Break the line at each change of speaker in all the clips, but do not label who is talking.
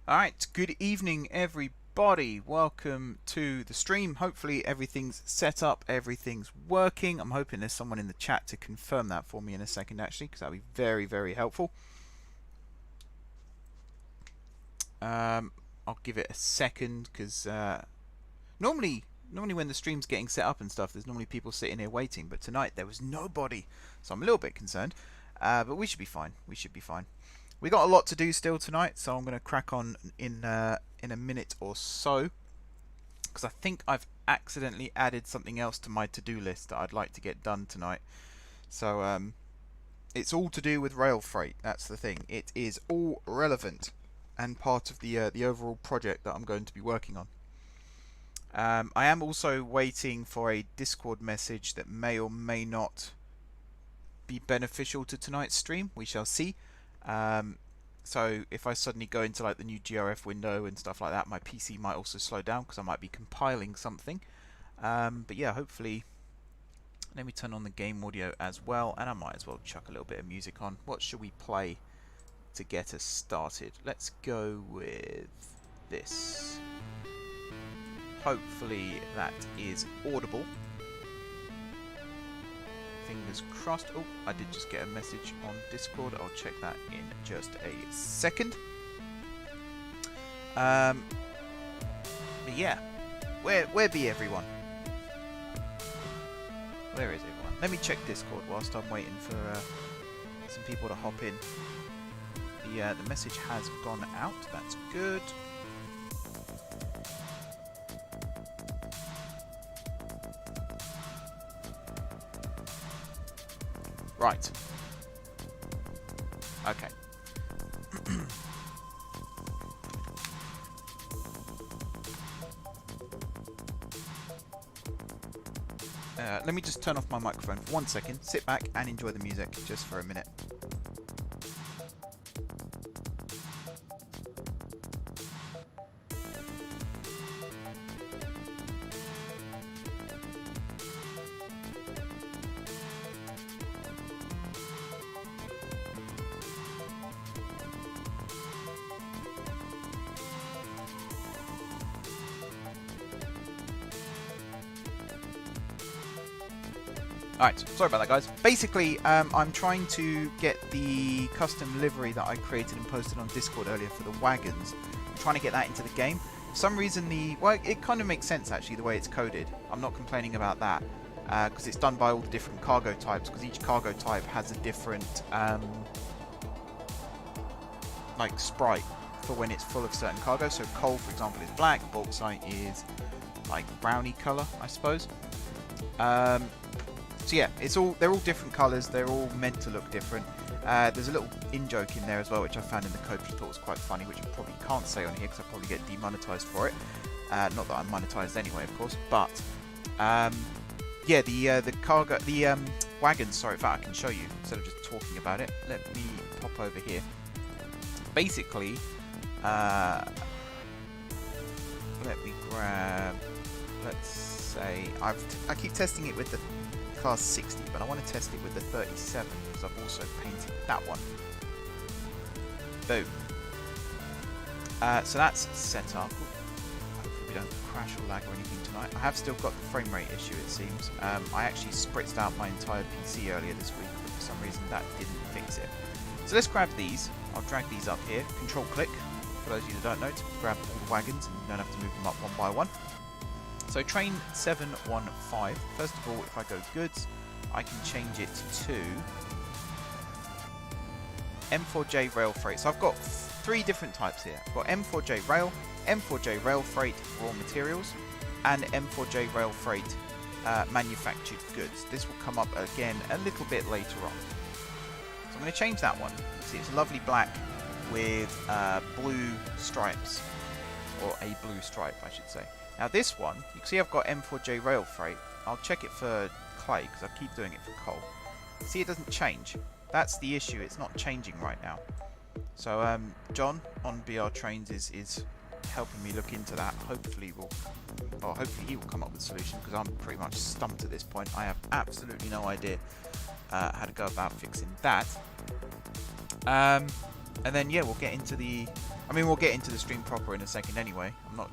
Alright, good evening everybody. Welcome to the stream. Hopefully everything's set up, everything's working. I'm hoping there's someone in the chat to confirm that for me in a second actually, because that would be very, very helpful. I'll give it a second because normally when the stream's getting set up and stuff, there's normally people sitting here waiting, but tonight there was nobody, so I'm a little bit concerned. But we should be fine. We should be fine. We got a lot to do still tonight, so I'm going to crack on in a minute or so, because I think I've accidentally added something else to my to-do list that I'd like to get done tonight. So it's all to do with rail freight. That's the thing. It is all relevant and part of the overall project that I'm going to be working on. I am also waiting for a Discord message that may or may not be beneficial to tonight's stream. We shall see. So if I suddenly go into like the new GRF window and stuff like that, my PC might also slow down because I might be compiling something. But yeah, hopefully. Let me turn on the game audio as well, and I might as well chuck a little bit of music on. What should we play to get us started? Let's go with this. Hopefully that is audible. Fingers crossed. Oh, I did just get a message on Discord. I'll check that in just a second. But yeah, where be everyone? Where is everyone? Let me check Discord whilst I'm waiting for some people to hop in. The message has gone out. That's good. Right. Okay. Let me just turn off my microphone for 1 second. Sit back and enjoy the music just for a minute. Alright, sorry about that guys. Basically, I'm trying to get the custom livery that I created and posted on Discord earlier for the wagons. I'm trying to get that into the game. For some reason well, it kind of makes sense actually the way it's coded. I'm not complaining about that. Because it's done by all the different cargo types, because each cargo type has a different like sprite for when it's full of certain cargo. So coal, for example, is black, bauxite is like brownie colour, I suppose. So yeah, they're all different colours. They're all meant to look different. There's a little in-joke in there as well, which I found in the code, which I thought was quite funny, which I probably can't say on here because I probably get demonetized for it. Not that I'm monetized anyway, of course. But yeah, the wagons. Sorry, in fact, I can show you instead of just talking about it. Let me pop over here. Basically, let me grab. Let's say I keep testing it with the Class 60, but I want to test it with the 37 because I've also painted that one. Boom. So that's set up. Hopefully we don't crash or lag or anything tonight. I have still got the frame rate issue, it seems. I actually spritzed out my entire PC earlier this week, but for some reason that didn't fix it. So let's grab these. I'll drag these up here. Control click, for those of you that don't know, to grab all the wagons and you don't have to move them up one by one. So train 715, first of all, if I go goods, I can change it to M4J rail freight. So I've got 3 different types here. I've got M4J rail, M4J rail freight raw materials, and M4J rail freight manufactured goods. This will come up again a little bit later on. So I'm going to change that one. See, it's lovely black with blue stripes, or a blue stripe, I should say. Now this one, you can see I've got M4J rail freight. I'll check it for clay because I keep doing it for coal. See, it doesn't change. That's the issue. It's not changing right now. So John on BR Trains is helping me look into that. Hopefully he will come up with a solution because I'm pretty much stumped at this point. I have absolutely no idea how to go about fixing that. And then yeah, we'll get into the I mean, we'll get into the stream proper in a second anyway. I'm not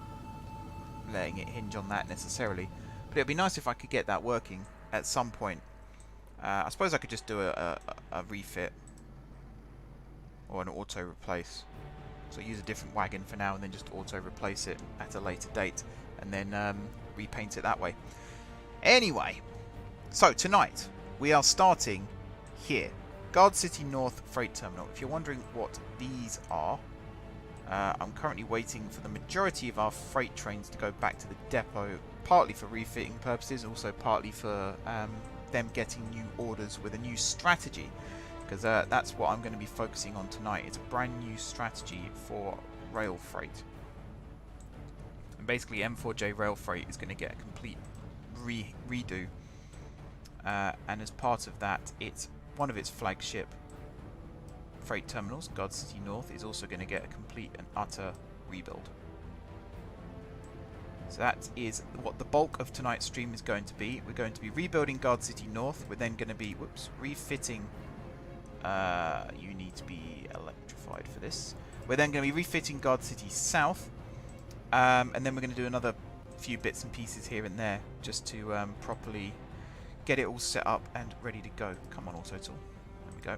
letting it hinge on that necessarily. But it'd be nice if I could get that working at some point. I suppose I could just do a refit or an auto replace. So use a different wagon for now and then just auto replace it at a later date and then repaint it that way. Anyway, so tonight we are starting here, Gardcity North Freight Terminal. If you're wondering what these are, I'm currently waiting for the majority of our freight trains to go back to the depot, partly for refitting purposes, also partly for them getting new orders with a new strategy, because that's what I'm going to be focusing on tonight. It's a brand new strategy for rail freight, and basically M4J rail freight is going to get a complete redo, and as part of that, it's one of its flagship freight terminals, Gardcity North, is also going to get a complete and utter rebuild. So that is what the bulk of tonight's stream is going to be. We're going to be rebuilding Gardcity North. We're then going to be, refitting. You need to be electrified for this. We're then going to be refitting Gardcity South, and then we're going to do another few bits and pieces here and there just to properly get it all set up and ready to go. Come on, Auto Tool. There we go.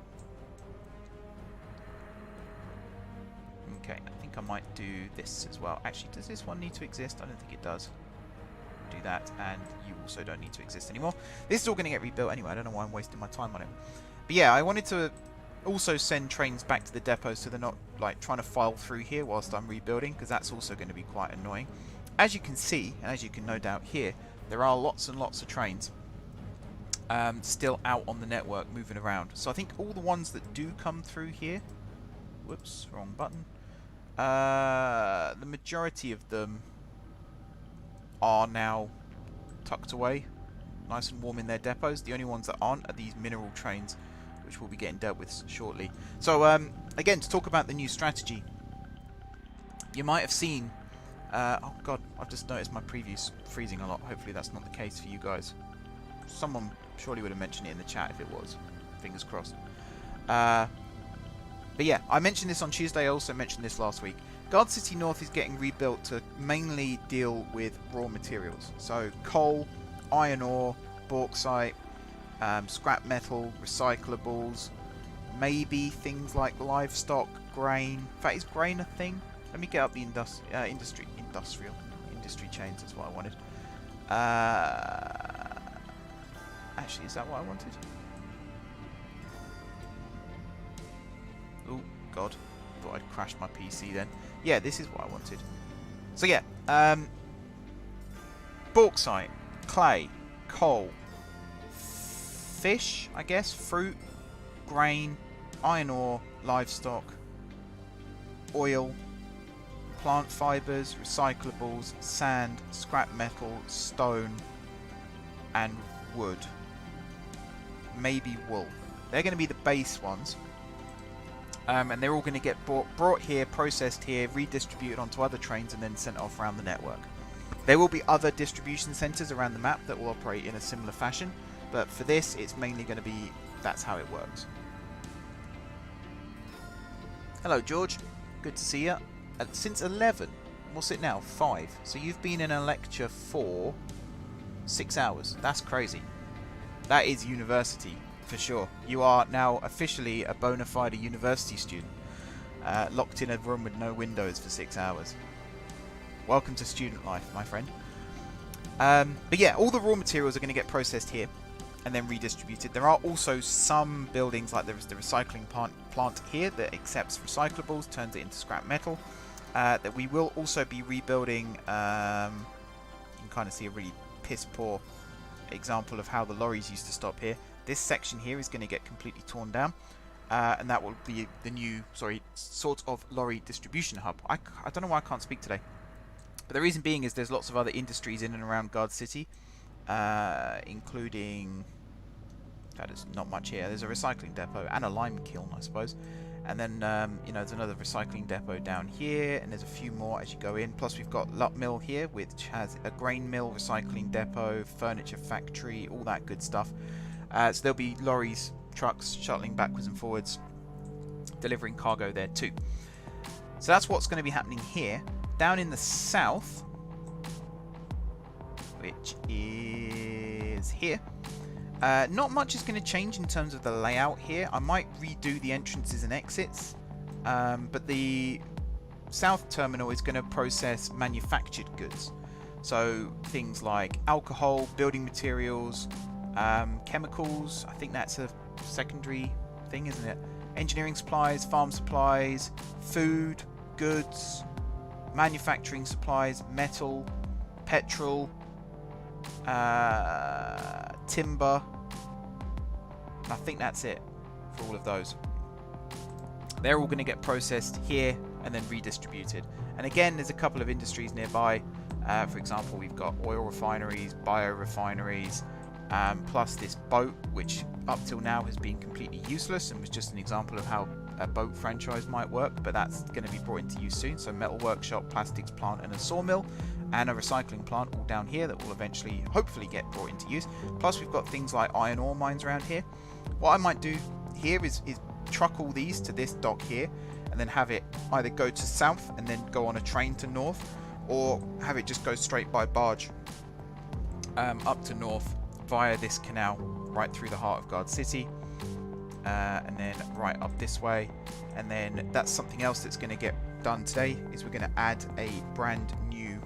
Okay, I think I might do this as well. Actually, does this one need to exist? I don't think it does. Do that, and you also don't need to exist anymore. This is all going to get rebuilt anyway. I don't know why I'm wasting my time on it. But yeah, I wanted to also send trains back to the depot so they're not like trying to file through here whilst I'm rebuilding, because that's also going to be quite annoying. As you can see, and as you can no doubt hear, there are lots and lots of trains still out on the network moving around. So I think all the ones that do come through here, whoops, wrong button. The majority of them are now tucked away, nice and warm in their depots. The only ones that aren't are these mineral trains, which we'll be getting dealt with shortly. So again, to talk about the new strategy, you might have seen, oh god, I've just noticed my preview's freezing a lot. Hopefully that's not the case for you guys. Someone surely would have mentioned it in the chat if it was. Fingers crossed. But yeah, I mentioned this on Tuesday, I also mentioned this last week. Gardcity North is getting rebuilt to mainly deal with raw materials. So coal, iron ore, bauxite, scrap metal, recyclables, maybe things like livestock, grain. In fact, is grain a thing? Let me get up the industry chains, that's what I wanted. Actually, is that what I wanted? Oh god, thought I'd crashed my PC then. Yeah, this is what I wanted. So yeah, bauxite, clay, coal, fish, I guess, fruit, grain, iron ore, livestock, oil, plant fibers, recyclables, sand, scrap metal, stone, and wood. Maybe wool. They're going to be the base ones. And they're all going to get brought here, processed here, redistributed onto other trains, and then sent off around the network. There will be other distribution centres around the map that will operate in a similar fashion, but for this, it's mainly going to be, that's how it works. Hello, George. Good to see you. Since 11, what's it now? 5. So you've been in a lecture for 6 hours. That's crazy. That is university. For sure. You are now officially a bona fide university student, locked in a room with no windows for 6 hours. Welcome to student life, my friend. But yeah, all the raw materials are going to get processed here and then redistributed. There are also some buildings, like there is the recycling plant here that accepts recyclables, turns it into scrap metal, that we will also be rebuilding. You can kind of see a really piss poor example of how the lorries used to stop here. This section here is going to get completely torn down, and that will be the new, sort of lorry distribution hub. I don't know why I can't speak today, but the reason being is there's lots of other industries in and around Gardcity, including, that is not much here. There's a recycling depot and a lime kiln, I suppose, and then you know, there's another recycling depot down here, and there's a few more as you go in. Plus we've got Lut Mill here, which has a grain mill, recycling depot, furniture factory, all that good stuff. So there'll be lorries, trucks shuttling backwards and forwards, delivering cargo there too. So that's what's going to be happening here. Down in the south, which is here, not much is going to change in terms of the layout here. I might redo the entrances and exits, but the South Terminal is going to process manufactured goods. So things like alcohol, building materials, chemicals, I think that's a secondary thing, isn't it? Engineering supplies, farm supplies, food, goods, manufacturing supplies, metal, petrol, timber. I think that's it for all of those. They're all going to get processed here and then redistributed. And again, there's a couple of industries nearby. For example, we've got oil refineries, biorefineries, plus this boat, which up till now has been completely useless and was just an example of how a boat franchise might work, but that's going to be brought into use soon. So metal workshop, plastics plant and a sawmill and a recycling plant all down here that will eventually hopefully get brought into use. Plus we've got things like iron ore mines around here. What I might do here is truck all these to this dock here and then have it either go to south and then go on a train to north, or have it just go straight by barge up to north via this canal right through the heart of Gardcity, and then right up this way. And then that's something else that's going to get done today, is we're going to add a brand new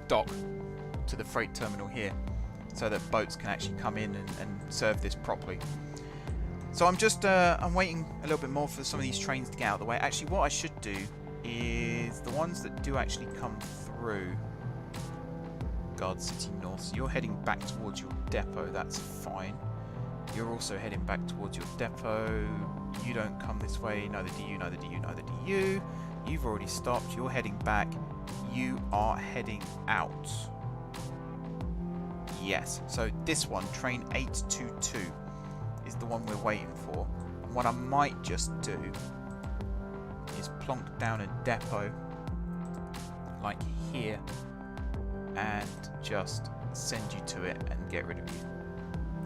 dock to the freight terminal here so that boats can actually come in and serve this properly. So I'm just I'm waiting a little bit more for some of these trains to get out of the way. Actually, what I should do is the ones that do actually come through Gardcity North. So you're heading back towards your depot, that's fine. You're also heading back towards your depot. You don't come this way, neither do you, neither do you, neither do you. You've already stopped, you're heading back. You are heading out. Yes, so this one, train 822, is the one we're waiting for. And what I might just do is plonk down a depot like here and just send you to it and get rid of you,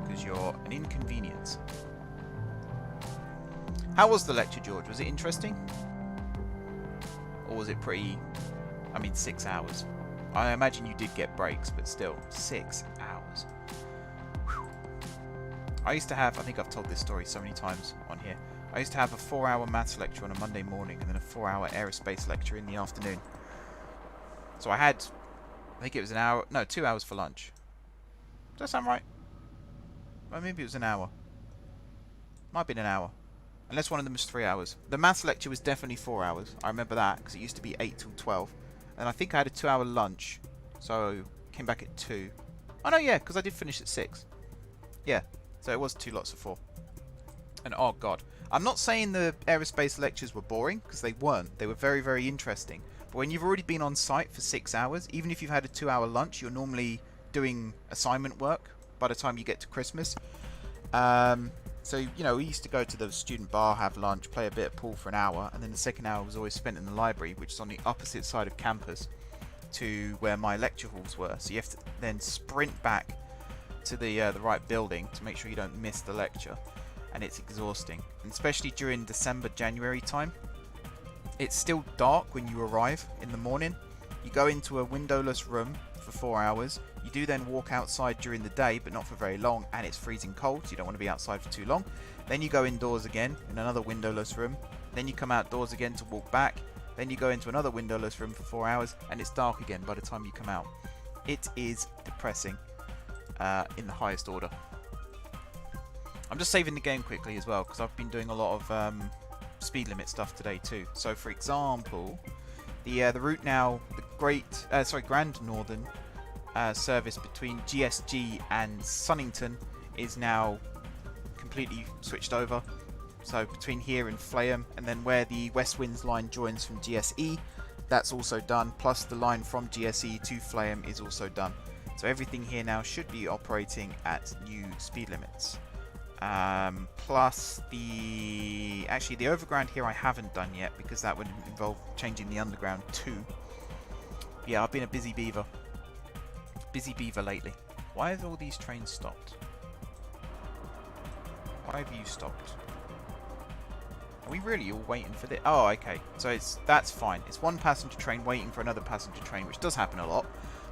because you're an inconvenience. How was the lecture, George? Was it interesting? Or was it pretty... I mean, 6 hours. I imagine you did get breaks, but still, 6 hours. Whew. I used to have, I think I've told this story so many times on here, I used to have a 4-hour maths lecture on a Monday morning and then a 4-hour aerospace lecture in the afternoon. So I had, I think it was 2 hours for lunch. Does that sound right? Well, maybe it was an hour. Might have been an hour. Unless one of them was 3 hours. The maths lecture was definitely 4 hours. I remember that, because it used to be 8 till 12. And I think I had a 2-hour lunch. So, came back at 2. Oh no, yeah, because I did finish at 6. Yeah, so it was 2 lots of 4. And oh god. I'm not saying the aerospace lectures were boring, because they weren't. They were very, very interesting. But when you've already been on site for 6 hours, even if you've had a 2-hour lunch, you're normally doing assignment work by the time you get to Christmas. So, you know, we used to go to the student bar, have lunch, play a bit of pool for an hour, and then the second hour was always spent in the library, which is on the opposite side of campus to where my lecture halls were. So you have to then sprint back to the right building to make sure you don't miss the lecture, and it's exhausting. And especially during December, January time, it's still dark when you arrive in the morning. You go into a windowless room for 4 hours. You do then walk outside during the day, but not for very long, and it's freezing cold, so you don't want to be outside for too long. Then you go indoors again in another windowless room. Then you come outdoors again to walk back. Then you go into another windowless room for 4 hours, and it's dark again by the time you come out. It is depressing in the highest order. I'm just saving the game quickly as well, because I've been doing a lot of speed limit stuff today too. So for example, the route now, the Grand Northern service between GSG and Sunnington is now completely switched over. So between here and Flaham, and then where the West Winds line joins from GSE, that's also done. Plus the line from GSE to Flaham is also done. So everything here now should be operating at new speed limits. Plus the overground here I haven't done yet, because that would involve changing the underground too. Yeah, I've been a busy beaver. Busy beaver lately. Why have all these trains stopped? Why have you stopped? Are we really all waiting for this? Oh, okay. So that's fine. It's one passenger train waiting for another passenger train, which does happen a lot.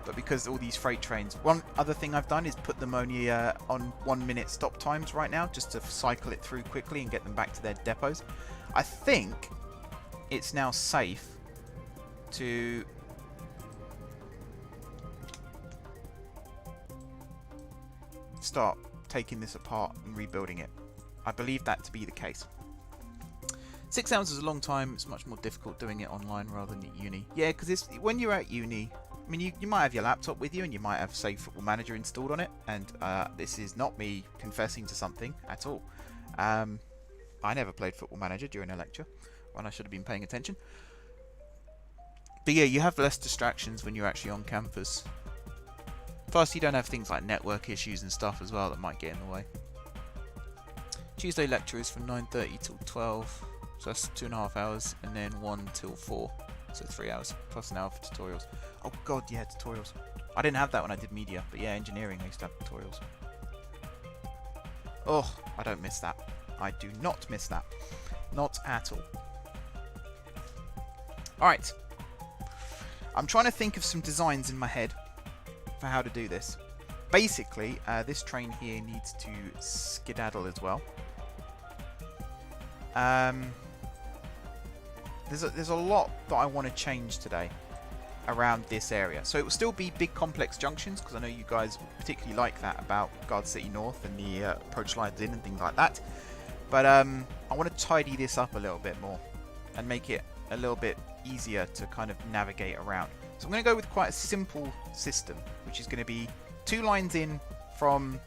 But because all these freight trains... One other thing I've done is put them only on 1 minute stop times right now, just to cycle it through quickly and get them back to their depots. I think it's now safe to... start taking this apart and rebuilding it. I believe that to be the case. 6 hours is a long time. It's much more difficult doing it online rather than at uni. Yeah, because when you're at uni, I mean, you might have your laptop with you and you might have, say, Football Manager installed on it. And this is not me confessing to something at all. I never played Football Manager during a lecture when I should have been paying attention. But yeah, you have less distractions when you're actually on campus. Plus, you don't have things like network issues and stuff as well that might get in the way. Tuesday lecture is from 9:30 till 12, so that's 2.5 hours, and then 1 till 4, so 3 hours, plus an hour for tutorials. Oh god, yeah, tutorials. I didn't have that when I did media, but yeah, engineering, I used to have tutorials. Oh, I don't miss that. I do not miss that. Not at all. Alright. I'm trying to think of some designs in my head for how to do this. Basically, this train here needs to skedaddle as well. There's a lot that I want to change today around this area. So it will still be big complex junctions, because I know you guys particularly like that about Gardcity North and the approach lines in and things like that. But I want to tidy this up a little bit more and make it a little bit easier to kind of navigate around. So I'm going to go with quite a simple system, which is going to be 2 lines in from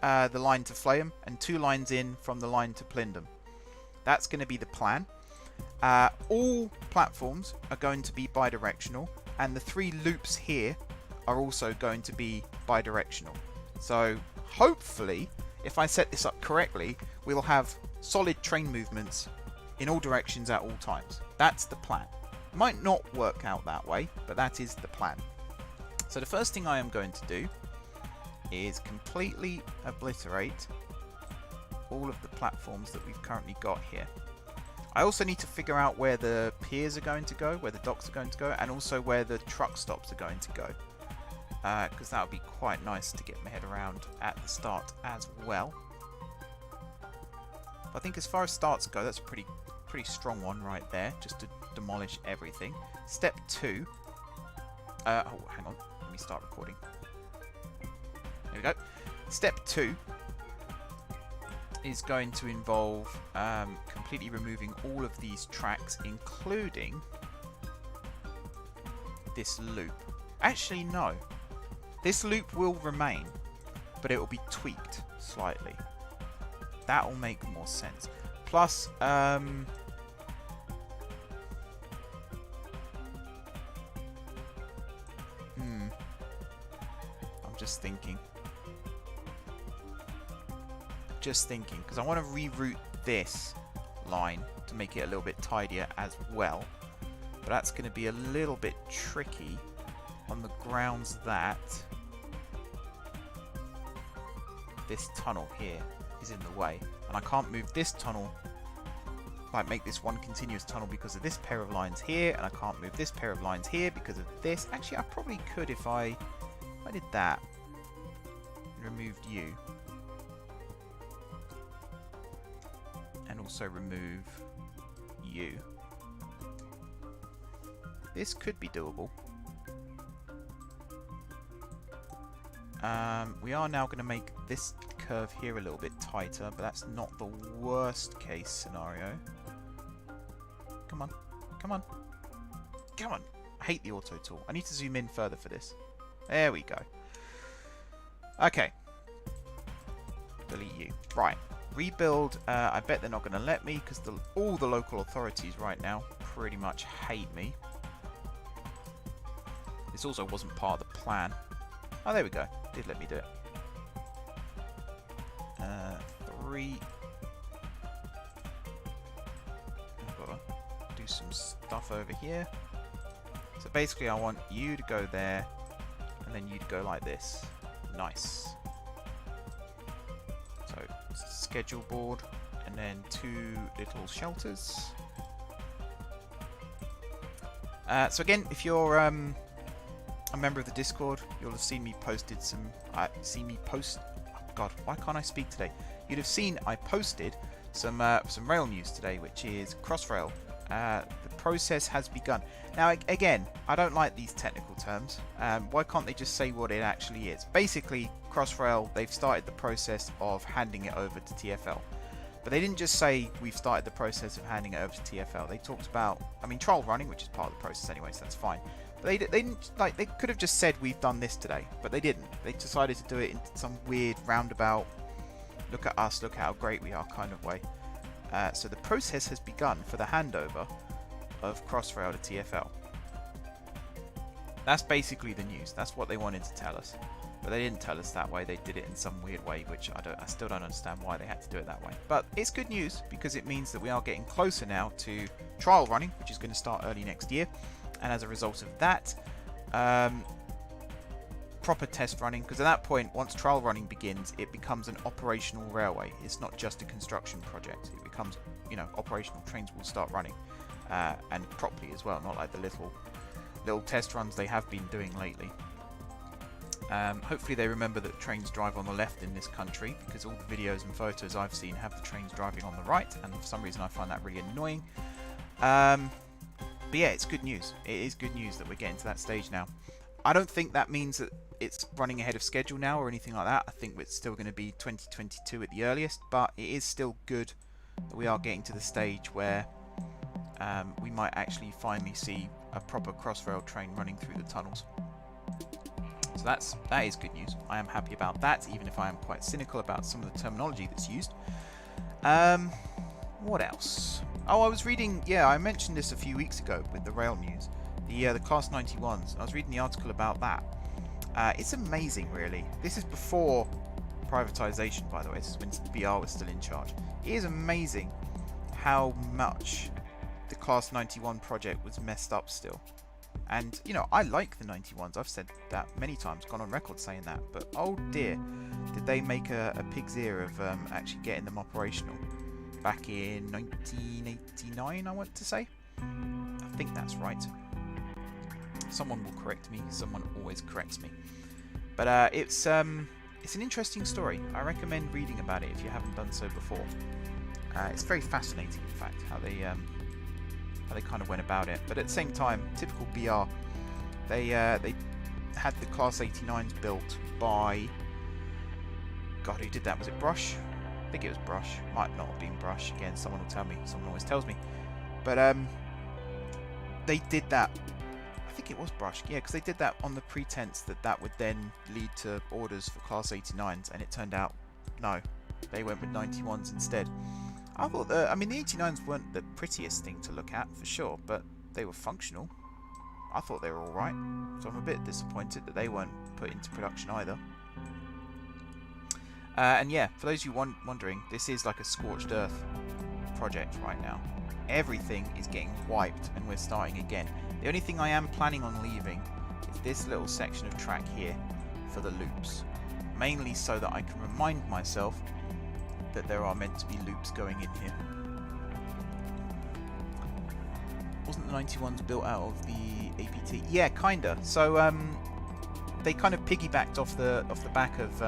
the line to Flaham and 2 lines in from the line to Plindon. That's going to be the plan. All platforms are going to be bidirectional, and the 3 loops here are also going to be bidirectional. So hopefully, if I set this up correctly, we'll have solid train movements in all directions at all times. That's the plan. Might not work out that way, but that is the plan. So the first thing I am going to do is completely obliterate all of the platforms that we've currently got here. I also need to figure out where the piers are going to go, where the docks are going to go, and also where the truck stops are going to go. Because that would be quite nice to get my head around at the start as well. I think as far as starts go, that's a pretty strong one right there, just to demolish everything. Step 2. Oh, hang on. Let me start recording. There we go. Step 2 is going to involve completely removing all of these tracks, including this loop. Actually, no. This loop will remain, but it will be tweaked slightly. That will make more sense. Plus, I'm just thinking, because I want to reroute this line to make it a little bit tidier as well, but that's going to be a little bit tricky on the grounds that this tunnel here is in the way, and I can't move this tunnel, like make this one continuous tunnel, because of this pair of lines here, and I can't move this pair of lines here because of this. Actually, I probably could if I did that and removed you, and also remove you. This could be doable. We are now going to make this curve here a little bit tighter, but that's not the worst case scenario. Come on, come on, come on. I hate the auto tool. I need to zoom in further for this. There we go. Okay. Delete you. Right. Rebuild. I bet they're not going to let me, because all the local authorities right now pretty much hate me. This also wasn't part of the plan. Oh, there we go. Did let me do it. 3. I've got to do some stuff over here. So basically I want you to go there, and then you to go like this. Nice. So schedule board, and and then 2 little shelters. So again, if you're a member of the Discord, you'll have seen me posted some. Oh God, why can't I speak today? You'd have seen I posted some rail news today, which is Crossrail. The process has begun. Now, again, I don't like these technical terms. Why can't they just say what it actually is? Basically, Crossrail, they've started the process of handing it over to TfL. But they didn't just say we've started the process of handing it over to TfL. They talked about, I mean, trial running, which is part of the process anyway, so that's fine. But they didn't, like, they could have just said we've done this today, but they didn't. They decided to do it in some weird roundabout, look at us, look at how great we are kind of way. So the process has begun for the handover of Crossrail to TfL. That's basically the news. That's what they wanted to tell us. But they didn't tell us that way. They did it in some weird way, which I still don't understand why they had to do it that way. But it's good news because it means that we are getting closer now to trial running, which is going to start early next year. And as a result of that, proper test running, because at that point, once trial running begins, it becomes an operational railway. It's not just a construction project. It becomes, you know, operational. Trains will start running, and properly as well, not like the little test runs they have been doing lately. Hopefully they remember that trains drive on the left in this country, because all the videos and photos I've seen have the trains driving on the right, and for some reason I find that really annoying. But yeah, it's good news. It is good news that we're getting to that stage now. I don't think that means that it's running ahead of schedule now or anything like that. I think it's still going to be 2022 at the earliest, but it is still good that we are getting to the stage where we might actually finally see a proper Crossrail train running through the tunnels. So that is good news. I am happy about that, even if I am quite cynical about some of the terminology that's used. What else? Oh, I was reading, yeah, I mentioned this a few weeks ago with the rail news, the Class 91s. I was reading the article about that. It's amazing, really. This is before privatisation, by the way. This is when BR was still in charge. It is amazing how much the Class 91 project was messed up still. And, you know, I like the 91s. I've said that many times, gone on record saying that. But, oh dear, did they make a pig's ear of actually getting them operational back in 1989, I want to say. I think that's right. Someone will correct me. Someone always corrects me. But it's an interesting story. I recommend reading about it if you haven't done so before. It's very fascinating, in fact, how they kind of went about it. But at the same time, typical BR, they had the Class 89s built by, God, who did that? Was it Brush? I think it was Brush. Might not have been Brush. Again, someone will tell me. Someone always tells me. But they did that. I think it was Brush. Yeah, because they did that on the pretense that that would then lead to orders for Class 89s, and it turned out no. They went with 91s instead. I thought I mean, the 89s weren't the prettiest thing to look at, for sure, but they were functional. I thought they were alright, so I'm a bit disappointed that they weren't put into production either. And yeah, for those of you wondering, this is like a scorched earth project right now. Everything is getting wiped and we're starting again. The only thing I am planning on leaving is this little section of track here for the loops. Mainly so that I can remind myself that there are meant to be loops going in here. Wasn't the 91s built out of the APT? Yeah, kinda. So they kind of piggybacked off the back of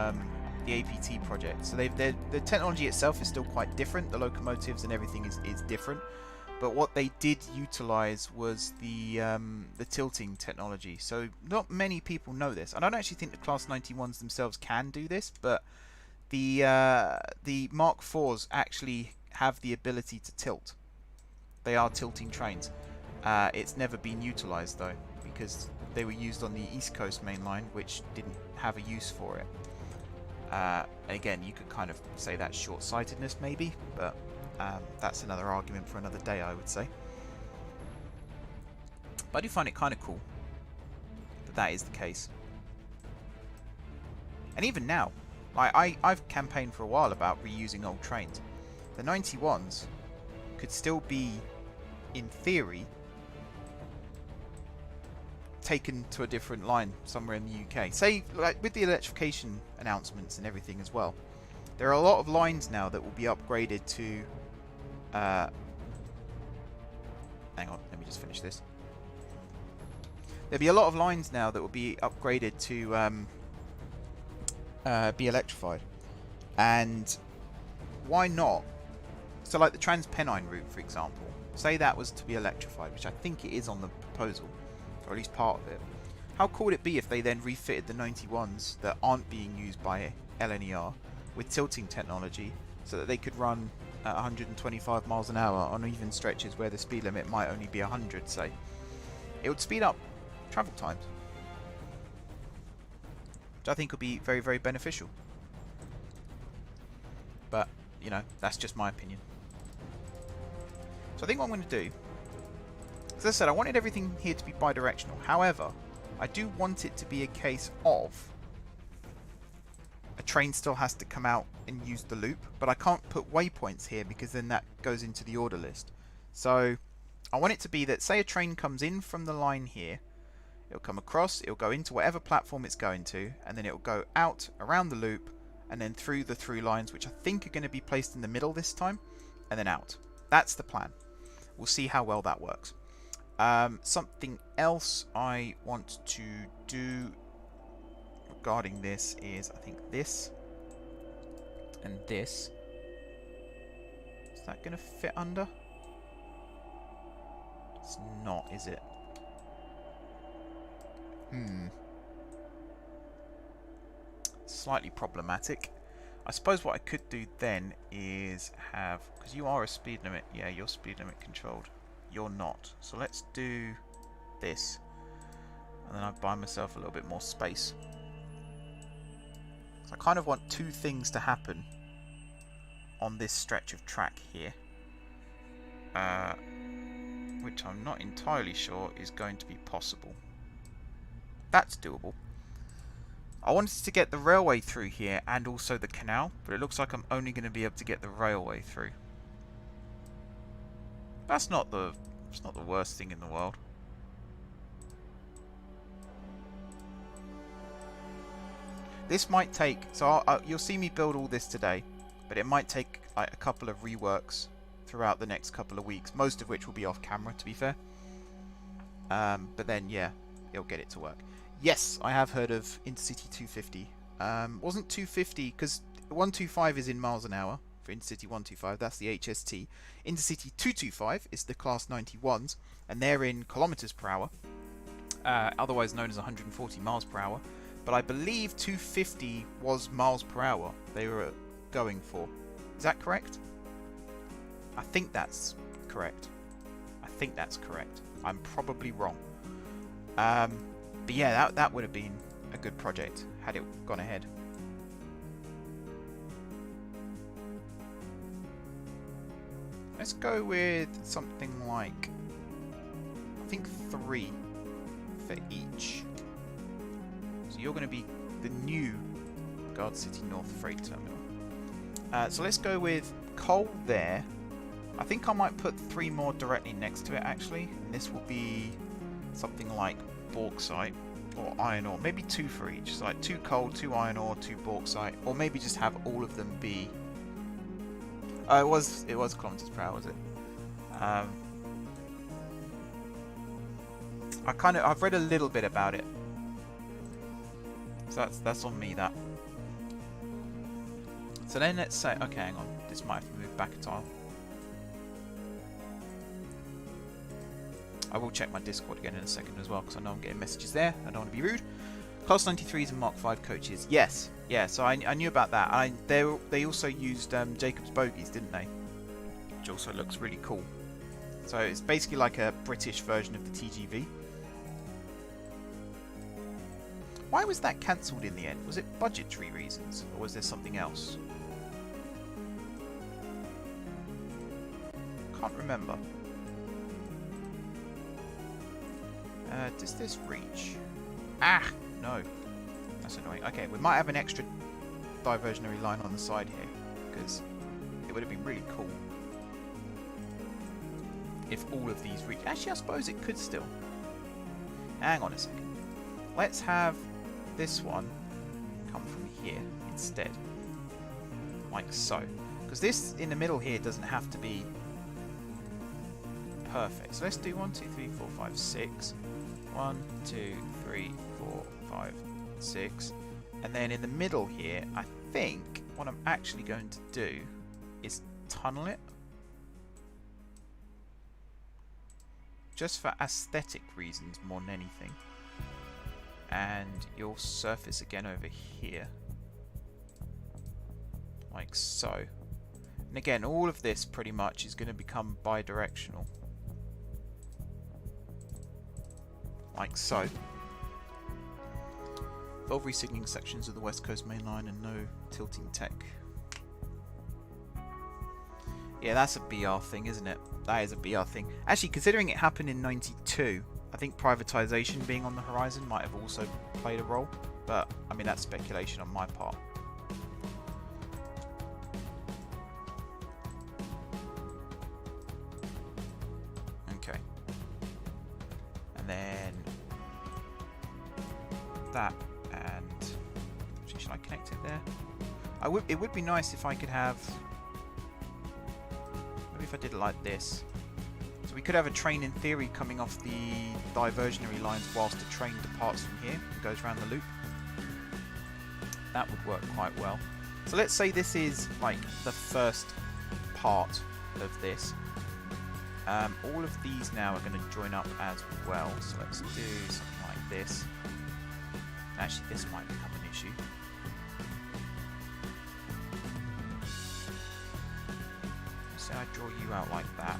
the APT project. So the technology itself is still quite different. The locomotives and everything is different. But what they did utilize was the tilting technology. So not many people know this. I don't actually think the Class 91s themselves can do this, but the Mark IVs actually have the ability to tilt. They are tilting trains. It's never been utilized though, because they were used on the East Coast main line, which didn't have a use for it. Again, you could kind of say that's short-sightedness maybe, but that's another argument for another day, I would say. But I do find it kind of cool that that is the case. And even now, I've campaigned for a while about reusing old trains. The 91s could still be, in theory, taken to a different line somewhere in the UK. Say, like with the electrification announcements and everything as well. There are a lot of lines now that will be upgraded to... hang on, let me just finish this. There'll be a lot of lines now that will be upgraded to be electrified. And why not? So like the Transpennine route, for example. Say that was to be electrified, which I think it is on the proposal, or at least part of it. How cool would it be if they then refitted the 91s that aren't being used by LNER with tilting technology so that they could run at 125 miles an hour on even stretches where the speed limit might only be 100, say. It would speed up travel times, which I think would be very, very beneficial. But, you know, that's just my opinion. So I think what I'm going to do, as I said, I wanted everything here to be bi-directional. However, I do want it to be a case of a train still has to come out and use the loop, but I can't put waypoints here because then that goes into the order list. So I want it to be that, say a train comes in from the line here, it'll come across, it'll go into whatever platform it's going to, and then it'll go out around the loop and then through the through lines, which I think are going to be placed in the middle this time, and then out. That's the plan. We'll see how well that works. Something else I want to do regarding this is, I think this and this. Is that going to fit under? It's not, is it? Slightly problematic. I suppose what I could do then is have, because you are a speed limit, yeah, you're speed limit controlled. You're not. So let's do this. And then I buy myself a little bit more space. So I kind of want two things to happen on this stretch of track here. Which I'm not entirely sure is going to be possible. That's doable. I wanted to get the railway through here and also the canal, but it looks like I'm only going to be able to get the railway through. It's not the worst thing in the world. This might take, so you'll see me build all this today, but it might take like a couple of reworks throughout the next couple of weeks, most of which will be off camera, to be fair. But then, yeah, it'll get it to work. Yes, I have heard of Intercity 250. Wasn't 250, because 125 is in miles an hour for Intercity 125, that's the HST. Intercity 225 is the Class 91s, and they're in kilometers per hour, otherwise known as 140 miles per hour. But I believe 250 was miles per hour they were going for. Is that correct? I think that's correct. I'm probably wrong. But yeah, that would have been a good project had it gone ahead. Let's go with something like, I think 3 for each. So you're going to be the new Gardcity North Freight Terminal. So let's go with coal there. I think I might put 3 more directly next to it actually. And this will be something like bauxite or iron ore. Maybe 2 for each. So like 2 coal, 2 iron ore, 2 bauxite. Or maybe just have all of them be... it was kilometers per hour, was it? I've read a little bit about it. So that's on me, that. So then let's say, okay, hang on. This might have to move back a tile. I will check my Discord again in a second as well, because I know I'm getting messages there. I don't want to be rude. Class 93s and Mark 5 coaches. Yes. Yeah, so I knew about that. They also used Jacob's bogies, didn't they? Which also looks really cool. So it's basically like a British version of the TGV. Why was that cancelled in the end? Was it budgetary reasons, or was there something else? Can't remember. Does this reach? Ah, no. That's annoying. Okay, we might have an extra diversionary line on the side here, because it would have been really cool if all of these reach. Actually, I suppose it could still. Hang on a second. Let's have this one come from here instead. like so. Because this in the middle here doesn't have to be perfect. So let's do 1, 2, 3, 4, 5, 6. 1, 2, 3, 4, 5, 6. And then in the middle here, I think what I'm actually going to do is tunnel it. Just for aesthetic reasons more than anything. And you'll surface again over here. Like so. And again, all of this pretty much is going to become bidirectional. Like so. 12 resignaling sections of the West Coast Main Line and no tilting tech. Yeah, that's a BR thing, isn't it? That is a BR thing. Actually, considering it happened in '92, I think privatisation being on the horizon might have also played a role. But, I mean, that's speculation on my part. Okay. And then that, and actually, should I connect it there? It would be nice if I could have, maybe if I did it like this. So we could have a train in theory coming off the diversionary lines whilst the train departs from here and goes around the loop. That would work quite well. So let's say this is like the first part of this. All of these now are going to join up as well. So let's do something like this. Actually, this might become an issue. Say I draw you out like that.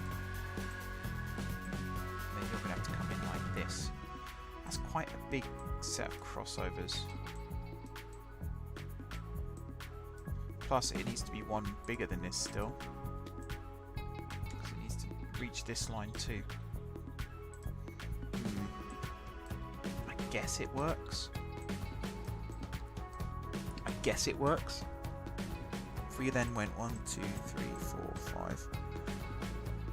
And then you're going to have to come in like this. That's quite a big set of crossovers. Plus, it needs to be one bigger than this still. Because it needs to reach this line too. I guess it works. Guess it works. If we then went 1, 2, 3, 4,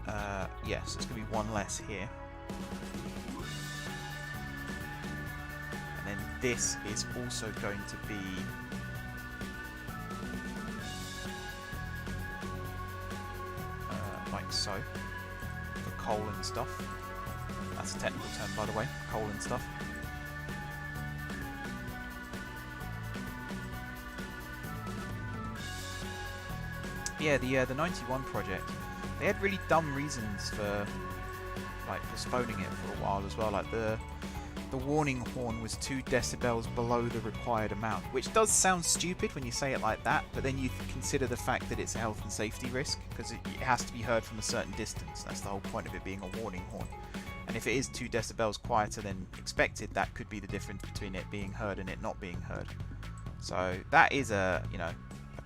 5. Yes, it's going to be one less here. And then this is also going to be like so. For coal and stuff. That's a technical term, by the way. Coal and stuff. Yeah, the 91 project, they had really dumb reasons for like postponing it for a while as well. Like the warning horn was 2 decibels below the required amount, which does sound stupid when you say it like that, but then you consider the fact that it's a health and safety risk because it has to be heard from a certain distance. That's the whole point of it being a warning horn. And if it is 2 decibels quieter than expected, that could be the difference between it being heard and it not being heard. So that is a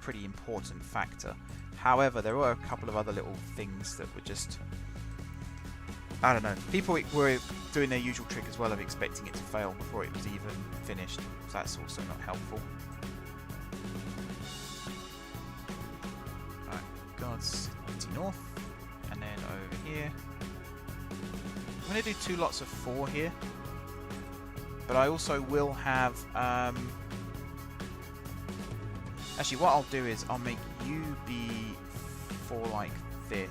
pretty important factor. However, there were a couple of other little things that were just, I don't know. People were doing their usual trick as well of expecting it to fail before it was even finished. So that's also not helpful. Alright, Gardcity North, and then over here. I'm going to do 2 lots of 4 here. But I also will have, actually, what I'll do is I'll make you be 4 like this.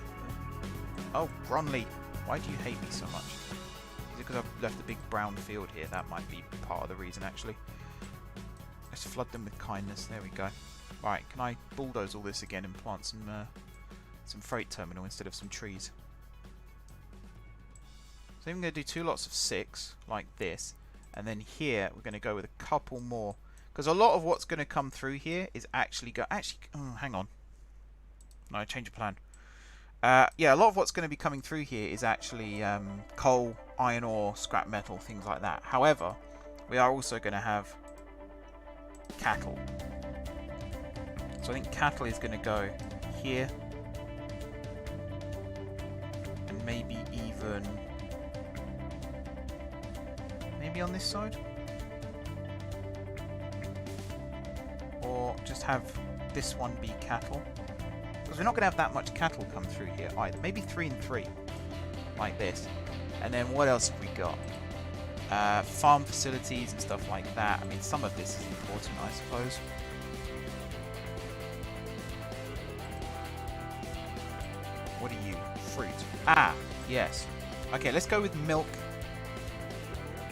Oh, Gronley, why do you hate me so much? Is it because I've left a big brown field here? That might be part of the reason, actually. Let's flood them with kindness. There we go. Right, can I bulldoze all this again and plant some freight terminal instead of some trees? So I'm going to do 2 lots of 6 like this, and then here we're going to go with a couple more. Because a lot of what's going to come through here is actually oh, hang on. No, change of plan. Yeah, a lot of what's going to be coming through here is actually coal, iron ore, scrap metal, things like that. However, we are also going to have cattle. So I think cattle is going to go here. And maybe even... maybe on this side? Or just have this one be cattle. Because we're not going to have that much cattle come through here either. Maybe 3 and 3. Like this. And then what else have we got? Farm facilities and stuff like that. I mean, some of this is important, I suppose. What are you? Fruit. Ah, yes. Okay, let's go with milk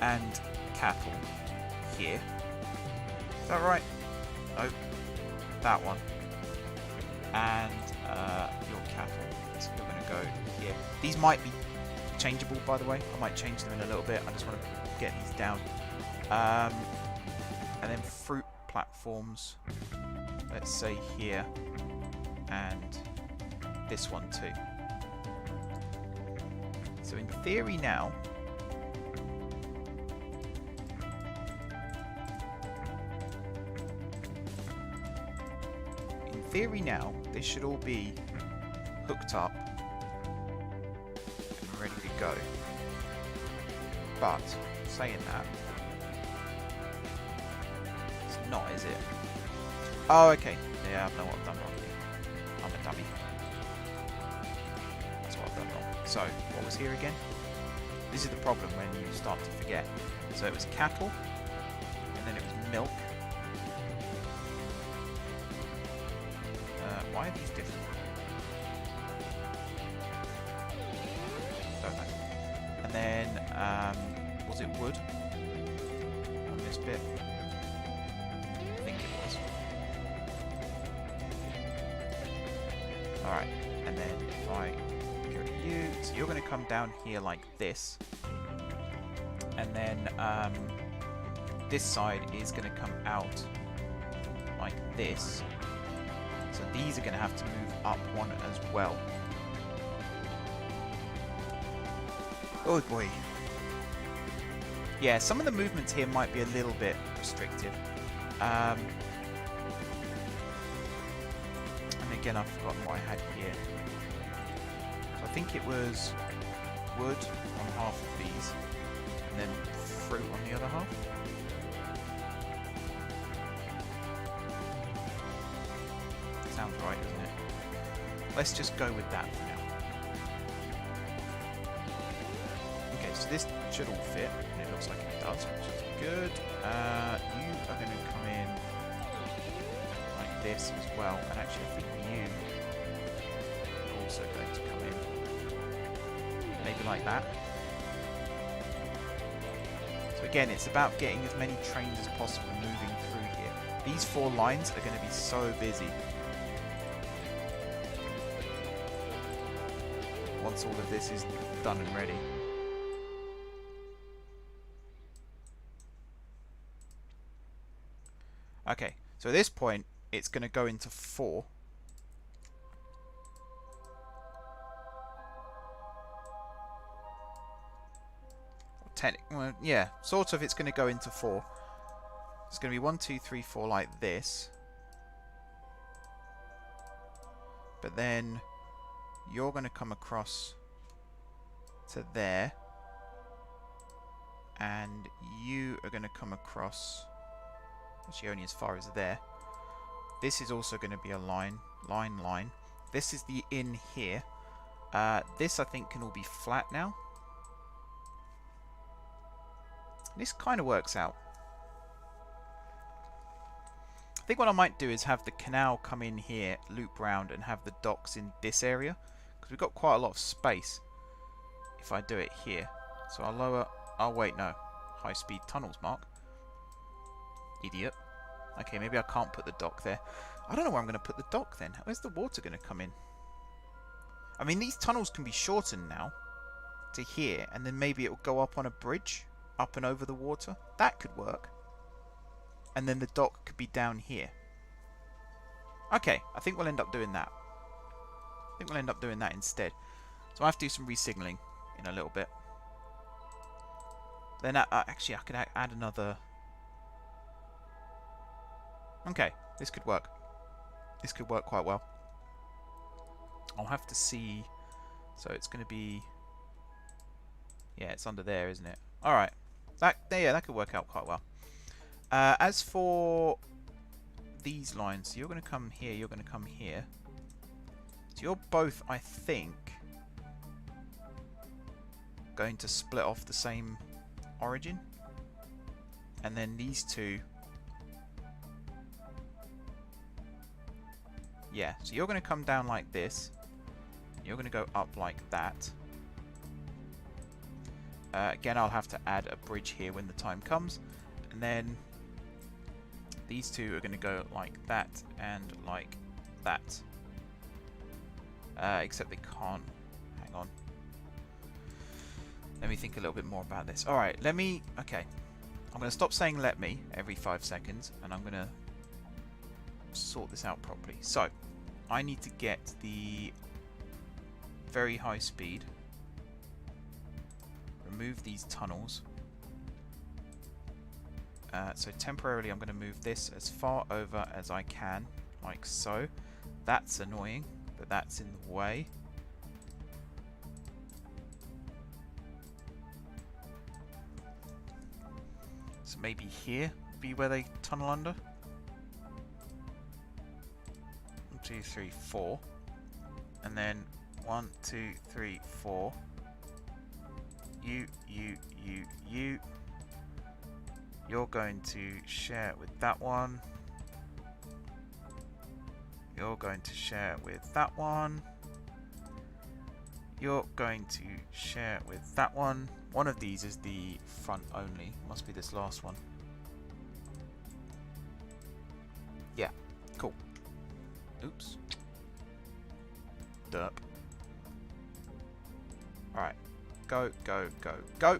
and cattle here. Is that right? No. That one. And your cattle. So you're going to go here. These might be changeable, by the way. I might change them in a little bit. I just want to get these down. And then fruit platforms. Let's say here. And this one too. So in theory now, this should all be hooked up and ready to go. But saying that, it's not, is it? Oh, okay. Yeah, I know what I've done wrong here. I'm a dummy. That's what I've done wrong. So, what was here again? This is the problem when you start to forget. So it was cattle, and then it was milk. Why are these different? Don't know. And then, was it wood on this bit? I think it was. Alright, and then if I go to you, so you're going to come down here like this. And then this side is going to come out like this. So these are going to have to move up one as well. Oh boy. Yeah, some of the movements here might be a little bit restrictive. And again, I've forgotten what I had here. So I think it was wood on half of these, and then fruit on the other half. Sounds right, doesn't it? Let's just go with that for now. Okay, so this should all fit, and it looks like it does, which is good. You are going to come in like this as well, and actually I think you are also going to come in maybe like that. So again, it's about getting as many trains as possible moving through here. These 4 lines are going to be so busy. Once all of this is done and ready. Okay, so at this point, it's going to go into 4. Well, yeah, sort of it's going to go into 4. It's going to be 1, 2, 3, 4 like this. But then you're going to come across to there, and you are going to come across actually only as far as there. This is also going to be a line. This is the in here. This I think can all be flat now. This kind of works out. I think what I might do is have the canal come in here, loop round, and have the docks in this area, because we've got quite a lot of space if I do it here. So I'll lower... Oh wait, no. High-speed tunnels, Mark. Idiot. Okay, maybe I can't put the dock there. I don't know where I'm going to put the dock then. Where's the water going to come in? I mean, these tunnels can be shortened now to here, and then maybe it will go up on a bridge, up and over the water. That could work. And then the dock could be down here. Okay, I think we'll end up doing that. I think we'll end up doing that instead. So I have to do some re-signalling in a little bit. Then actually I could add another... Okay, this could work. This could work quite well. I'll have to see... So it's going to be... Yeah, it's under there, isn't it? Alright. Yeah, that could work out quite well. As for these lines, so you're going to come here, you're going to come here. So you're both, I think, going to split off the same origin. And then these two... Yeah, so you're going to come down like this. You're going to go up like that. Again, I'll have to add a bridge here when the time comes. And then these two are going to go like that and like that. Except they can't. Hang on. Let me think a little bit more about this. Alright, let me... Okay. I'm going to stop saying let me every 5 seconds, and I'm going to sort this out properly. So, I need to get the very high speed. Remove these tunnels. So temporarily I'm going to move this as far over as I can, like so. That's annoying, but that's in the way. So maybe here be where they tunnel under. 1, 2, 3, 4. And then 1, 2, 3, 4. You. You're going to share with that one. You're going to share with that one. You're going to share with that one. One of these is the front only. Must be this last one. Yeah, cool. Oops. Derp. Alright. Go, go, go, go.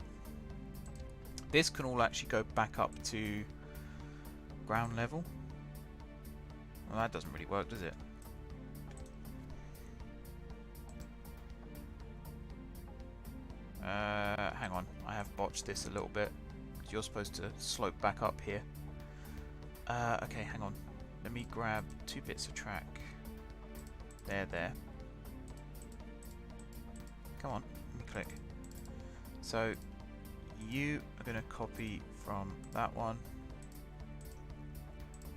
This can all actually go back up to ground level. Well, that doesn't really work, does it? Hang on, I have botched this a little bit. You're supposed to slope back up here. Okay, hang on. Let me grab 2 bits of track. There. Come on, let me click. So, you are going to copy from that one.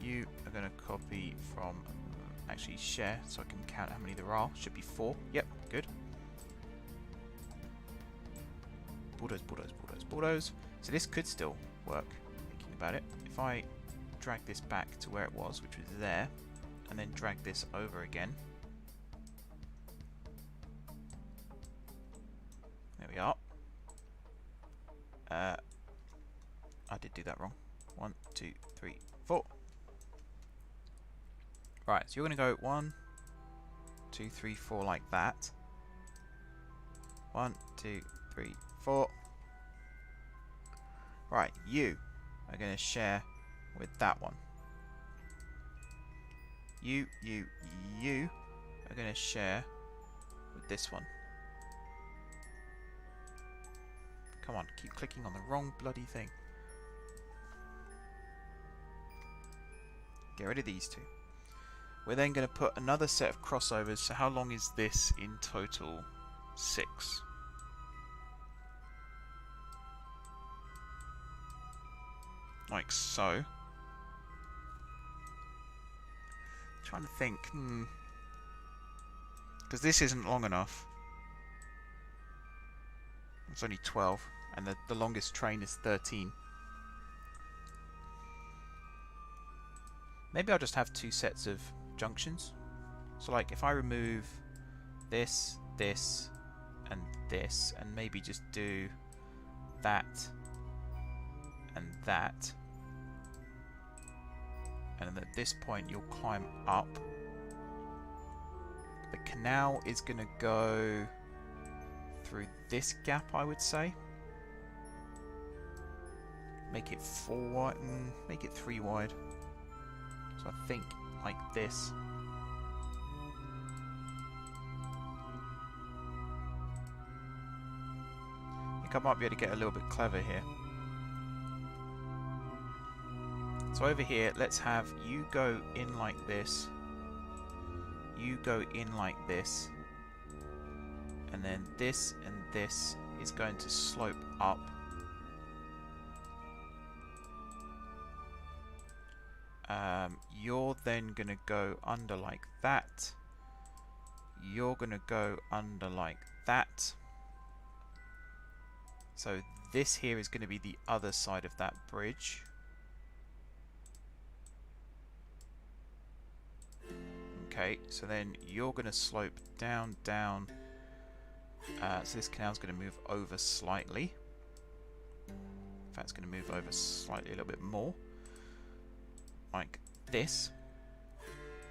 You are going to copy from, actually share, so I can count how many there are. Should be 4. Yep, good. Bulldoze. So this could still work, thinking about it. If I drag this back to where it was, which was there, and then drag this over again. There we are. I did do that wrong. 1, 2, 3, 4. Right, so you're going to go 1, 2, 3, 4 like that. 1, 2, 3, 4. Right, you are going to share with that one. You are going to share with this one. Come on, keep clicking on the wrong bloody thing. Get rid of these two. We're then going to put another set of crossovers. So how long is this in total? 6. Like so. Trying to think. Because this isn't long enough. It's only 12. And the longest train is 13. Maybe I'll just have 2 sets of junctions. So like if I remove this, this, and this, and maybe just do that and that. And then at this point you'll climb up. The canal is going to go through this gap, I would say. Make it 4 wide, make it 3 wide. So I think like this. I think I might be able to get a little bit clever here. So over here, let's have you go in like this. You go in like this. And then this and this is going to slope up. You're then going to go under like that. You're going to go under like that. So this here is going to be the other side of that bridge. Okay, so then you're going to slope down, down. So this canal's going to move over slightly. In fact, it's going to move over slightly a little bit more. Like this.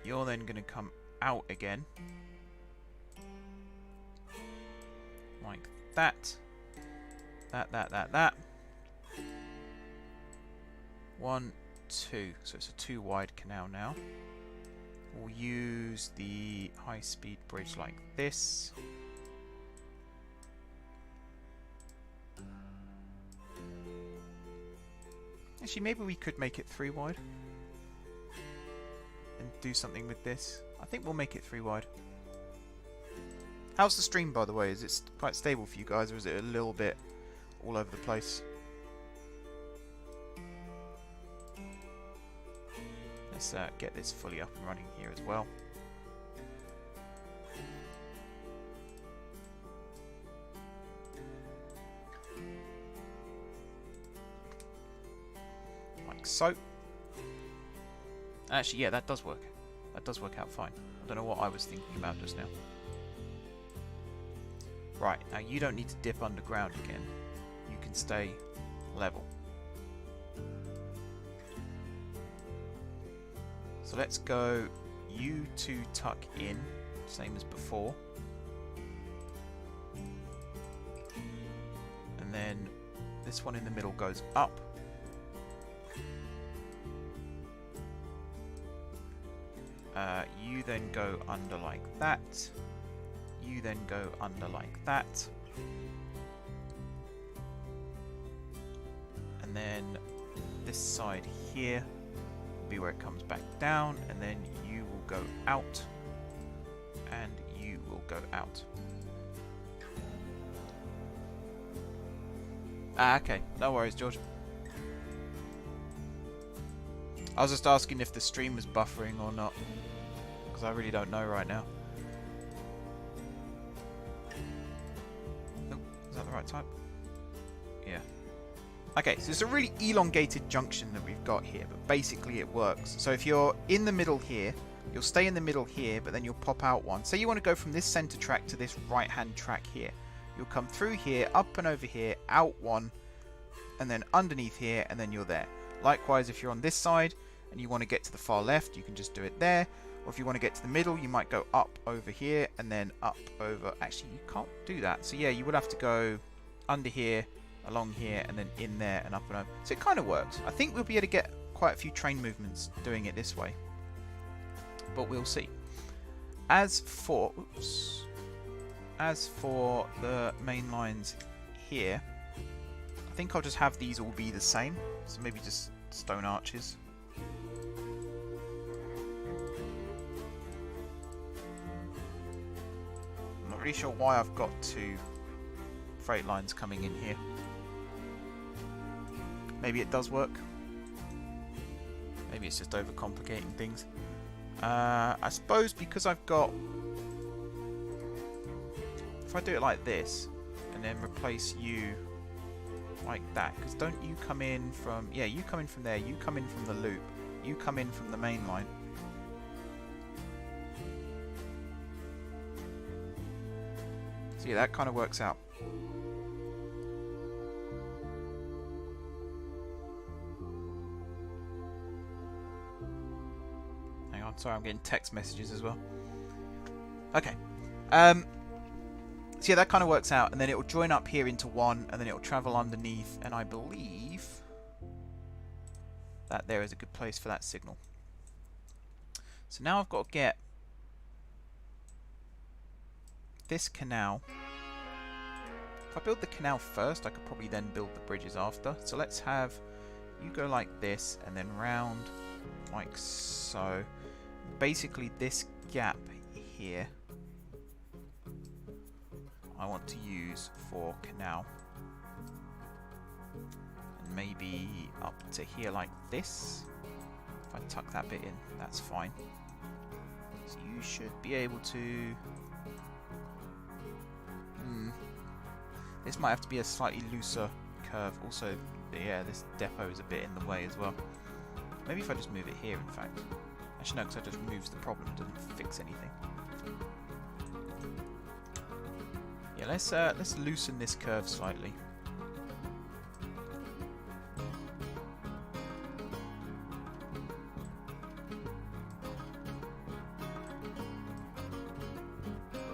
You're then going to come out again. Like that. That. 1, 2. So it's a 2 wide canal now. We'll use the high-speed bridge like this. Actually, maybe we could make it 3 wide. And do something with this. I think we'll make it 3 wide. How's the stream, by the way? Is it quite stable for you guys, or is it a little bit all over the place? Let's get this fully up and running here as well. Like so. Actually, yeah, that does work. That does work out fine. I don't know what I was thinking about just now. Right, now you don't need to dip underground again. You can stay level. So let's go you two tuck in, same as before. And then this one in the middle goes up. You then go under like that. You then go under like that. And then this side here will be where it comes back down, and then you will go out, and you will go out. Ah, okay. No worries, George. I was just asking if the stream was buffering or not, because I really don't know right now. Oh, is that the right type? Yeah. Okay, so it's a really elongated junction that we've got here, but basically it works. So if you're in the middle here, you'll stay in the middle here, but then you'll pop out one. Say you want to go from this center track to this right-hand track here. You'll come through here, up and over here, out one, and then underneath here, and then you're there. Likewise, if you're on this side and you want to get to the far left, you can just do it there. Or if you want to get to the middle, you might go up over here and then up over... Actually, you can't do that. So yeah, you would have to go under here, along here, and then in there and up and over. So it kind of works. I think we'll be able to get quite a few train movements doing it this way. But we'll see. As for... Oops. As for the main lines here, I think I'll just have these all be the same. So maybe just stone arches. I'm not really sure why I've got 2 freight lines coming in here. Maybe it does work. Maybe it's just overcomplicating things. I suppose because I've got... If I do it like this, and then replace you like that, because don't you come in from... Yeah, you come in from there, you come in from the loop, you come in from the main line. So yeah, that kind of works out. Hang on, sorry, I'm getting text messages as well. Okay. So yeah, that kind of works out, and then it will join up here into one, and then it will travel underneath, and I believe that there is a good place for that signal. So now I've got to get this canal. If I build the canal first, I could probably then build the bridges after. So let's have you go like this, and then round like so. Basically this gap here I want to use for canal, and maybe up to here like this. If I tuck that bit in, that's fine. So you should be able to... This might have to be a slightly looser curve. Also, yeah, this depot is a bit in the way as well. Maybe if I just move it here, in fact. Actually, no, because that just removes the problem. It doesn't fix anything. Yeah, let's loosen this curve slightly.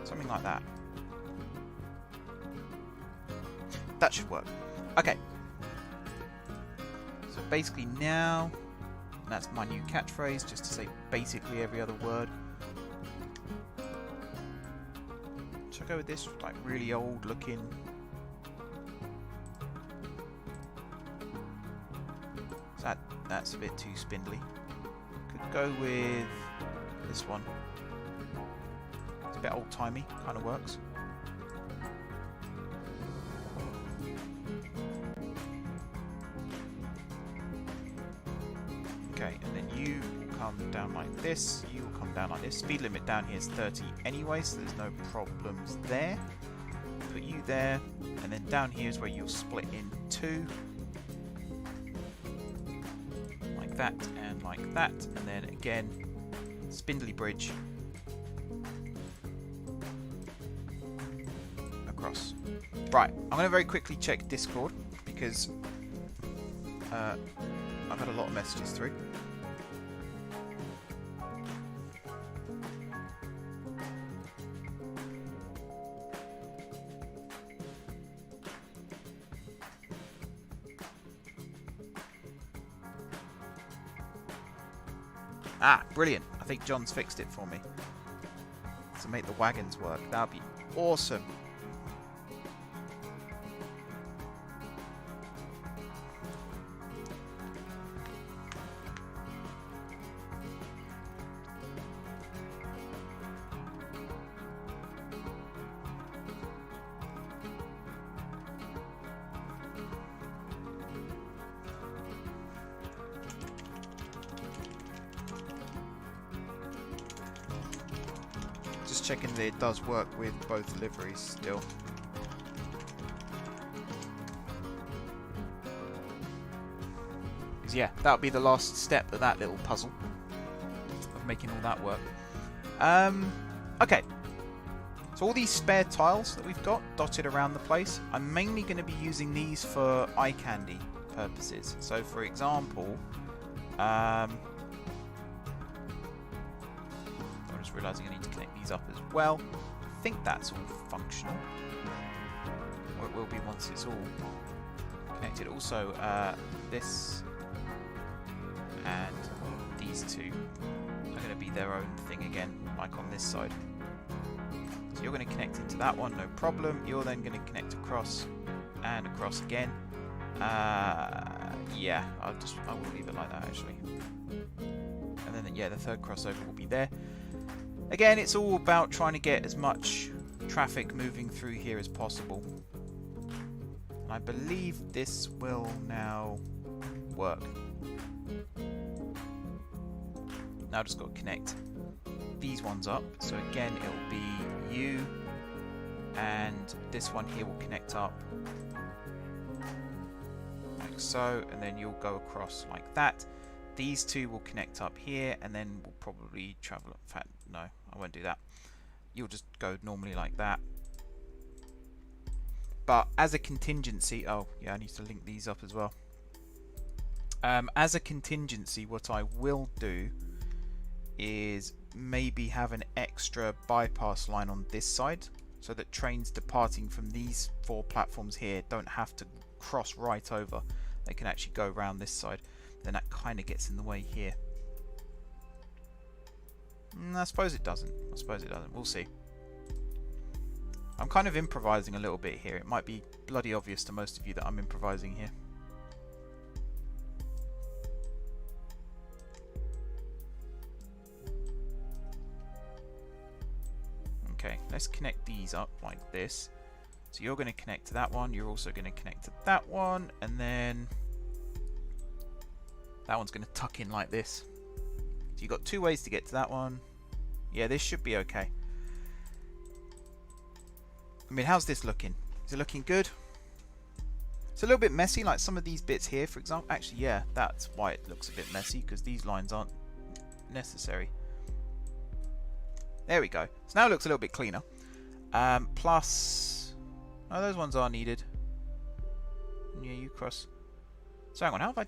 Something like that. That should work. Okay. So basically now, that's my new catchphrase, just to say basically every other word. Should I go with this, like, really old looking? That's a bit too spindly. Could go with this one. It's a bit old-timey, kind of works. Okay, and then you will come down like this, you will come down like this. Speed limit down here is 30 anyway, so there's no problems there. Put you there, and then down here is where you'll split in two. Like that, and like that, and then again, spindly bridge. Across. Right, I'm going to very quickly check Discord, because I've had a lot of messages through. Ah, brilliant. I think John's fixed it for me. To make the wagons work. That would be awesome. Just checking that it does work with both liveries still. Because yeah, that would be the last step of that little puzzle of making all that work. Okay. So all these spare tiles that we've got dotted around the place, I'm mainly going to be using these for eye candy purposes. So for example, I'm just realising I need to connect these up as well. I think that's all functional. Or it will be once it's all connected. Also, this and these two are going to be their own thing again, like on this side. So you're going to connect into that one, no problem. You're then going to connect across and across again. Yeah, I will leave it like that actually. And then yeah, the third crossover will be there. Again, it's all about trying to get as much traffic moving through here as possible. And I believe this will now work. Now I've just got to connect these ones up. So again, it'll be you, and this one here will connect up like so, and then you'll go across like that. These two will connect up here, and then we'll probably travel. In fact, no, I won't do that. You'll just go normally like that. But as a contingency, oh yeah, I need to link these up as well. As a contingency, what I will do is maybe have an extra bypass line on this side, so that trains departing from these 4 platforms here don't have to cross right over. They can actually go around this side. Then that kind of gets in the way here. I suppose it doesn't. I suppose it doesn't. We'll see. I'm kind of improvising a little bit here. It might be bloody obvious to most of you that I'm improvising here. Okay, let's connect these up like this. So you're going to connect to that one. You're also going to connect to that one. And then that one's going to tuck in like this. So you've got 2 ways to get to that one. Yeah, this should be okay. I mean, how's this looking? Is it looking good? It's a little bit messy, like some of these bits here, for example. Actually, yeah, that's why it looks a bit messy, because these lines aren't necessary. There we go. So now it looks a little bit cleaner. Plus, oh, those ones are needed. Yeah, you cross. So hang on, how have I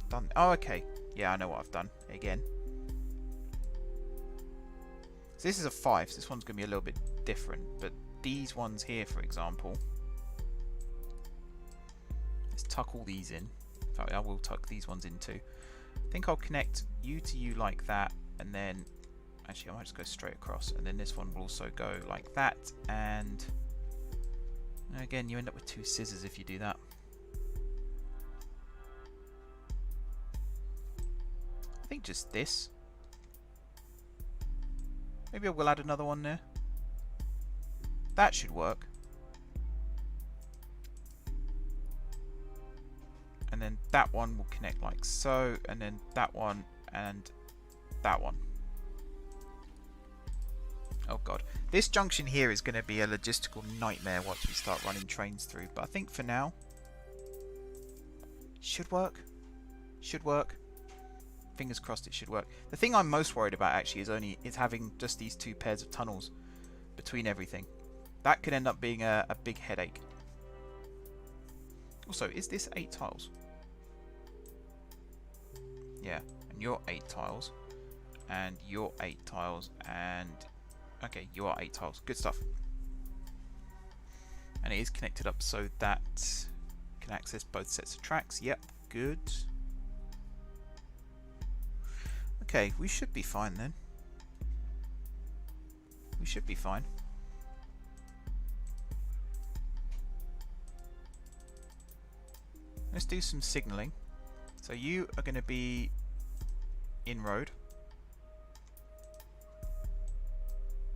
done? Oh, okay. Yeah, I know what I've done again. So this is a 5, so this one's going to be a little bit different. But these ones here, for example, let's tuck all these in. In fact, I will tuck these ones in too. I think I'll connect you to you like that, and then actually I might just go straight across, and then this one will also go like that, and again you end up with 2 scissors if you do that. I think just this. Maybe I will add another one there. That should work. And then that one will connect like so, and then that one and that one. Oh god. This junction here is going to be a logistical nightmare once we start running trains through, but I think for now should work. Should work. Fingers crossed it should work. The thing I'm most worried about actually is having just these 2 pairs of tunnels between everything. That could end up being a big headache. Also, is this 8 tiles? Yeah, and you're 8 tiles, and you're 8 tiles, and okay, you are 8 tiles. Good stuff. And it is connected up so that can access both sets of tracks. Yep, good. Okay, we should be fine then. We should be fine. Let's do some signalling. So you are going to be in road.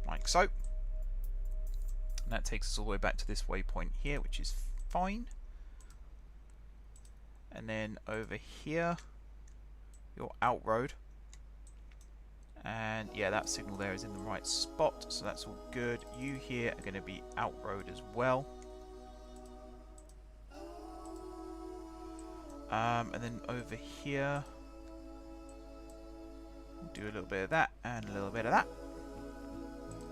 Like so. And that takes us all the way back to this waypoint here, which is fine. And then over here, you're out road. And yeah, that signal there is in the right spot, so that's all good. You here are going to be out road as well. And then over here, do a little bit of that and a little bit of that.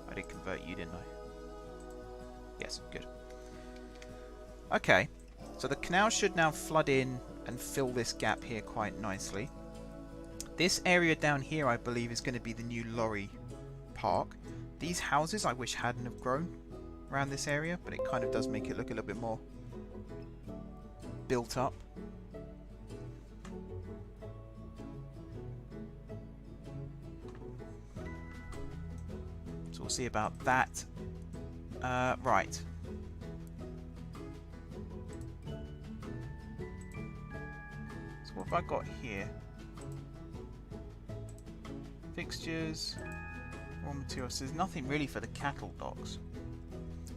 I did convert you, didn't I? Yes, good. Okay, so the canal should now flood in and fill this gap here quite nicely. This area down here, I believe, is going to be the new lorry park. These houses I wish hadn't have grown around this area, but it kind of does make it look a little bit more built up. So we'll see about that. Right. So what have I got here? Fixtures, raw materials. There's nothing really for the cattle docks.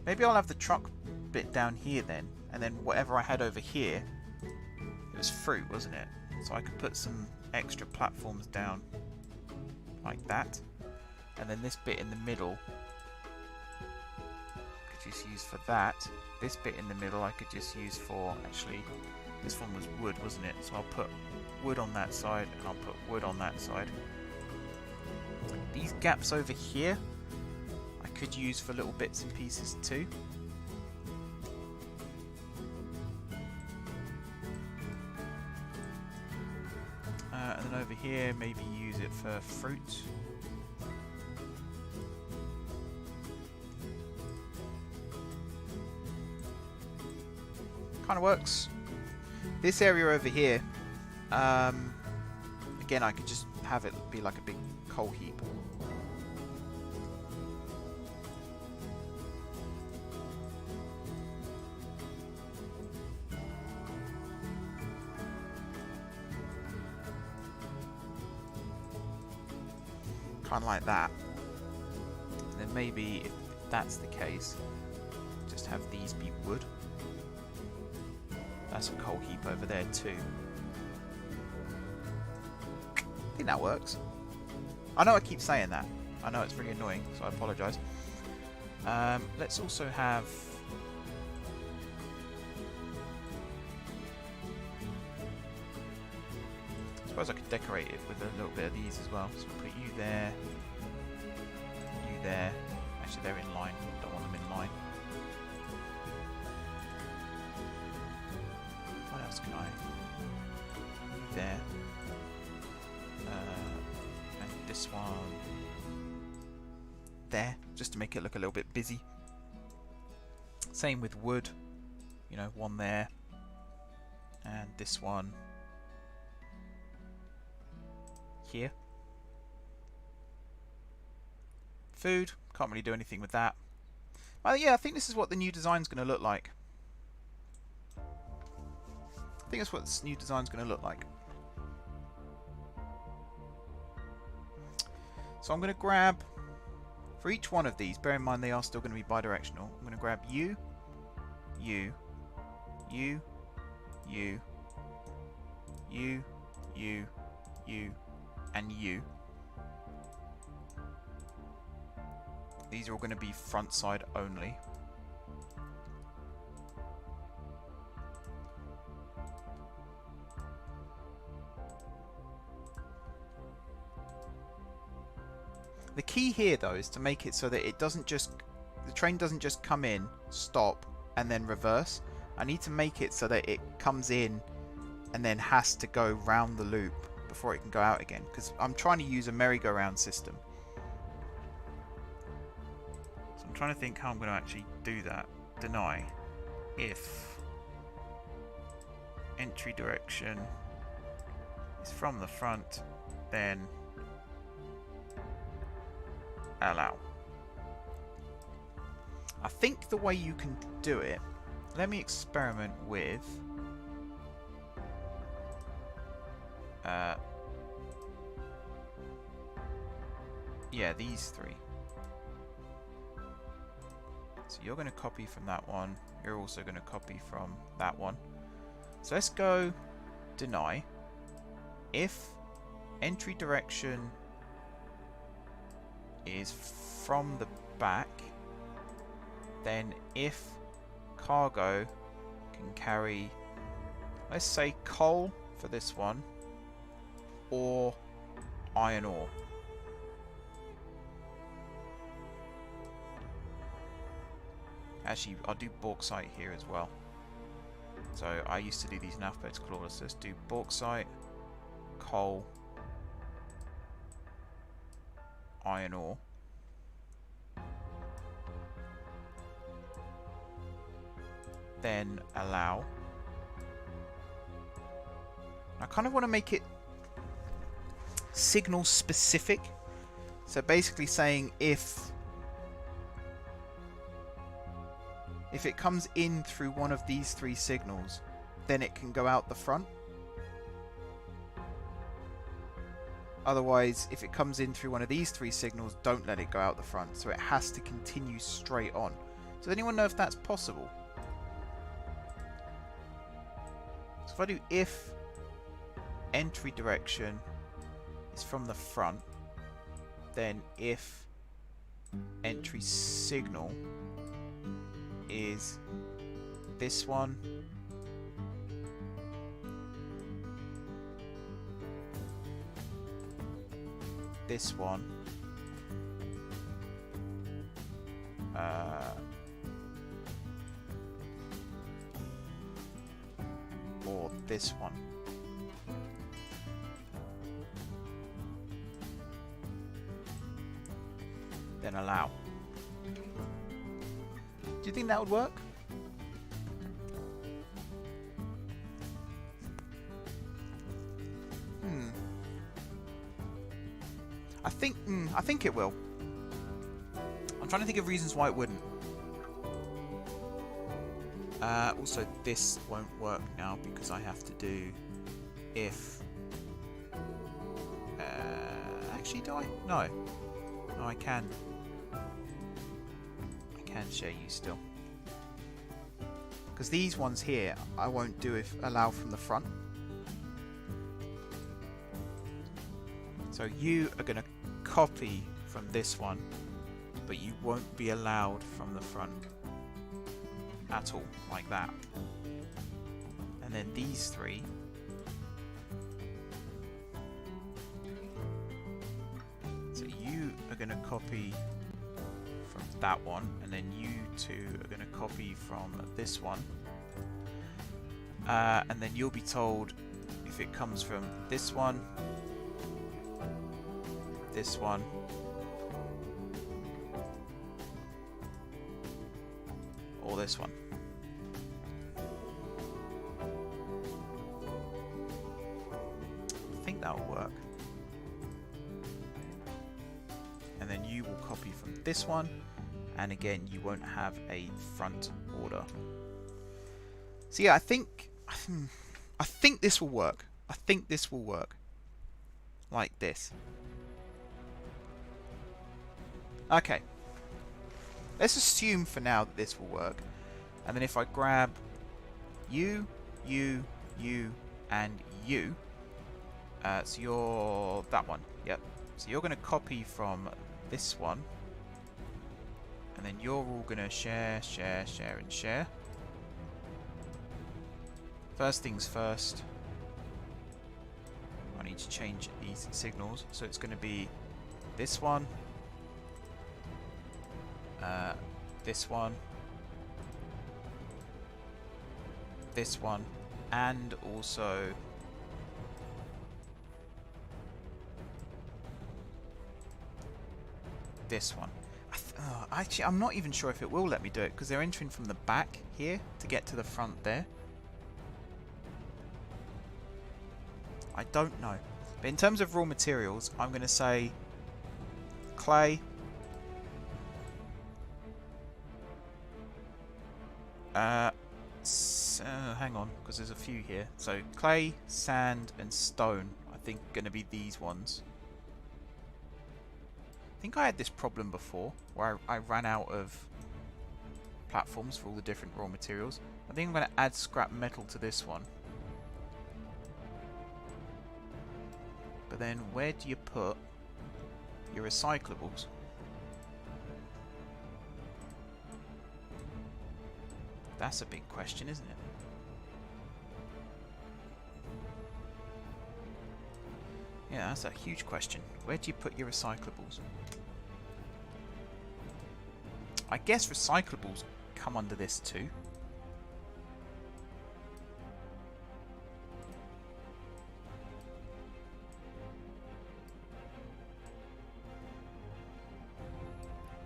Maybe I'll have the truck bit down here then, and then whatever I had over here, it was fruit, wasn't it? So I could put some extra platforms down like that, and then this bit in the middle I could just use for that. This bit in the middle I could just use for, actually, this one was wood, wasn't it? So I'll put wood on that side, and I'll put wood on that side. These gaps over here I could use for little bits and pieces too. And then over here maybe use it for fruit. Kind of works. This area over here, again I could just have it be like a big coal heap. Kind of like that. And then maybe if that's the case, just have these be wood. That's a coal heap over there too. I think that works. I know I keep saying that. I know it's really annoying, so I apologise. Let's also have... let's suppose I could decorate it with a little bit of these as well. So we'll put you there, you there. Actually, they're in line. Don't want them in line. What else can I? You there. And this one there, just to make it look a little bit busy. Same with wood. You know, one there. And this one here. Food, can't really do anything with that. Yeah, I think this is what the new design's going to look like. I think that's what this new design's going to look like. So I'm going to grab, for each one of these, bear in mind they are still going to be bidirectional, I'm going to grab you, you, you, you, you, you, you, and you. These are all going to be front side only. The key here though is to make it so that it doesn't just, the train doesn't just come in, stop, and then reverse. I need to make it so that it comes in and then has to go round the loop before it can go out again, because I'm trying to use a merry-go-round system. So I'm trying to think how I'm going to actually do that. Deny if entry direction is from the front, then allow. I think the way you can do it, let me experiment with yeah, these three. So you're going to copy from that one, you're also going to copy from that one. So let's go deny if entry direction is from the back, then if cargo can carry, let's say coal for this one, or iron ore. Actually, I'll do bauxite here as well. So I used to do these in alphabetical order, so let's do bauxite, coal, iron ore. Then allow. I kind of want to make it signal specific. So basically saying if it comes in through one of these three signals, then it can go out the front. Otherwise, if it comes in through one of these three signals, don't let it go out the front. So it has to continue straight on. Does anyone know if that's possible? So if I do if entry direction is from the front, then if entry signal is this one, this one, or this one. Then allow. Do you think that would work? I think it will. I'm trying to think of reasons why it wouldn't. Also, this won't work now because I have to do if. Actually, do I? No. No, I can. I can share you still. Because these ones here, I won't do if allow from the front. So you are going to copy from this one, but you won't be allowed from the front at all, like that. And then these three, are going to copy from that one, and then you two are going to copy from this one. And then you'll be told if it comes from this one, this one, or this one. I think that'll work. And then you will copy from this one, and again you won't have a front order. So yeah, I think this will work. I think this will work like this. Okay, let's assume for now that this will work, and then if I grab you, you, you, and you, so you're that one, yep. So you're going to copy from this one, and then you're all going to share, share, share, and share. First things first, I need to change these signals, so it's going to be this one, this one, this one, and also this one. Actually, I'm not even sure if it will let me do it, because they're entering from the back here to get to the front there. I don't know. But in terms of raw materials, I'm going to say clay, hang on, because there's a few here. So clay, sand, and stone, I think, going to be these ones. I think I had this problem before, where I ran out of platforms for all the different raw materials. I think I'm going to add scrap metal to this one. But then where do you put your recyclables? That's a big question, isn't it? Yeah, that's a huge question. Where do you put your recyclables? I guess recyclables come under this too.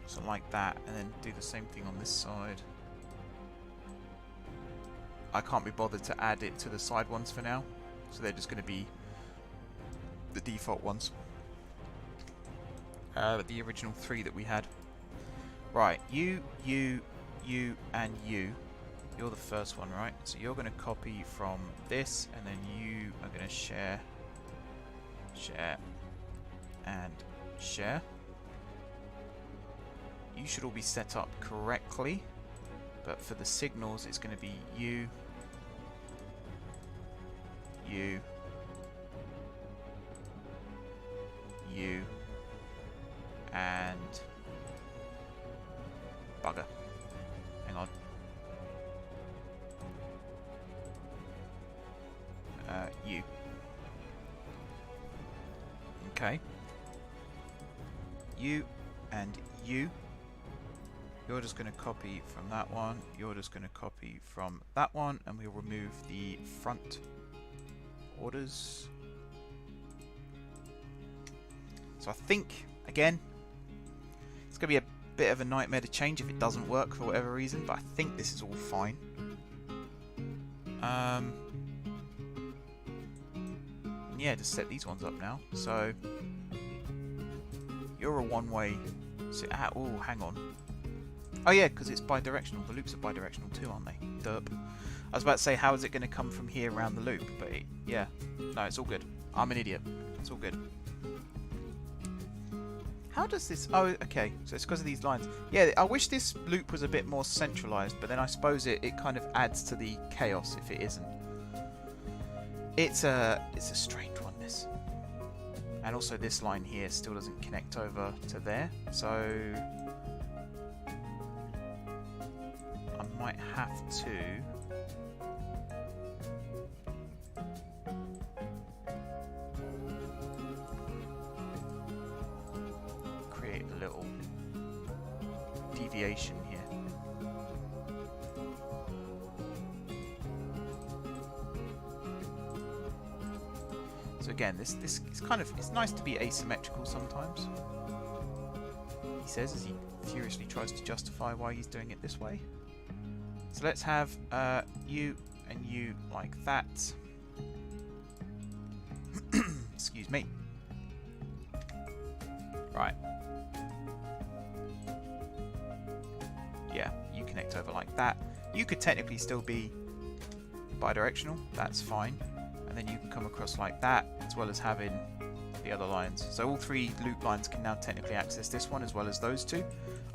So like that, and then do the same thing on this side. I can't be bothered to add it to the side ones for now, so they're just going to be the default ones. The original 3 that we had. Right, you, and you. You're the first one, right? So you're going to copy from this, and then you are going to share, share, and share. You should all be set up correctly, but for the signals it's going to be you, you, you, and bugger. Hang on. You. Okay. You and you. You're just going to copy from that one. You're just going to copy from that one, and we'll remove the front orders. So I think, again, it's going to be a bit of a nightmare to change if it doesn't work for whatever reason, but I think this is all fine. Yeah, just set these ones up now. So you're a one-way. So, oh, hang on. Oh yeah, because it's bi-directional. The loops are bi-directional too, aren't they? Derp. I was about to say, how is it going to come from here around the loop? But yeah, no, it's all good. I'm an idiot. It's all good. How does this... Oh, okay. So it's because of these lines. Yeah, I wish this loop was a bit more centralized, but then I suppose it kind of adds to the chaos if it isn't. It's a strange one, this. And also this line here still doesn't connect over to there. So I might have to... create deviation here. So again, this is kind of, it's nice to be asymmetrical sometimes. He says as he furiously tries to justify why he's doing it this way. So let's have you and you like that. Excuse me. Right. Yeah, you connect over like that. You could technically still be bidirectional, that's fine. And then you can come across like that, as well as having the other lines. So all three loop lines can now technically access this one, as well as those two.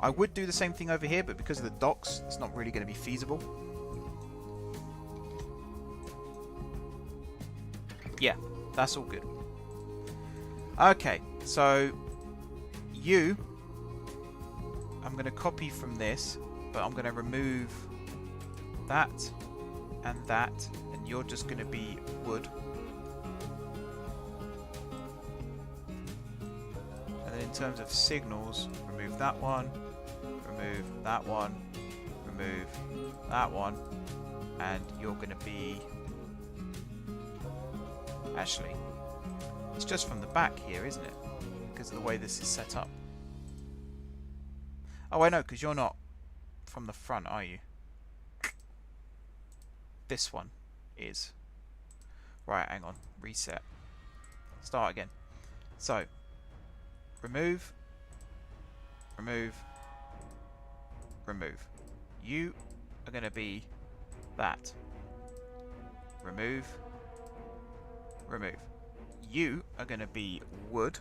I would do the same thing over here, but because of the docks, it's not really going to be feasible. Yeah, that's all good. Okay, so you, I'm going to copy from this, but I'm going to remove that and that, and you're just going to be wood. And then in terms of signals, remove that one, remove that one, remove that one, and you're going to be... Actually, it's just from the back here, isn't it? Because of the way this is set up. Oh, I know, because you're not from the front, are you? This one is. Right, hang on. Reset. Start again. So, remove, remove, remove. You are going to be that. Remove, remove. You are going to be wood.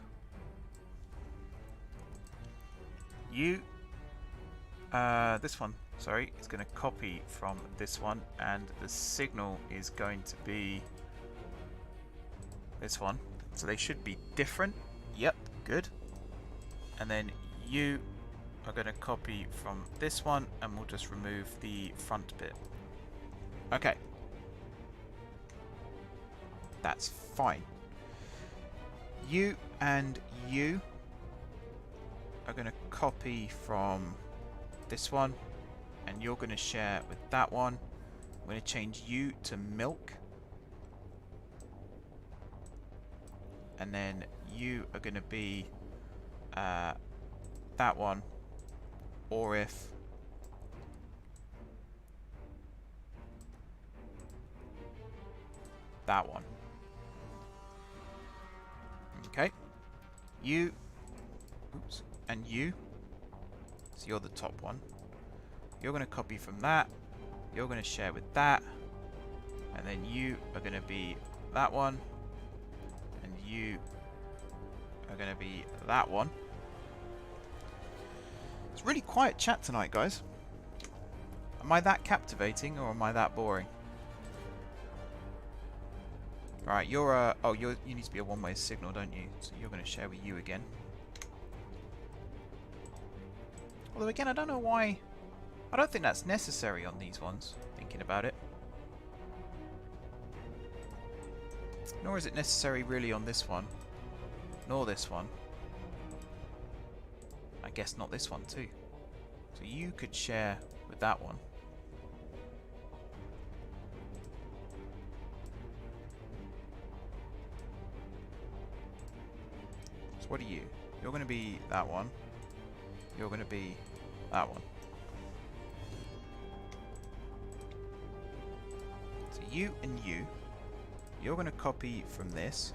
You, this one, sorry, is going to copy from this one, and the signal is going to be this one. So they should be different. Yep, good. And then you are going to copy from this one, and we'll just remove the front bit. Okay. That's fine. You and you are going to copy from this one, and you're going to share with that one. I'm going to change you to milk, and then you are going to be that one, or if that one. Okay, you, oops, and you, so you're the top one. You're going to copy from that, you're going to share with that, and then you are going to be that one, and you are going to be that one. It's really quiet chat tonight, guys. Am I that captivating, or am I that boring? Right, you're you need to be a one-way signal, don't you? So you're going to share with you again. Although again, I don't know why. I don't think that's necessary on these ones, thinking about it. Nor is it necessary really on this one. Nor this one. I guess not this one too. So you could share with that one. So what are you? You're going to be that one. You're going to be that one. So you and you, you're going to copy from this.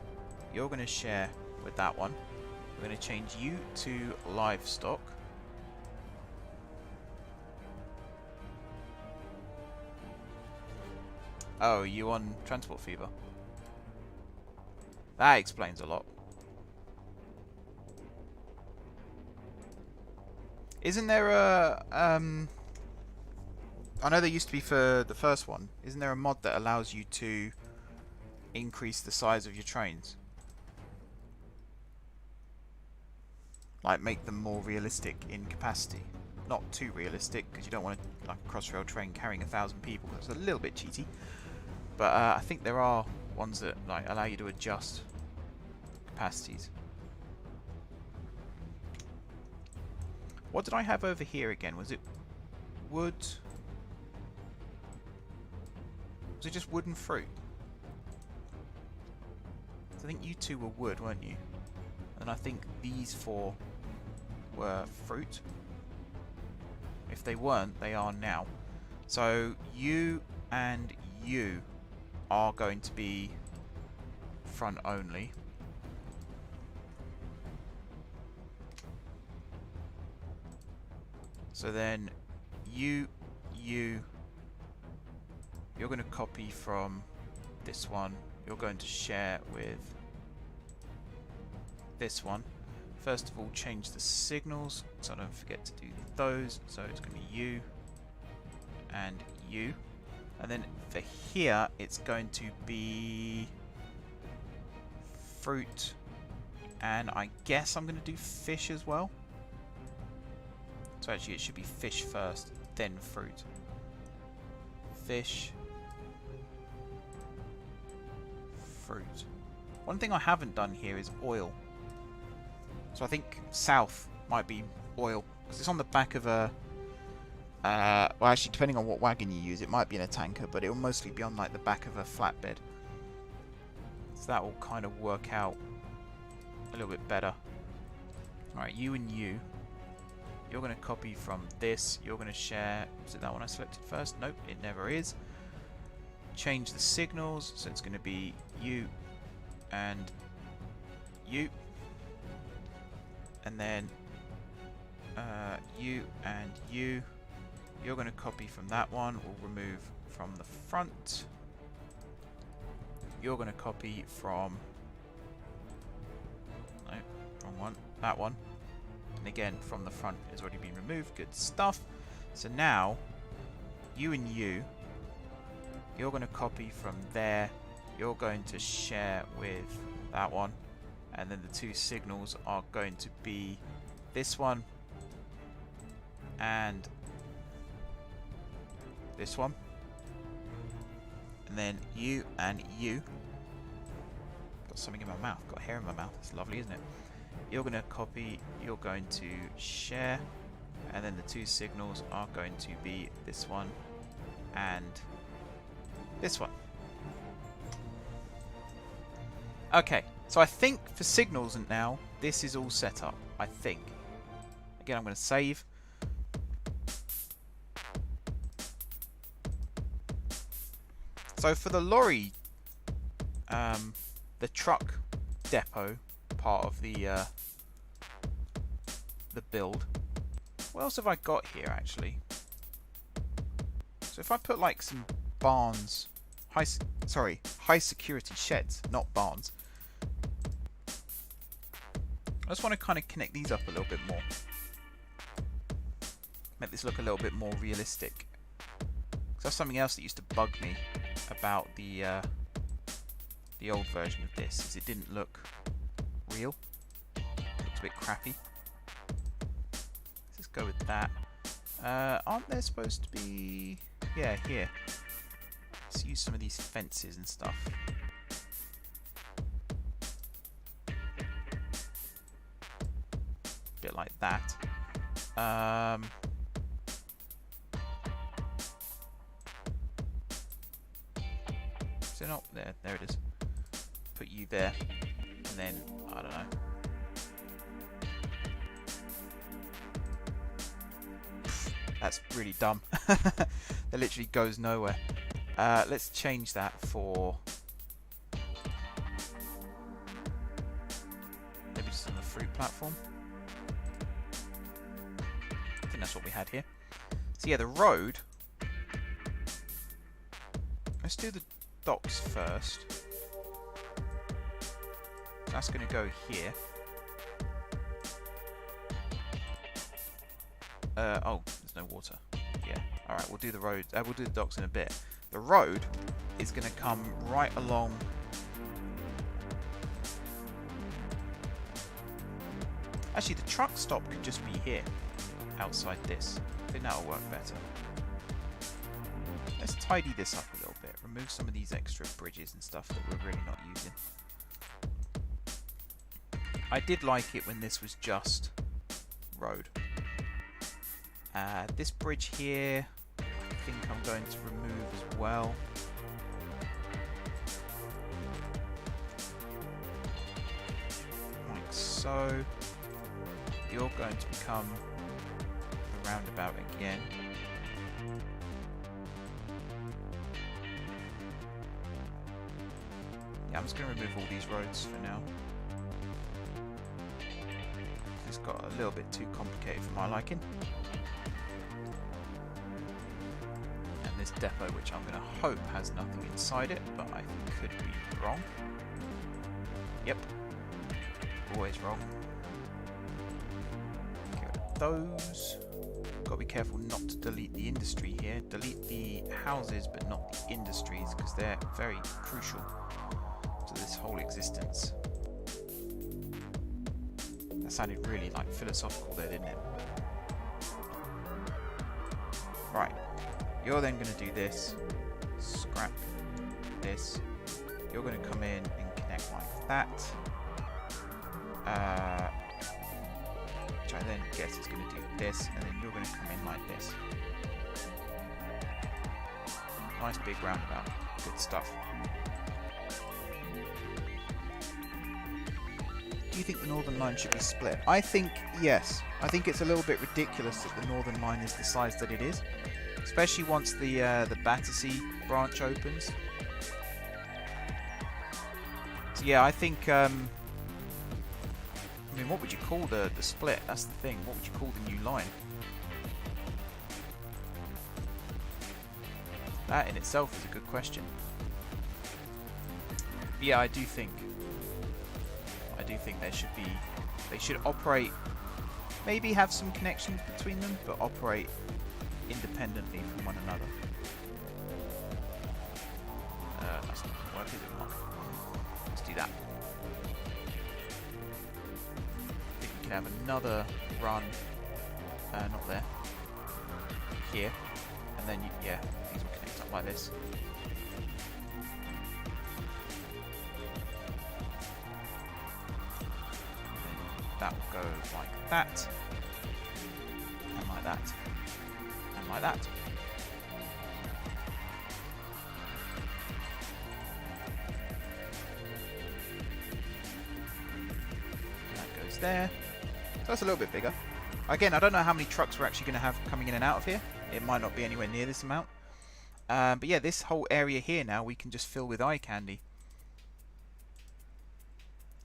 You're going to share with that one. We're going to change you to livestock. Oh, you on transport fever? That explains a lot. Isn't there a I know there used to be for the first one. Isn't there a mod that allows you to increase the size of your trains? Like make them more realistic in capacity. Not too realistic, because you don't want to, like a crossrail train carrying 1,000 people. That's a little bit cheaty. But I think there are ones that like allow you to adjust capacities. What did I have over here again? Was it wood? Was it just wood and fruit? I think you two were wood, weren't you? And I think these 4 were fruit. If they weren't, they are now. So you and you are going to be front only. So then you're going to copy from this one. You're going to share with this one. First of all, change the signals so I don't forget to do those. So it's going to be you and you. And then for here, it's going to be fruit. And I guess I'm going to do fish as well. So actually it should be fish first, then fruit. Fish. Fruit. One thing I haven't done here is oil. So I think south might be oil. Because it's on the back of a... well, actually, depending on what wagon you use, it might be in a tanker, but it will mostly be on like the back of a flatbed. So that will kind of work out a little bit better. Alright, you and you. You're going to copy from this. You're going to share... Was it that one I selected first? Nope, it never is. Change the signals. So it's going to be you and you. And then you and you. You're going to copy from that one. We'll remove from the front. You're going to copy from... No, wrong one. That one. And again, from the front has already been removed. Good stuff. So now, you and you, you're going to copy from there. You're going to share with that one. And then the 2 signals are going to be this one and this one. And then you and you. Got something in my mouth. Got hair in my mouth. It's lovely, isn't it? You're going to copy, you're going to share, and then the 2 signals are going to be this one and this one. Okay, so I think for signals and now, this is all set up, I think. Again, I'm going to save. So for the lorry, the truck depot part of the build, what else have I got here actually? So if I put like some barns, high security sheds, not barns. I just want to kind of connect these up a little bit more, make this look a little bit more realistic. So that's something else that used to bug me about the old version of this, is it didn't look real. It looks a bit crappy. Let's just go with that. Aren't there supposed to be... Yeah, here. Let's use some of these fences and stuff. Bit like that. So not there. There it is. Put you there, and then I don't know. That's really dumb. That literally goes nowhere. Let's change that for maybe just on the fruit platform. I think that's what we had here. So yeah, the road. Let's do the docks first. That's going to go here. Oh, there's no water. Yeah. All right, we'll do the road. We'll do the docks in a bit. The road is going to come right along. Actually, the truck stop could just be here, outside this. I think that'll work better. Let's tidy this up a little bit. Remove some of these extra bridges and stuff that we're really not using. I did like it when this was just road. This bridge here, I think I'm going to remove as well. Like so. You're going to become the roundabout again. Yeah, I'm just going to remove all these roads for now. It's got a little bit too complicated for my liking. And this depot, which I'm going to hope has nothing inside it, but I could be wrong. Yep. Always wrong. Get rid of those. Got to be careful not to delete the industry here. Delete the houses, but not the industries, because they're very crucial to this whole existence. That sounded really like philosophical there, didn't it? Right. You're then going to do this. Scrap this. You're going to come in and connect like that. Which I then guess is going to do this, and then you're going to come in like this. Nice big roundabout. Good stuff. Do you think the northern line should be split? I think yes. I think it's a little bit ridiculous that the northern line is the size that it is, especially once the Battersea branch opens. So yeah, I think. I mean, what would you call the split? That's the thing. What would you call the new line? That in itself is a good question. But yeah, I do think they should operate, maybe have some connections between them, but operate independently from one another. That's not going to work, is it, Mark? Let's do that. I think we can have another run, not there, here, and then, yeah, these will connect up like this. That will go like that, and like that, and like that. That goes there. So that's a little bit bigger. Again, I don't know how many trucks we're actually going to have coming in and out of here. It might not be anywhere near this amount. But yeah, this whole area here now we can just fill with eye candy.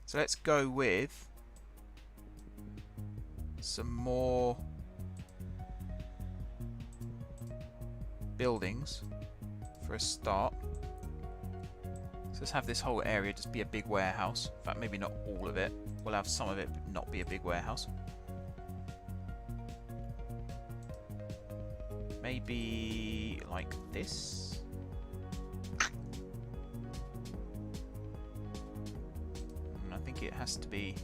So let's go with some more buildings for a start. So let's have this whole area just be a big warehouse. In fact, maybe not all of it. We'll have some of it but not be a big warehouse. Maybe like this. And I think it has to be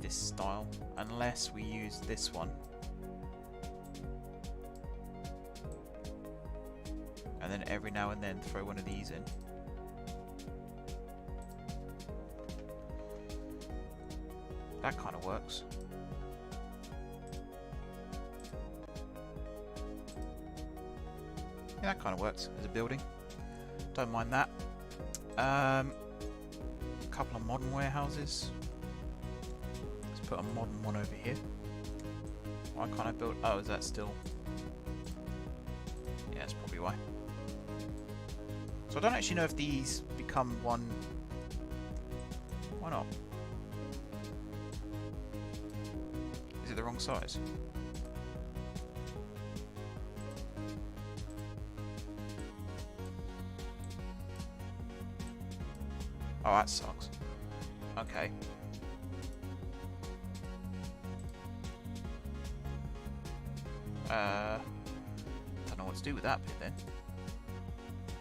this style, unless we use this one. And then every now and then throw one of these in. That kind of works. Yeah, that kind of works as a building. Don't mind that. A couple of modern warehouses. Let's put a modern one over here. Why can't I build? Oh, is that still? Yeah, that's probably why. So I don't actually know if these become one. Why not? Is it the wrong size? Oh, that sucks. Okay. Don't know what to do with that bit then.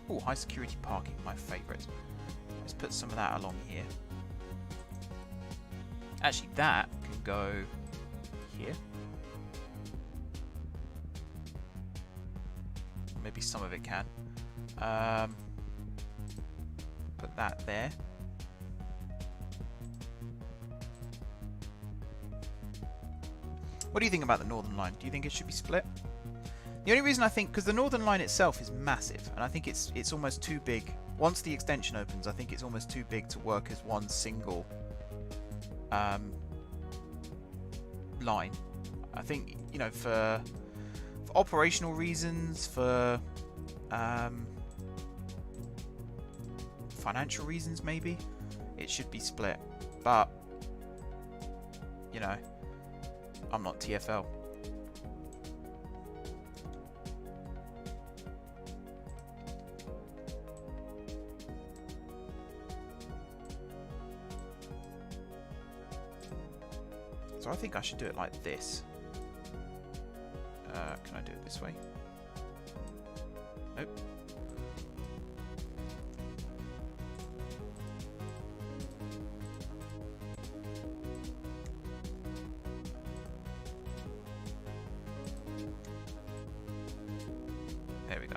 Oh, high security parking, my favourite. Let's put some of that along here. Actually, that can go here. Maybe some of it can. Put that there. What do you think about the northern line? Do you think it should be split? The only reason I think, because the northern line itself is massive, and I think it's almost too big. Once the extension opens, I think it's almost too big to work as one single line. I think, you know, for operational reasons, for financial reasons maybe, it should be split. But, you know, I'm not TfL. So I think I should do it like this. Can I do it this way? Nope. There we go.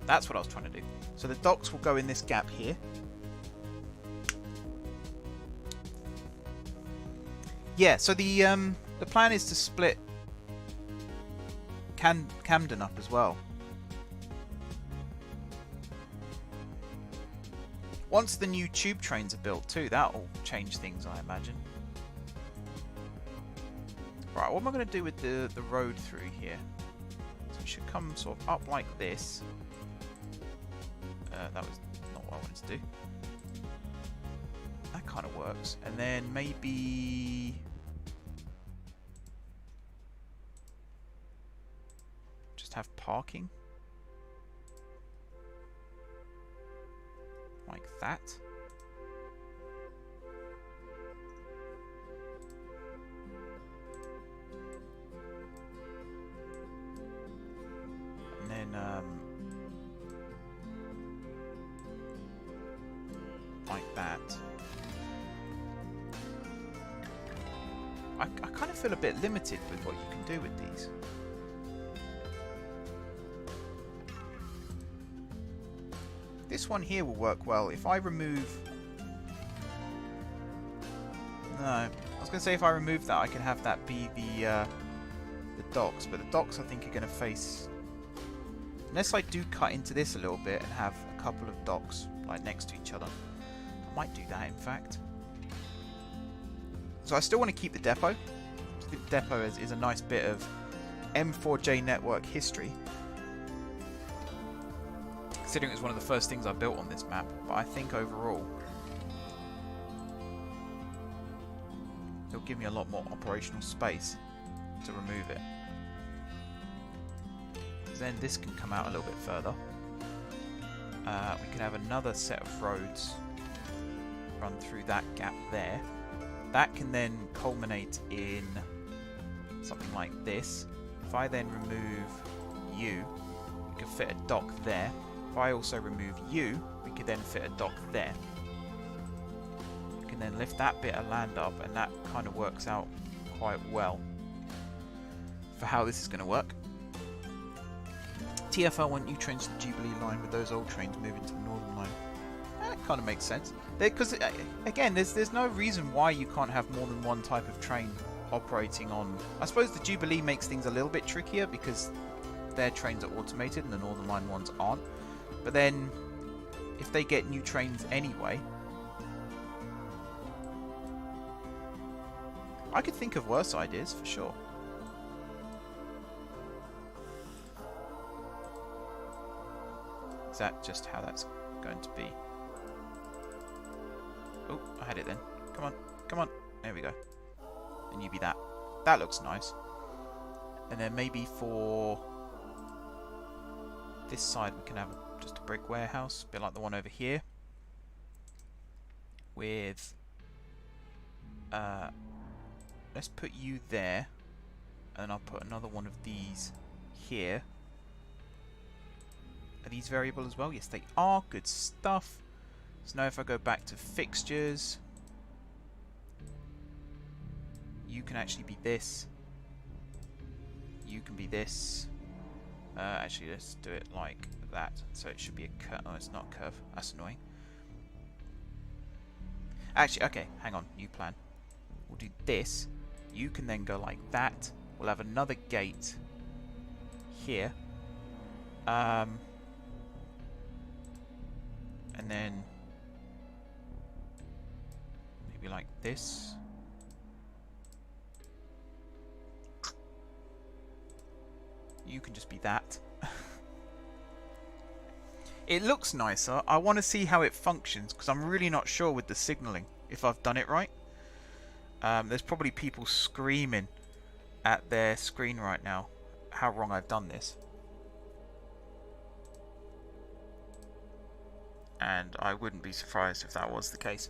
That's what I was trying to do. So the docks will go in this gap here. Yeah, so the plan is to split Camden up as well. Once the new tube trains are built too, that'll change things, I imagine. Right, what am I going to do with the road through here? So it should come sort of up like this. That was not what I wanted to do. That kind of works. And then maybe just have parking like that. And then like that. I kind of feel a bit limited with what you can do with these. This one here will work well if I remove... No, I was going to say if I remove that I can have that be the docks, but the docks I think are going to face... Unless I do cut into this a little bit and have a couple of docks like next to each other. I might do that in fact. So I still want to keep the depot. I think the depot is a nice bit of M4J network history. Considering it was one of the first things I built on this map, but I think overall it'll give me a lot more operational space to remove it. Then this can come out a little bit further. We can have another set of roads run through that gap there. That can then culminate in something like this. If I then remove you, we can fit a dock there. If I also remove you, we could then fit a dock there. We can then lift that bit of land up, and that kind of works out quite well for how this is going to work. TfL want new trains to the Jubilee line with those old trains moving to the Northern line. That kind of makes sense. Because, again, there's no reason why you can't have more than one type of train operating on... I suppose the Jubilee makes things a little bit trickier because their trains are automated and the Northern line ones aren't. But then, if they get new trains anyway... I could think of worse ideas, for sure. Is that just how that's going to be? Oh, I had it then. Come on, come on. There we go. And you be that. That looks nice. And then maybe for this side we can have just a brick warehouse, a bit like the one over here. With... let's put you there. And I'll put another one of these here. Are these variable as well? Yes, they are. Good stuff. So now if I go back to fixtures, you can actually be this. You can be this. Actually, let's do it like that. So it should be a curve. Oh, it's not a curve. That's annoying. Actually, okay, hang on. New plan. We'll do this. You can then go like that. We'll have another gate here. And then maybe like this. You can just be that. It looks nicer. I want to see how it functions because I'm really not sure with the signalling if I've done it right. There's probably people screaming at their screen right now how wrong I've done this. And I wouldn't be surprised if that was the case.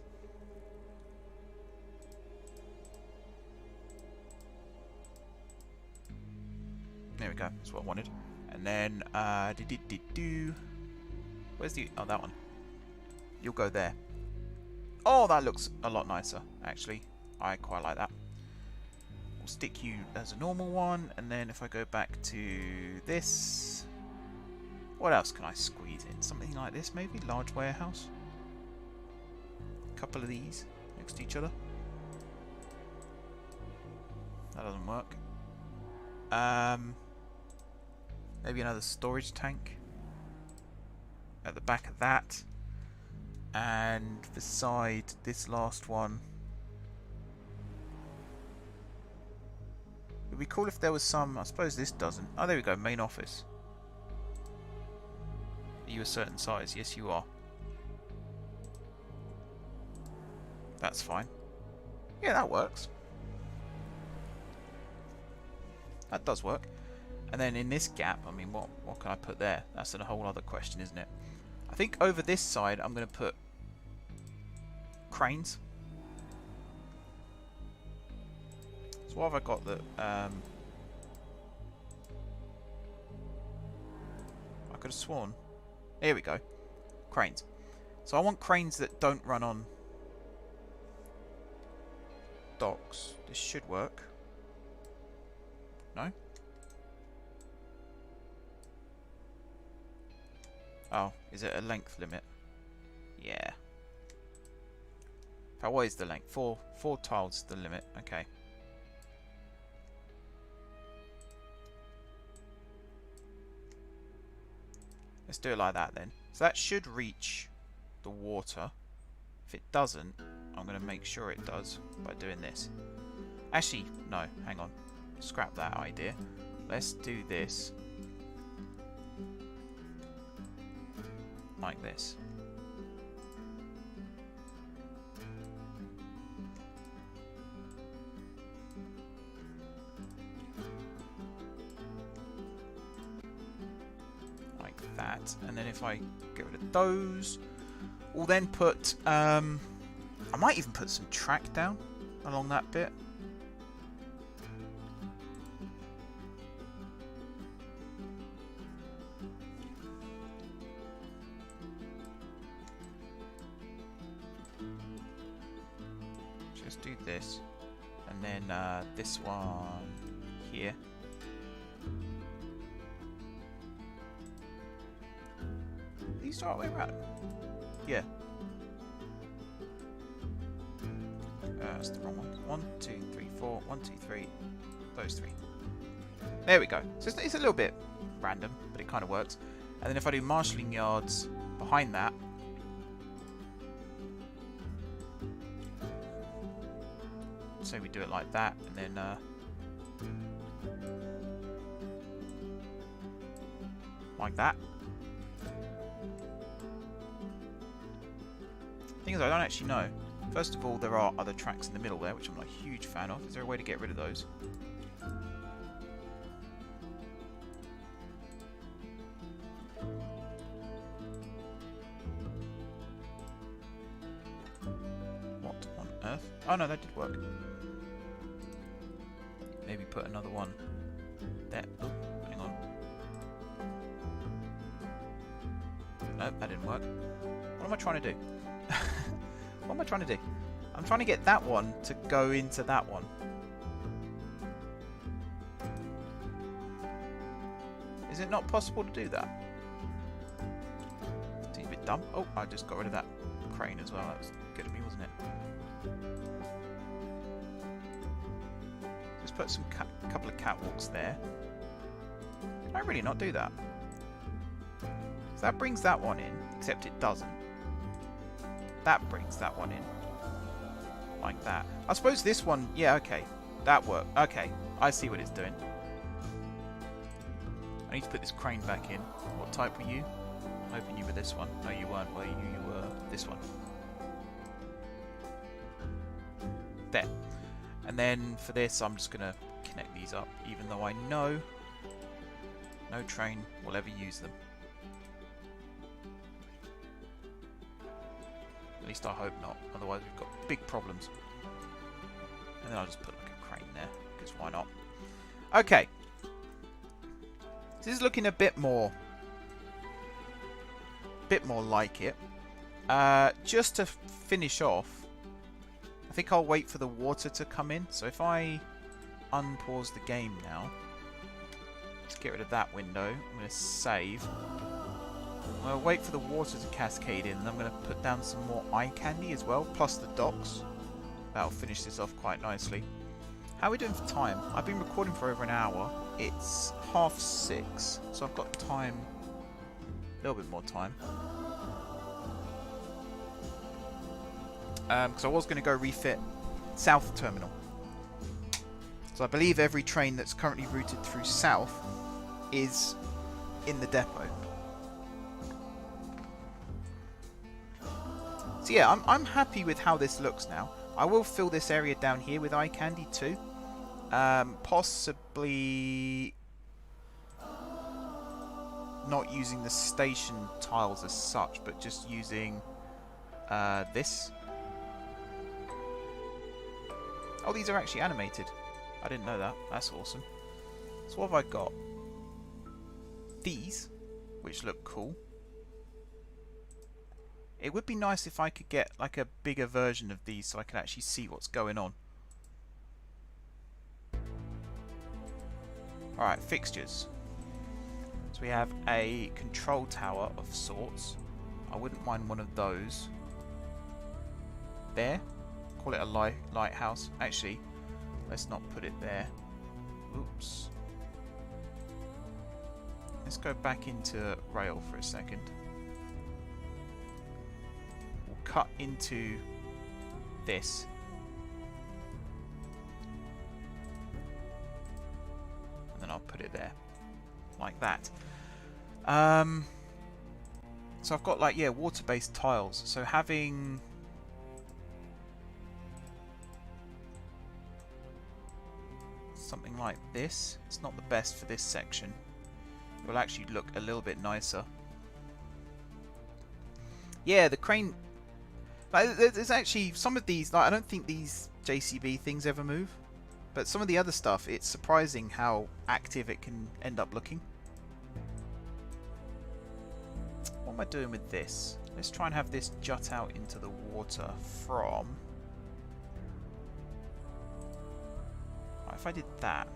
There we go, that's what I wanted. And then, where's the, oh, that one. You'll go there. Oh, that looks a lot nicer, actually. I quite like that. We'll stick you as a normal one, and then if I go back to this, what else can I squeeze in? Something like this, maybe? Large warehouse. A couple of these next to each other. That doesn't work. Maybe another storage tank at the back of that, and beside this last one. It would be cool if there was some. I suppose this doesn't. Oh, there we go. Main office. Are you a certain size? Yes, you are. That's fine. Yeah, that works. That does work. And then in this gap, I mean, what can I put there? That's a whole other question, isn't it? I think over this side, I'm going to put cranes. So what have I got that... I could have sworn. Here we go. Cranes. So I want cranes that don't run on docks. This should work. No? Oh, is it a length limit? Yeah. What is the length? Four tiles is the limit. Okay. Let's do it like that then. So that should reach the water. If it doesn't, I'm going to make sure it does by doing this. Actually, no, hang on. Scrap that idea. Let's do this. Like this. Like that. And then if I get rid of those, we'll then put, I might even put some track down along that bit. Just do this, and then this one here. These the right way around? Yeah. That's the wrong one. 1, 2, 3, 4. 1, 2, 3. Those three. There we go. So it's a little bit random, but it kind of works. And then if I do marshalling yards behind that, so we do it like that, and then like that. Thing is, I don't actually know. First of all, there are other tracks in the middle there, which I'm not a huge fan of. Is there a way to get rid of those? What on earth? Oh no, that did work. Maybe put another one there. Oh, hang on. No, that didn't work. What am I trying to do? What am I trying to do? I'm trying to get that one to go into that one. Is it not possible to do that? Seems a bit dumb. Oh, I just got rid of that crane as well. That was good of me, wasn't it? Just put some couple of catwalks there. Can I really not do that? So that brings that one in, except it doesn't. That brings that one in. Like that. I suppose this one, yeah, okay. That worked. Okay, I see what it's doing. I need to put this crane back in. What type were you? I'm hoping you were this one. No, you weren't, were you? You were this one. There. And then for this, I'm just going to connect these up, even though I know no train will ever use them. At least I hope not, otherwise we've got big problems. And then I'll just put like a crane there, because why not? Okay. This is looking a bit more like it. Just to finish off, I think I'll wait for the water to come in. So if I unpause the game now, let's get rid of that window. I'm going to save. I'm going to wait for the water to cascade in, and I'm going to put down some more eye candy as well, plus the docks. That'll finish this off quite nicely. How are we doing for time? I've been recording for over an hour. It's 6:30, so I've got time, a little bit more time. Because I was going to go refit South Terminal. So I believe every train that's currently routed through South is in the depot. So yeah, I'm happy with how this looks now. I will fill this area down here with eye candy too. Possibly not using the station tiles as such, but just using this. Oh, these are actually animated. I didn't know that. That's awesome. So what have I got? These, which look cool. It would be nice if I could get like a bigger version of these so I can actually see what's going on. Alright, fixtures. So we have a control tower of sorts. I wouldn't mind one of those. There. Call it a lighthouse. Actually, let's not put it there. Oops. Let's go back into rail for a second. We'll cut into this. And then I'll put it there. Like that. So I've got like, yeah, water-based tiles. So having something like this, it's not the best for this section. It will actually look a little bit nicer. Yeah, the crane. Like, there's actually some of these. Like, I don't think these JCB things ever move, but some of the other stuff, it's surprising how active it can end up looking. What am I doing with this? Let's try and have this jut out into the water from. If I did that,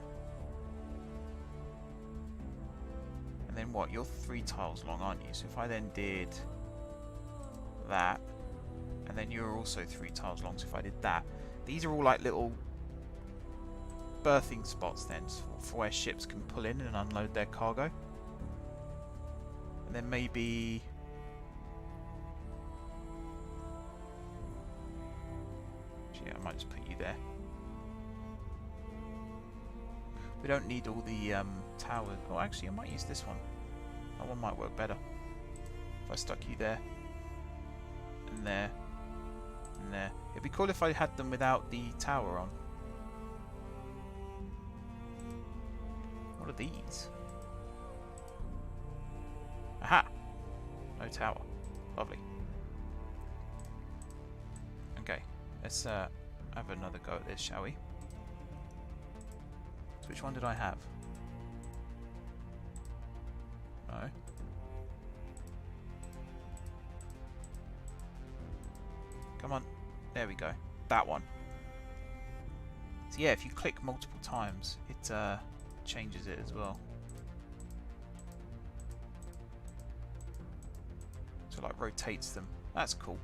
and then what? You're 3 tiles long, aren't you? So if I then did that, and then you're also 3 tiles long, so if I did that, these are all like little berthing spots then for where ships can pull in and unload their cargo. And then maybe actually, I might just put you there. We don't need all the towers. Oh, actually, I might use this one. That one might work better. If I stuck you there, and there, and there. It'd be cool if I had them without the tower on. What are these? Aha! No tower. Lovely. Okay, let's have another go at this, shall we? So which one did I have? No. Come on. There we go. That one. So yeah, if you click multiple times, it changes it as well. So like rotates them. That's cool.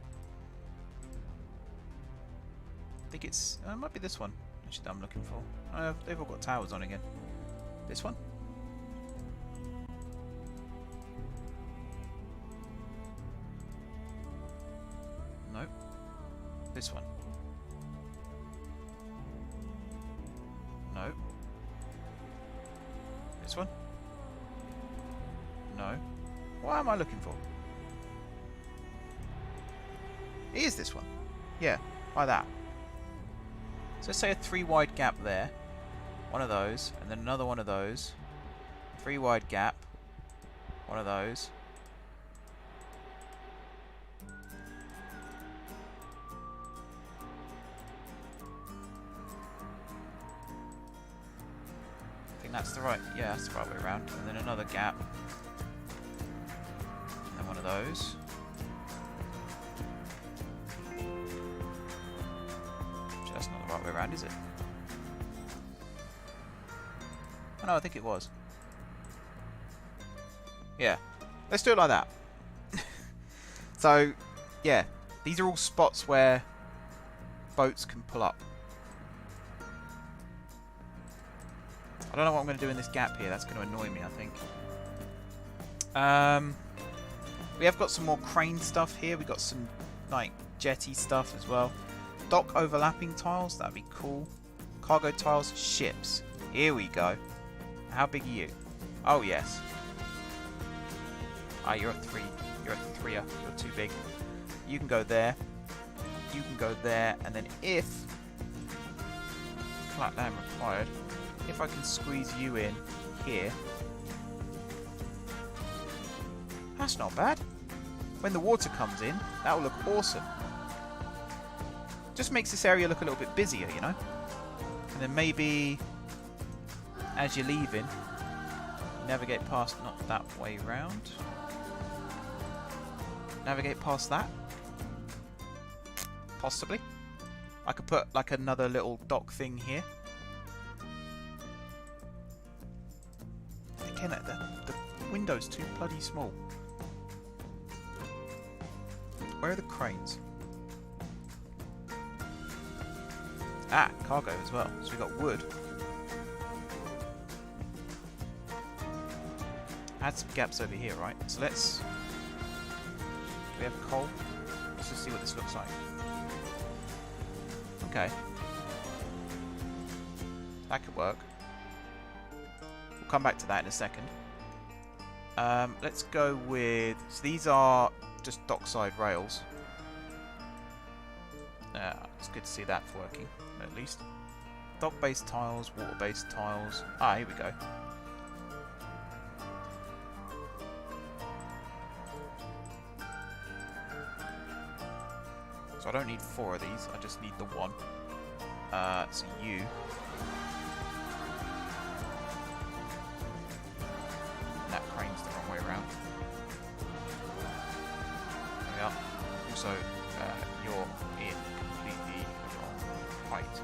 I think it's... it might be this one actually that I'm looking for. They've all got towers on again. This one? No. This one? No. This one? No. What am I looking for? It is this one. Yeah, like that. So let's say a 3 wide gap there. One of those, and then another one of those. 3 wide gap. One of those. I think that's the right, yeah, that's the right way around. And then another gap. And then one of those. Actually, that's not the right way around, is it? Oh no, I think it was. Yeah. Let's do it like that. So, yeah. These are all spots where boats can pull up. I don't know what I'm going to do in this gap here. That's going to annoy me, I think. We have got some more crane stuff here. We've got some, like, jetty stuff as well. Dock overlapping tiles. That'd be cool. Cargo tiles. Ships. Here we go. How big are you? Oh, yes. Ah, you're a 3. You're a 3er. You're too big. You can go there. You can go there. And then if... flat land required. If I can squeeze you in here. That's not bad. When the water comes in, that will look awesome. Just makes this area look a little bit busier, you know? And then maybe... as you're leaving, navigate past, not that way round. Navigate past that. Possibly. I could put like another little dock thing here. Again, the window's too bloody small. Where are the cranes? Ah, cargo as well. So we've got wood. Add some gaps over here, right? So let's... do we have coal? Let's just see what this looks like. Okay. That could work. We'll come back to that in a second. Let's go with... so these are just dockside rails. It's good to see that working, at least. Dock-based tiles, water-based tiles. Ah, here we go. So I don't need 4 of these, I just need the 1. So you. And that crane's the wrong way around. There we are. Also, you're in completely the wrong height.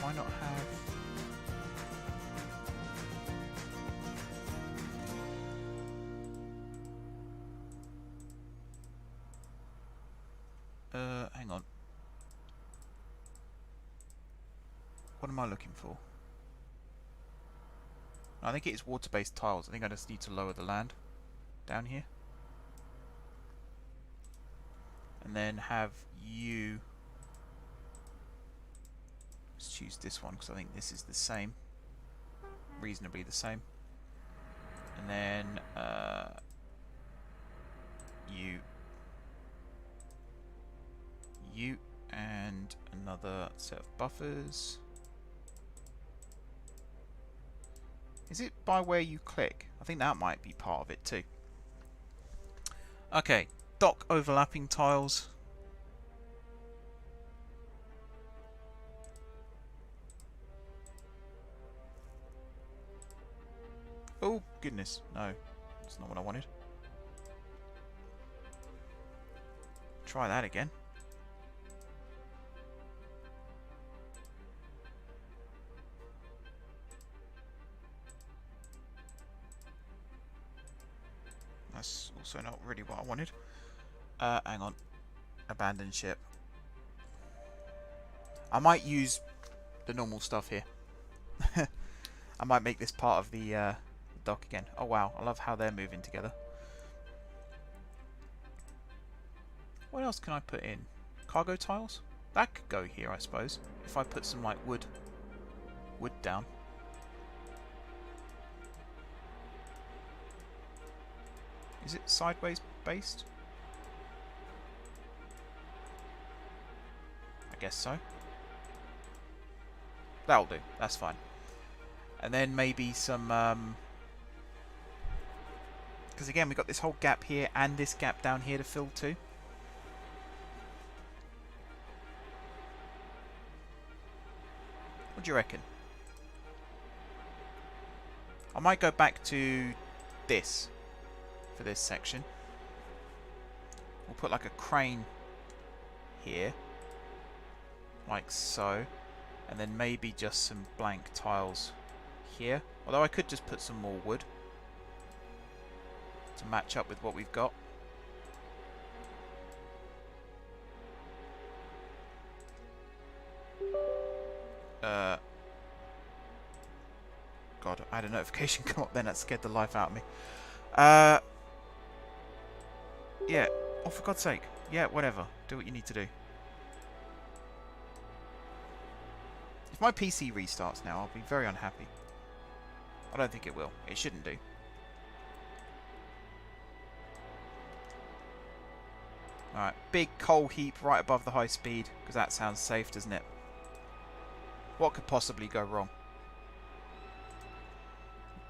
Why not have... hang on. What am I looking for? I think it is water-based tiles. I think I just need to lower the land down here. And then have you... let's choose this one because I think this is the same. Reasonably the same. And then you and another set of buffers. Is it by where you click? I think that might be part of it too. Okay, dock overlapping tiles. Oh goodness, no, that's not what I wanted. Try that again. That's also not really what I wanted. Hang on. Abandoned ship. I might use the normal stuff here. I might make this part of the dock again. Oh wow, I love how they're moving together. What else can I put in? Cargo tiles? That could go here, I suppose. If I put some like wood down. Is it sideways based? I guess so. That'll do. That's fine. And then maybe some... because again, we've got this whole gap here and this gap down here to fill too. What do you reckon? I might go back to this for this section. We'll put like a crane here. Like so. And then maybe just some blank tiles here. Although I could just put some more wood to match up with what we've got. God, I had a notification come up then that scared the life out of me. Yeah. Oh, for God's sake. Yeah, whatever. Do what you need to do. If my PC restarts now, I'll be very unhappy. I don't think it will. It shouldn't do. Alright, big coal heap right above the high speed, because that sounds safe, doesn't it? What could possibly go wrong?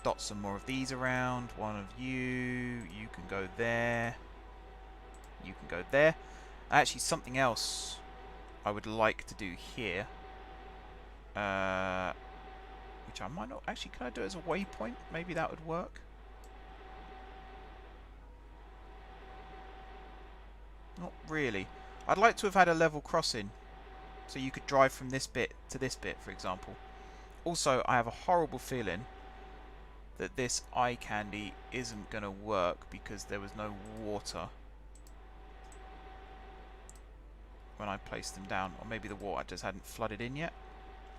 Dot some more of these around. One of you. You can go there. You can go there. Actually, something else I would like to do here. Which I might not... Actually, can I do it as a waypoint? Maybe that would work. Not really. I'd like to have had a level crossing. So you could drive from this bit to this bit, for example. Also, I have a horrible feeling that this eye candy isn't going to work because there was no water when I placed them down. Or maybe the water just hadn't flooded in yet.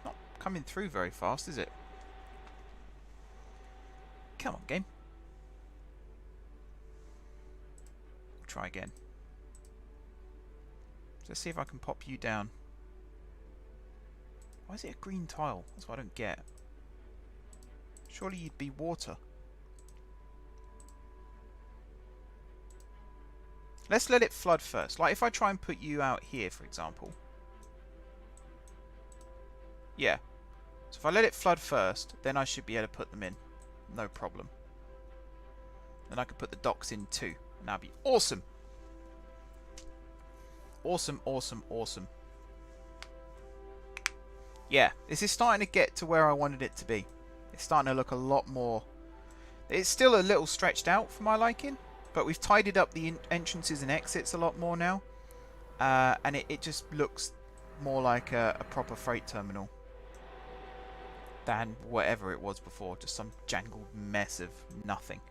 Not coming through very fast, is it? Come on, game. Try again. Let's see if I can pop you down. Why is it a green tile? That's what I don't get. Surely you'd be water. Let's let it flood first. Like if I try and put you out here, for example. Yeah. So if I let it flood first, then I should be able to put them in. No problem. Then I could put the docks in too. And that'd be awesome. Awesome, awesome, awesome. Yeah, this is starting to get to where I wanted it to be. It's starting to look a lot more... It's still a little stretched out for my liking, but we've tidied up the entrances and exits a lot more now. And it just looks more like a proper freight terminal than whatever it was before. Just some jangled mess of nothing.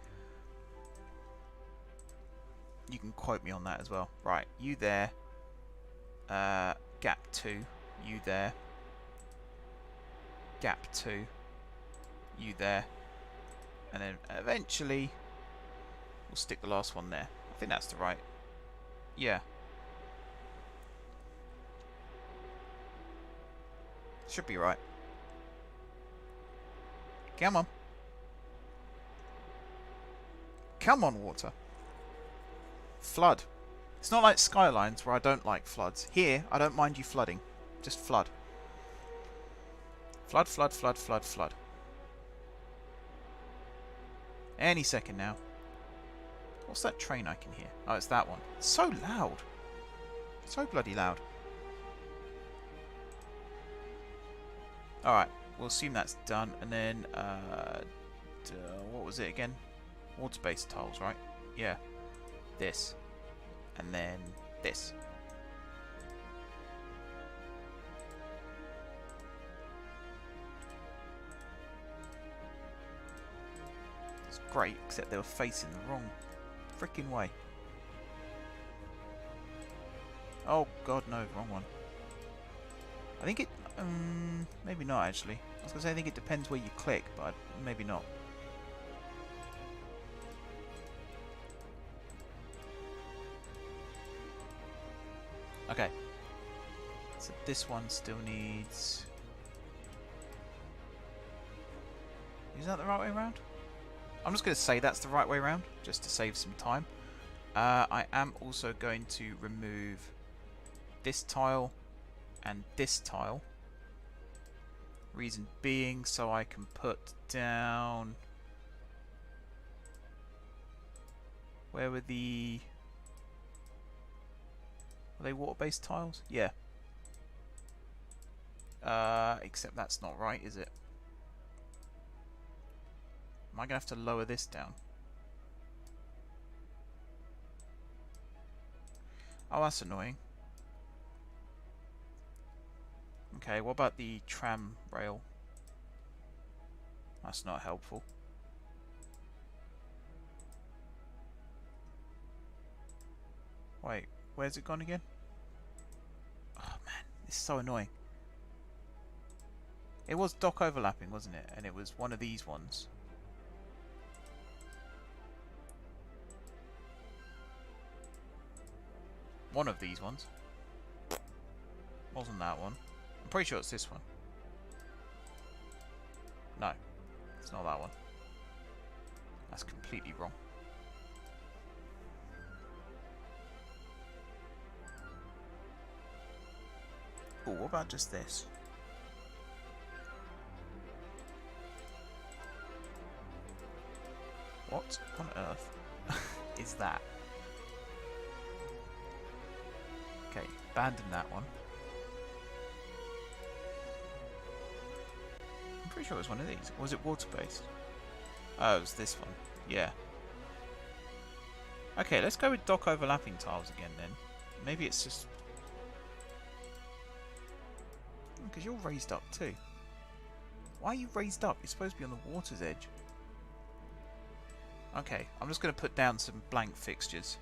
You can quote me on that as well. Right, you there. Gap 2. You there. Gap 2. You there. And then eventually we'll stick the last one there. I think that's the right. Yeah. Should be right. Come on. Come on, water. Flood. It's not like Skylines where I don't like floods. Here, I don't mind you flooding. Just flood. Flood, flood, flood, flood, flood. Any second now. What's that train I can hear? Oh, it's that one. It's so loud. So bloody loud. Alright, we'll assume that's done. And then, what was it again? Water-based tiles, right? Yeah. This. And then this. It's great, except they were facing the wrong freaking way. Oh god, no, wrong one. I think it... maybe not actually. I was going to say I think it depends where you click, but maybe not. Okay. So this one still needs... Is that the right way around? I'm just going to say that's the right way around, just to save some time. I am also going to remove this tile and this tile. Reason being so I can put down... Where were the... Are they water-based tiles? Yeah. Except that's not right, is it? Am I going to have to lower this down? Oh, that's annoying. Okay, what about the tram rail? That's not helpful. Wait, where's it gone again? Oh man, this is so annoying. It was dock overlapping, wasn't it? And it was one of these ones. One of these ones. Wasn't that one. I'm pretty sure it's this one. No, it's not that one. That's completely wrong. Oh, what about just this? What on earth is that? Okay, abandon that one. I'm pretty sure it was one of these. Or was it water-based? Oh, it was this one. Yeah. Okay, let's go with dock overlapping tiles again then. Maybe it's just... Because you're raised up too. Why are you raised up? You're supposed to be on the water's edge. Okay, I'm just going to put down some blank fixtures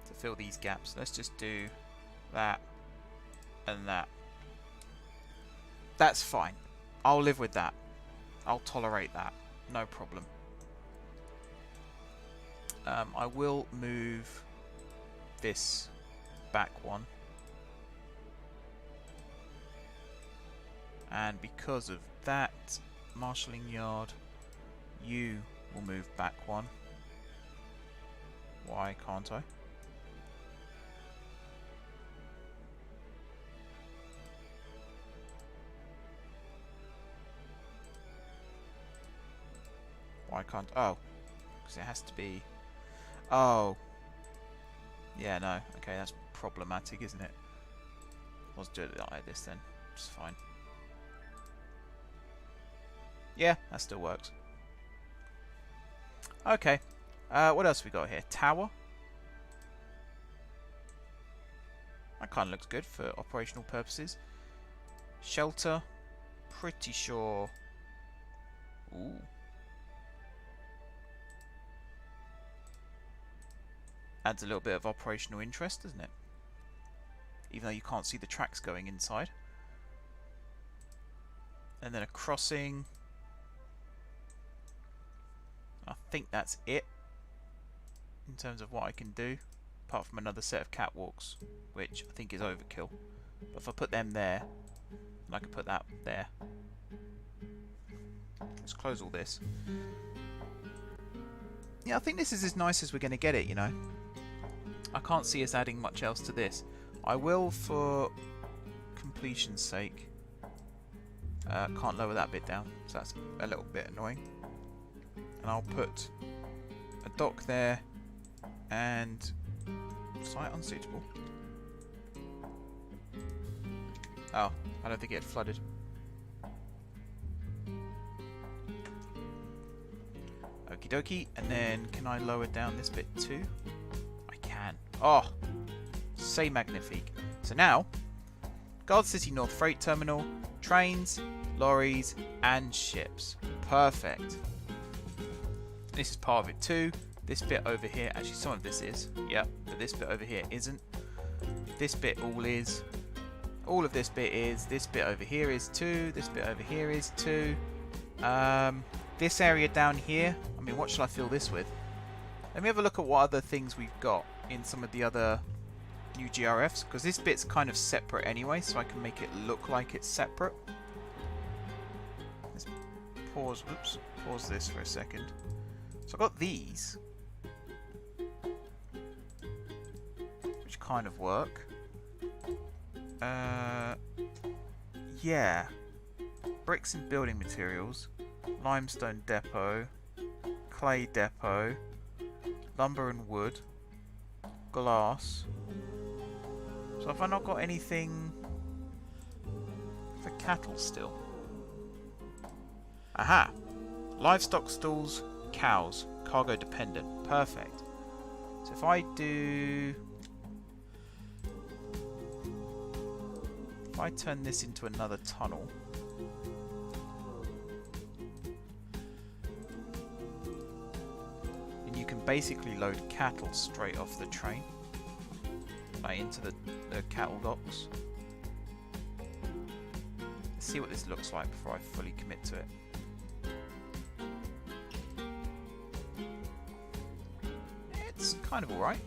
to fill these gaps. Let's just do that and that. That's fine. I'll live with that. I'll tolerate that. No problem. I will move this back one. And because of that, marshalling yard, you will move back one. Why can't I? Why can't... Oh, because it has to be... Oh. Yeah, no. Okay, that's problematic, isn't it? Let's do it like this then. It's fine. Yeah, that still works. Okay. What else we got here? Tower. That kind of looks good for operational purposes. Shelter. Pretty sure... Ooh. Adds a little bit of operational interest, doesn't it? Even though you can't see the tracks going inside. And then a crossing. I think that's it in terms of what I can do, apart from another set of catwalks, which I think is overkill. But if I put them there, and I can put that there. Let's close all this. Yeah, I think this is as nice as we're going to get it, you know. I can't see us adding much else to this. I will, for completion's sake. Can't lower that bit down, so that's a little bit annoying. And I'll put a dock there and site unsuitable. Oh, I don't think it had flooded. Okie dokie, and then can I lower down this bit too? I can. Oh, c'est magnifique. So now, Gardcity North Freight Terminal, trains, lorries, and ships. Perfect. This is part of it too. This bit over here, actually some of this is, yep, but this bit over here isn't. This bit all is. All of this bit is. This bit over here is too. This bit over here is too. This area down here, I mean, what shall I fill this with? Let me have a look at what other things we've got in some of the other new GRFs, because this bit's kind of separate anyway, so I can make it look like it's separate. Let's pause, oops, pause this for a second. So I've got these, which kind of work. Yeah. Bricks and building materials, limestone depot, clay depot, lumber and wood, glass. So have I not got anything for cattle still? Aha! Livestock stalls, cows, cargo dependent. Perfect. So if I do... If I turn this into another tunnel... then you can basically load cattle straight off the train. Like into the cattle docks. Let's see what this looks like before I fully commit to it. It's kind of alright.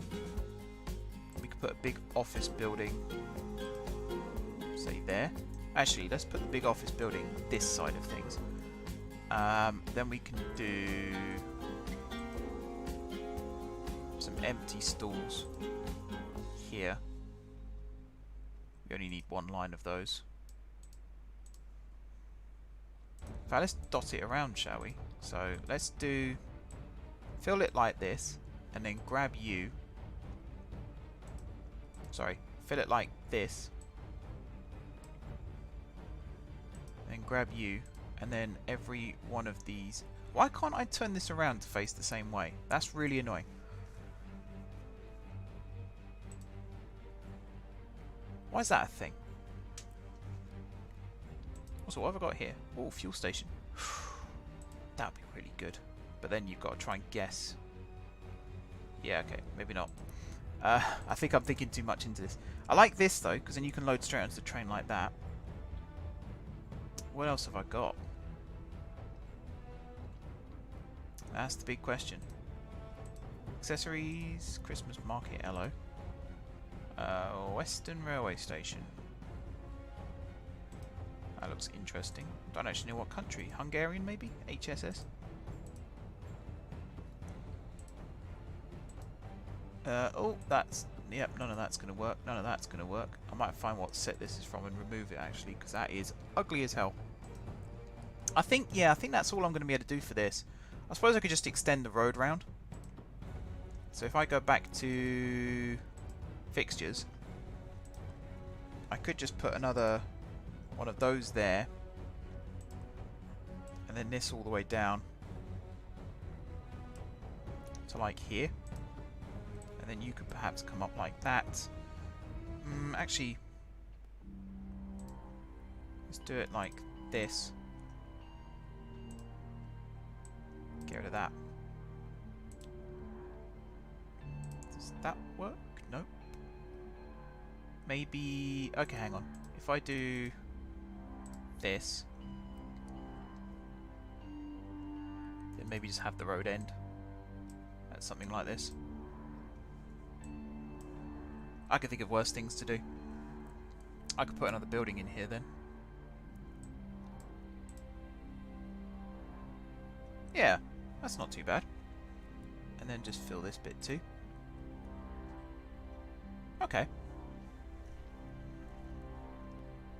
We could put a big office building, say there. Actually, let's put the big office building this side of things. Then we can do some empty stalls here. We only need one line of those. In fact, let's dot it around, shall we? So let's do, fill it like this, and then grab you. Sorry, fill it like this, and grab you, and then every one of these. Why can't I turn this around to face the same way? That's really annoying. Why is that a thing? Also, what have I got here? Oh, fuel station. That would be really good. But then you've got to try and guess. Yeah, okay, maybe not. I think I'm thinking too much into this. I like this though, because then you can load straight onto the train like that. What else have I got? That's the big question. Accessories, Christmas market, hello. Western Railway Station. That looks interesting. Don't actually know what country. Hungarian maybe? HSS? Oh, that's... Yep, none of that's going to work. None of that's going to work. I might find what set this is from and remove it actually, because that is ugly as hell. I think, yeah, I think that's all I'm going to be able to do for this. I suppose I could just extend the road round. So if I go back to fixtures, I could just put another one of those there, and then this all the way down to like here, and then you could perhaps come up like that. Actually, let's do it like this. Get rid of that. Does that work? Nope. Maybe... Okay, hang on. If I do this, then maybe just have the road end at something like this. I could think of worse things to do. I could put another building in here then. Yeah, that's not too bad. And then just fill this bit too. Okay.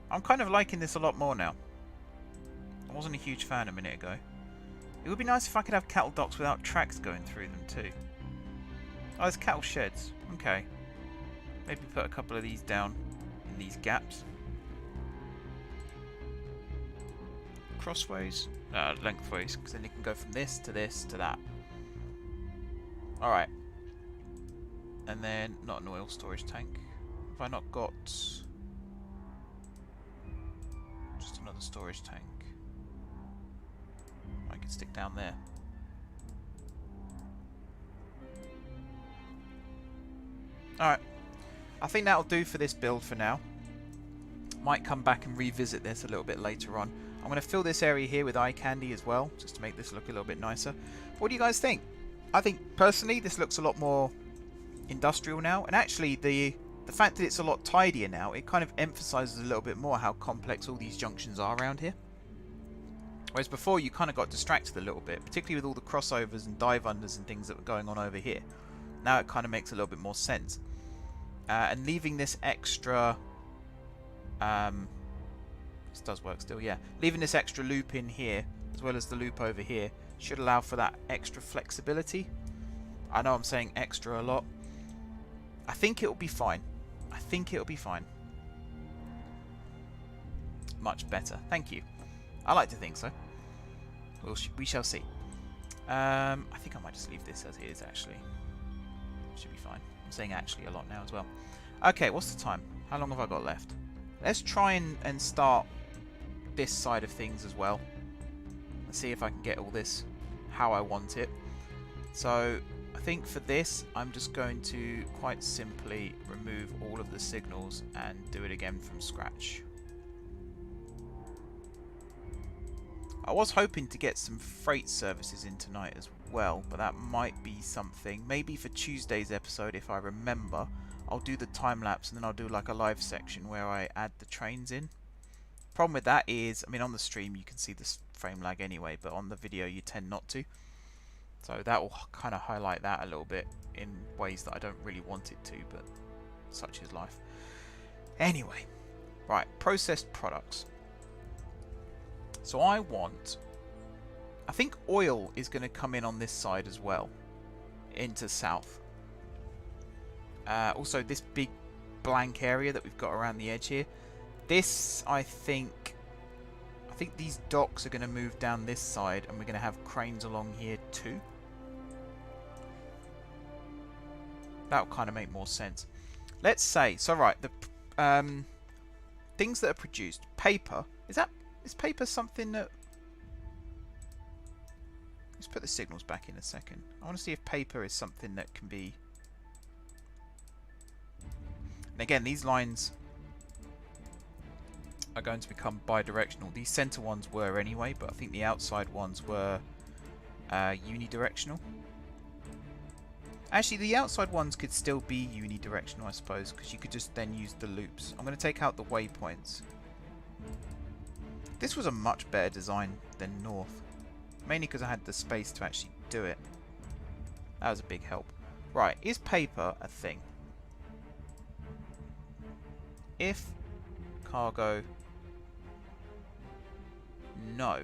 I'm kind of liking this a lot more now. I wasn't a huge fan a minute ago. It would be nice if I could have cattle docks without tracks going through them too. Oh, there's cattle sheds. Okay. Maybe put a couple of these down in these gaps. Crossways? Lengthways, because then you can go from this to that. Alright. And then, not an oil storage tank. Have I not got... just another storage tank? I can stick down there. Alright, I think that'll do for this build for now. Might come back and revisit this a little bit later on. I'm going to fill this area here with eye candy as well, just to make this look a little bit nicer. What do you guys think? I think, personally, this looks a lot more industrial now. And actually, the fact that it's a lot tidier now, it kind of emphasises a little bit more how complex all these junctions are around here. Whereas before, you kind of got distracted a little bit, particularly with all the crossovers and dive unders and things that were going on over here. Now it kind of makes a little bit more sense. And leaving this extra... this does work still, yeah. Leaving this extra loop in here, as well as the loop over here, should allow for that extra flexibility. I know I'm saying extra a lot. I think it'll be fine. I think it'll be fine. Much better. Thank you. I like to think so. We shall see. I think I might just leave this as it is, actually. Should be fine. I'm saying actually a lot now as well. Okay, what's the time? How long have I got left? Let's try and start this side of things as well. Let's see if I can get all this how I want it. So I think for this, I'm just going to quite simply remove all of the signals and do it again from scratch. I was hoping to get some freight services in tonight as well, but that might be something. Maybe for Tuesday's episode, if I remember, I'll do the time lapse and then I'll do like a live section where I add the trains in. Problem with that is, I mean, on the stream you can see this frame lag anyway, but on the video you tend not to. So that will kind of highlight that a little bit in ways that I don't really want it to, but such is life. Anyway, right, processed products. So I think oil is going to come in on this side as well, into south. Also this big blank area that we've got around the edge here. This, I think these docks are going to move down this side, and we're going to have cranes along here too. That'll kind of make more sense. Let's say, so right, the things that are produced. Paper, is paper something that... Let's put the signals back in a second. I want to see if paper is something that can be... And again, these lines are going to become bi-directional. These center ones were anyway, but I think the outside ones were unidirectional. Actually, the outside ones could still be unidirectional, I suppose, because you could just then use the loops. I'm going to take out the waypoints. This was a much better design than North, mainly because I had the space to actually do it. That was a big help. Right, is paper a thing? If cargo... No.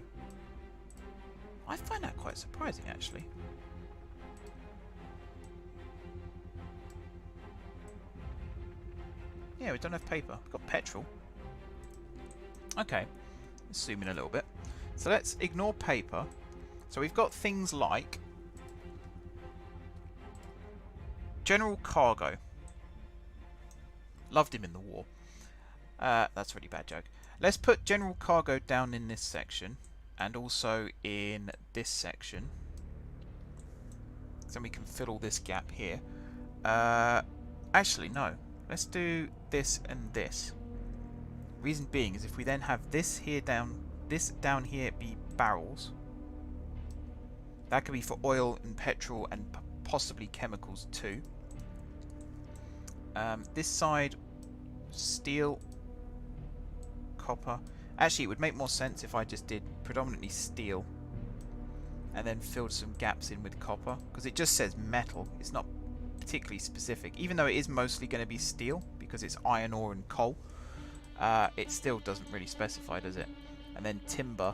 I find that quite surprising, actually. Yeah, we don't have paper. We've got petrol. Okay. Let's zoom in a little bit. So let's ignore paper. So we've got things like general cargo. Loved him in the war. That's a really bad joke. Let's put general cargo down in this section and also in this section. So then we can fill all this gap here. Actually, no. Let's do this and this. Reason being is if we then have this here down, this down here be barrels. That could be for oil and petrol and possibly chemicals too. This side, steel, copper. Actually, it would make more sense if I just did predominantly steel and then filled some gaps in with copper, because it just says metal. It's not particularly specific, even though it is mostly going to be steel because it's iron ore and coal. It still doesn't really specify, does it? And then timber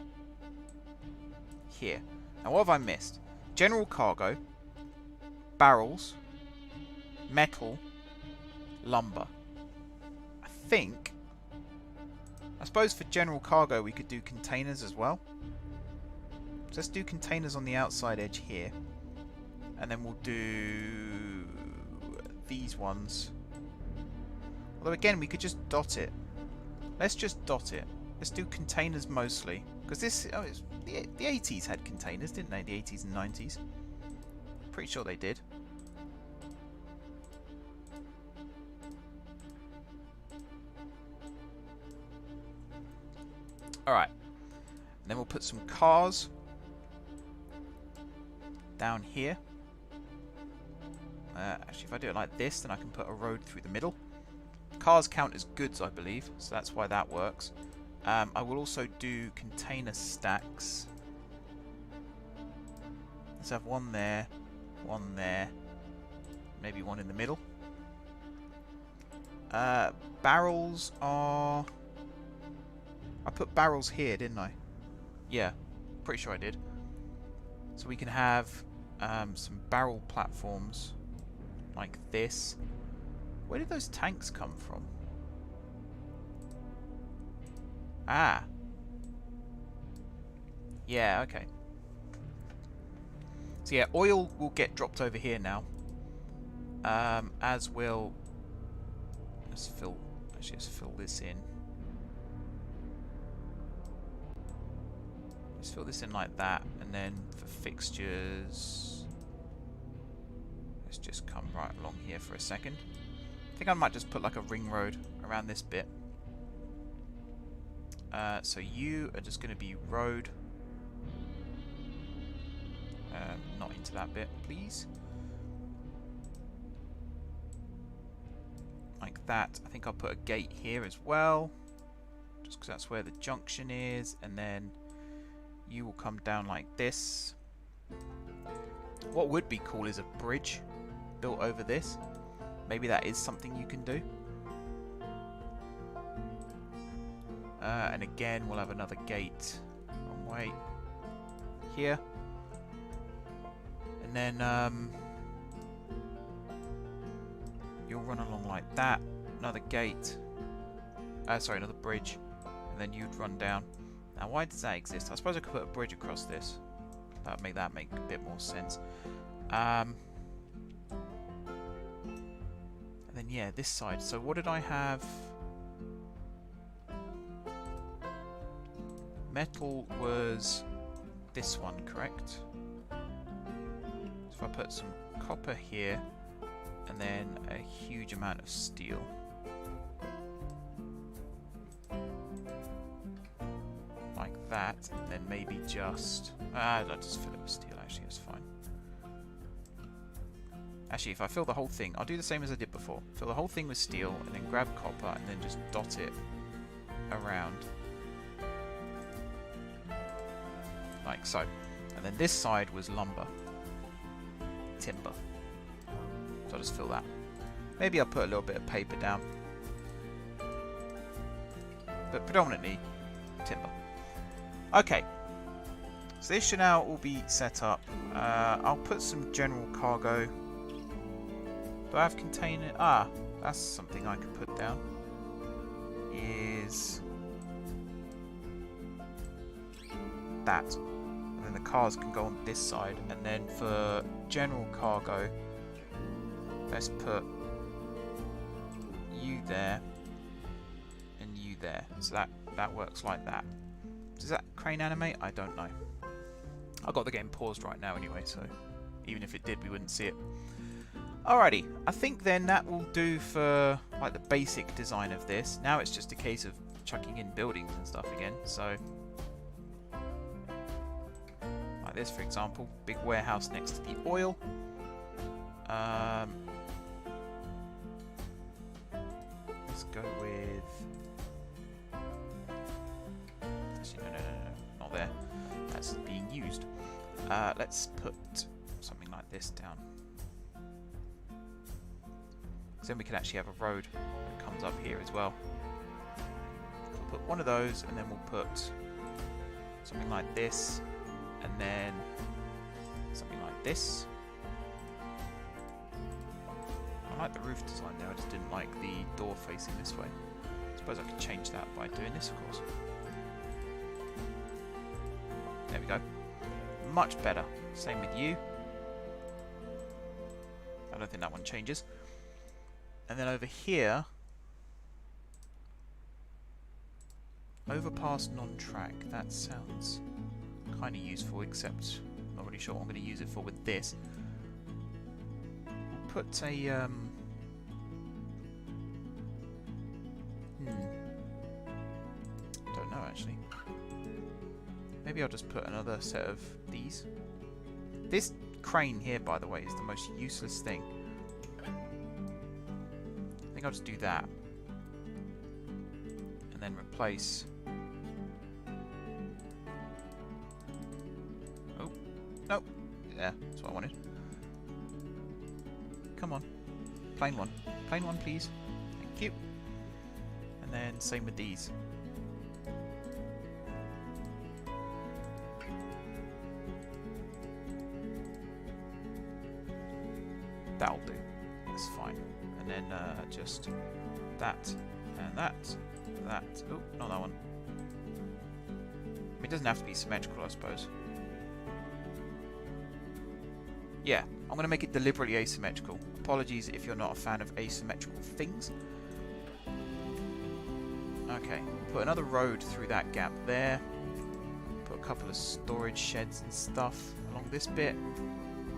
here. Now what have I missed? General cargo, barrels, metal, lumber. I suppose for general cargo we could do containers as well. So let's do containers on the outside edge here. And then we'll do these ones. Although again, we could just dot it. Let's just dot it. Let's do containers mostly. Because this... Oh, the 80s had containers, didn't they? The 80s and 90s. Pretty sure they did. Alright. Then we'll put some cars down here. Actually, if I do it like this, then I can put a road through the middle. Cars count as goods, I believe, so that's why that works. I will also do container stacks. Let's have one there, maybe one in the middle. Barrels are... I put barrels here, didn't I? Yeah, pretty sure I did. So we can have some barrel platforms like this. Where did those tanks come from? Ah. Yeah, okay. So yeah, oil will get dropped over here now. As will... Let's fill this in. Let's fill this in like that, and then for fixtures, let's just come right along here for a second. I think I might just put like a ring road around this bit. So you are just going to be road. Not into that bit, please. Like that. I think I'll put a gate here as well, just because that's where the junction is, and then you will come down like this. What would be cool is a bridge built over this. Maybe that is something you can do. And again, we'll have another gate. Wrong way. Here. And then you'll run along like that. Another gate. Sorry, another bridge. And then you'd run down. Now, why does that exist? I suppose I could put a bridge across this. That would make a bit more sense. And then, yeah, this side. So what did I have? Metal was this one, correct? So if I put some copper here, and then a huge amount of steel. Like that, and then maybe just... I'll just fill it with steel, actually, it's fine. Actually, if I fill the whole thing, I'll do the same as I did before. Fill the whole thing with steel, and then grab copper, and then just dot it around. Like so. And then this side was lumber. Timber. So I'll just fill that. Maybe I'll put a little bit of paper down. But predominantly, timber. Okay. So this should now all be set up. I'll put some general cargo. Do I have container? Ah, that's something I could put down. Is that. And then the cars can go on this side. And then for general cargo, let's put you there and you there. So that works like that. Does that crane animate? I don't know. I've got the game paused right now anyway, so even if it did, we wouldn't see it. Alrighty, I think then that will do for like the basic design of this. Now it's just a case of chucking in buildings and stuff again. So like this, for example, big warehouse next to the oil. Let's go with... Actually, no, not there. That's being used. Let's put something like this down. So then we can actually have a road that comes up here as well. We'll put one of those, and then we'll put something like this, and then something like this. I like the roof design there, I just didn't like the door facing this way. I suppose I could change that by doing this, of course. There we go. Much better. Same with you. I don't think that one changes. And then over here, overpass non-track. That sounds kind of useful, except I'm not really sure what I'm going to use it for with this. We'll put a don't know actually. Maybe I'll just put another set of these. This crane here, by the way, is the most useless thing. I think I'll just do that. And then replace... Oh, no. Yeah, that's what I wanted. Come on. Plain one. Plain one, please. Thank you. And then same with these. That'll do. That's fine. And then just that and that. That. Oh, not that one. I mean, it doesn't have to be symmetrical, I suppose. Yeah, I'm going to make it deliberately asymmetrical. Apologies if you're not a fan of asymmetrical things. Okay, put another road through that gap there. Put a couple of storage sheds and stuff along this bit.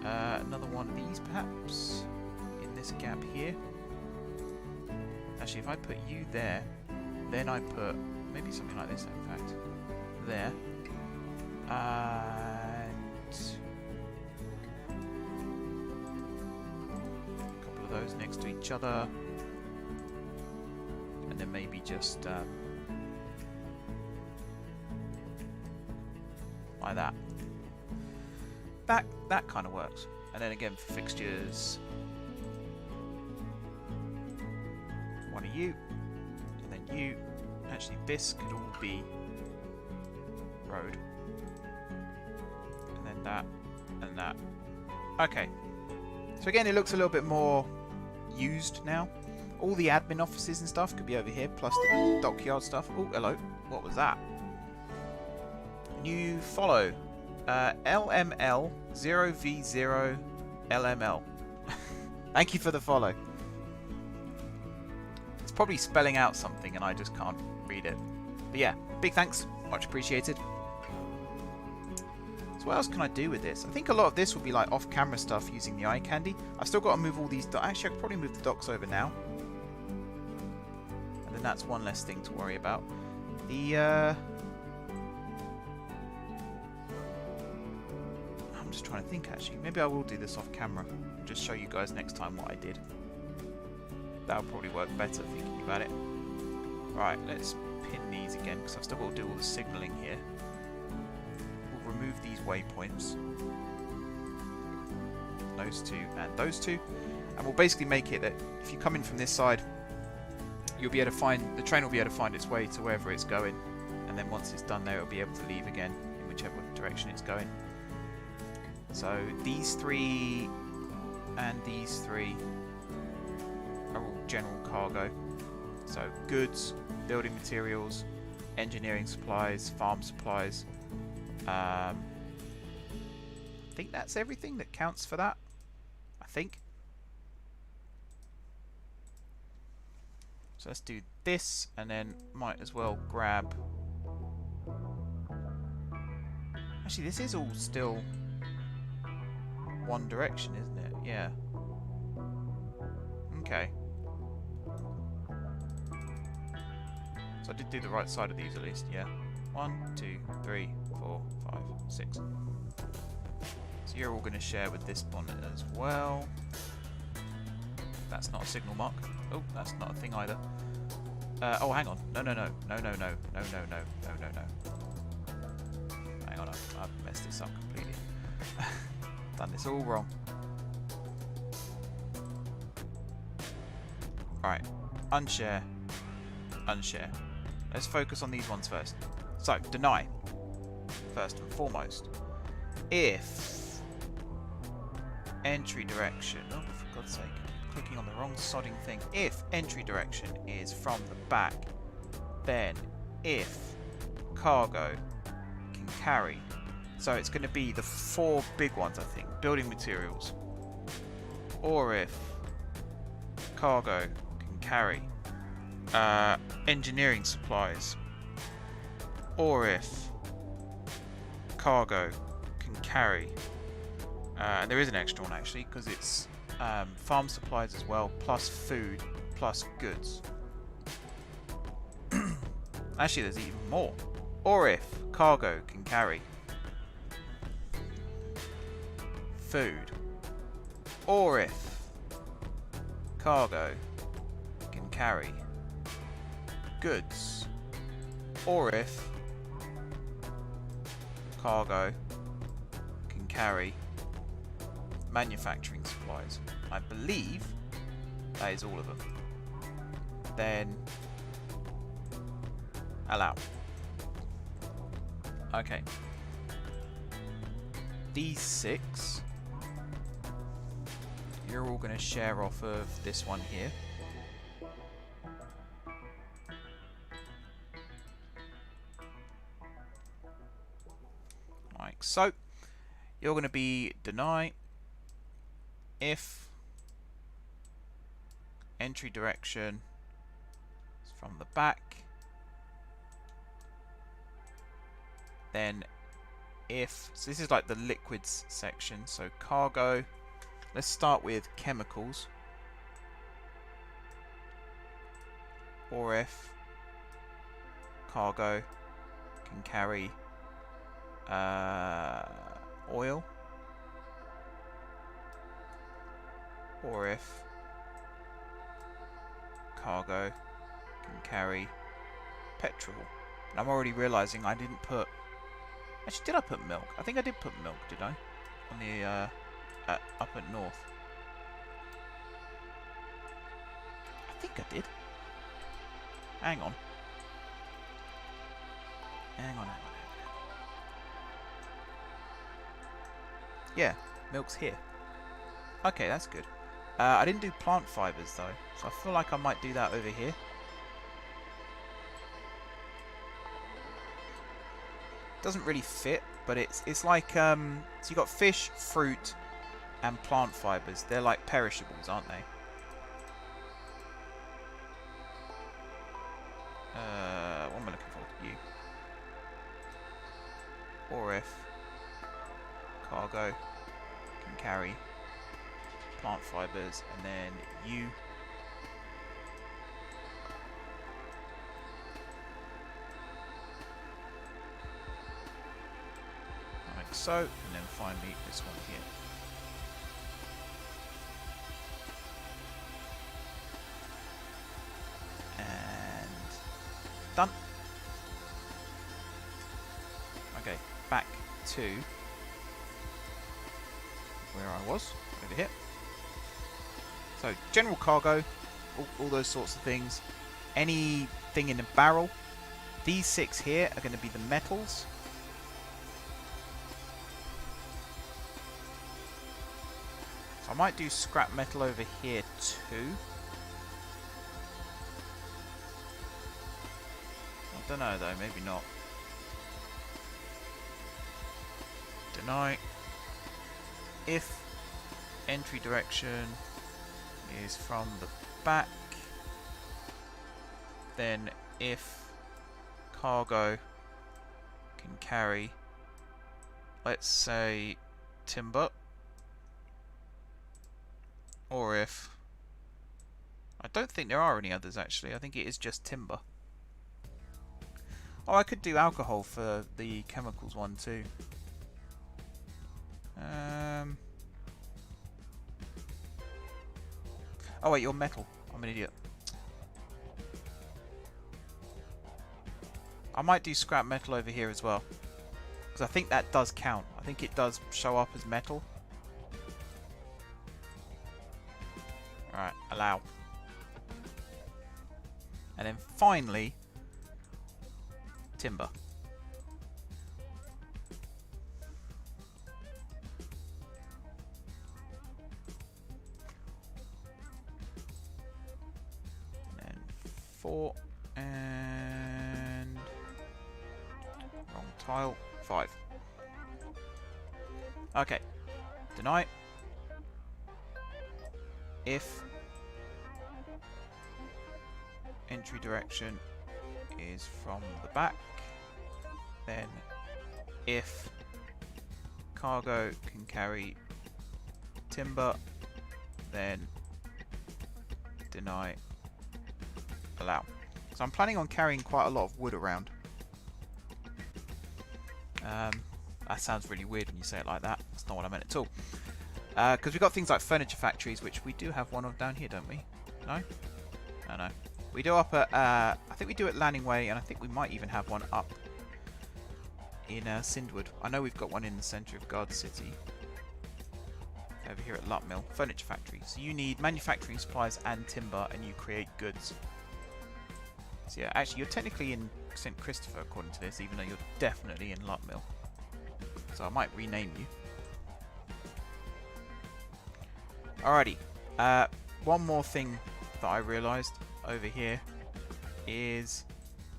Another one of these, perhaps, in this gap here. Actually, if I put you there, then I put maybe something like this, in fact, there. And a couple of those next to each other. And then maybe just like that. That kind of works. And then again for fixtures, one of you, and then you. Actually, this could all be road, and then that, and that. Okay. So again, it looks a little bit more used now. All the admin offices and stuff could be over here, plus the dockyard stuff. Oh, hello. What was that? New follow. LML 0V0 LML. Thank you for the follow. It's probably spelling out something and I just can't read it. But yeah, big thanks. Much appreciated. So what else can I do with this? I think a lot of this will be like off-camera stuff using the eye candy. I've still got to move all these... Actually, I could probably move the docks over now. And then that's one less thing to worry about. The... I'm just trying to think, actually. Maybe I will do this off camera. Just show you guys next time what I did. That'll probably work better thinking about it. Right, let's pin these again because I've still got to do all the signalling here. We'll remove these waypoints. Those two and those two. And we'll basically make it that if you come in from this side, you'll be able to find, the train will be able to find its way to wherever it's going. And then once it's done there, it'll be able to leave again in whichever direction it's going. So these three and these three are all general cargo. So goods, building materials, engineering supplies, farm supplies. I think that's everything that counts for that. I think. So let's do this and then might as well grab... Actually, this is all still one direction, isn't it? Yeah. Okay. So I did do the right side of these at least, yeah. 1, 2, 3, 4, 5, 6. So you're all going to share with this bonnet as well. That's not a signal mark. Oh, that's not a thing either. Oh, hang on. No. Hang on, I've messed this up completely. Done this all wrong. Right, unshare, unshare. Let's focus on these ones first. So, deny, first and foremost. If entry direction, oh for God's sake, I'm clicking on the wrong sodding thing. If entry direction is from the back, then if cargo can carry, so it's going to be the 4 big ones, I think. Building materials. Or if cargo can carry engineering supplies. Or if cargo can carry... there is an extra one actually, because it's farm supplies as well, plus food, plus goods. Actually, there's even more. or if cargo can carry food, or if cargo can carry goods, or if cargo can carry manufacturing supplies. I believe that is all of them. Then allow. Okay. These 6, you're all going to share off of this one here. Like so. You're going to be deny if entry direction is from the back, then if, so this is like the liquids section, so cargo, let's start with chemicals, or if cargo can carry oil, or if cargo can carry petrol. And I'm already realizing I didn't put, actually did I put milk? I think I did put milk, did I? On the up at north. I think I did. Hang on. Hang on. Yeah, milk's here. Okay, that's good. I didn't do plant fibers though, so I feel like I might do that over here. Doesn't really fit, but it's like so you got fish, fruit, and plant fibers. They're like perishables, aren't they? What am I looking for? You. Or if cargo can carry plant fibers, and then you like so, and then finally this one here. And done. Okay, back to where I was, over here. So, general cargo, all those sorts of things. Anything in a barrel. These 6 here are going to be the metals. So I might do scrap metal over here too. I don't know though, maybe not. Deny if entry direction is from the back, then if cargo can carry, let's say, timber, or if, I don't think there are any others actually, I think it is just timber. Oh, I could do alcohol for the chemicals one too. Oh wait, you're metal. I'm an idiot. I might do scrap metal over here as well, because I think that does count. I think it does show up as metal. Alright, allow. And then finally, timber. And then 4 and wrong tile, 5. Okay, deny if entry direction is from the back, then if cargo can carry timber, then deny allow. So I'm planning on carrying quite a lot of wood around. That sounds really weird when you say it like that. That's not what I meant at all. Because we've got things like furniture factories, which we do have one of down here, don't we? No? No, no. We do up at, I think we do at Landing Way, and I think we might even have one up in Sindwood. I know we've got one in the centre of Gardcity. Over here at Lut Mill. Furniture factory. So you need manufacturing supplies and timber, and you create goods. So yeah, actually you're technically in St. Christopher according to this, even though you're definitely in Lut Mill. So I might rename you. Alrighty. One more thing that I realised over here is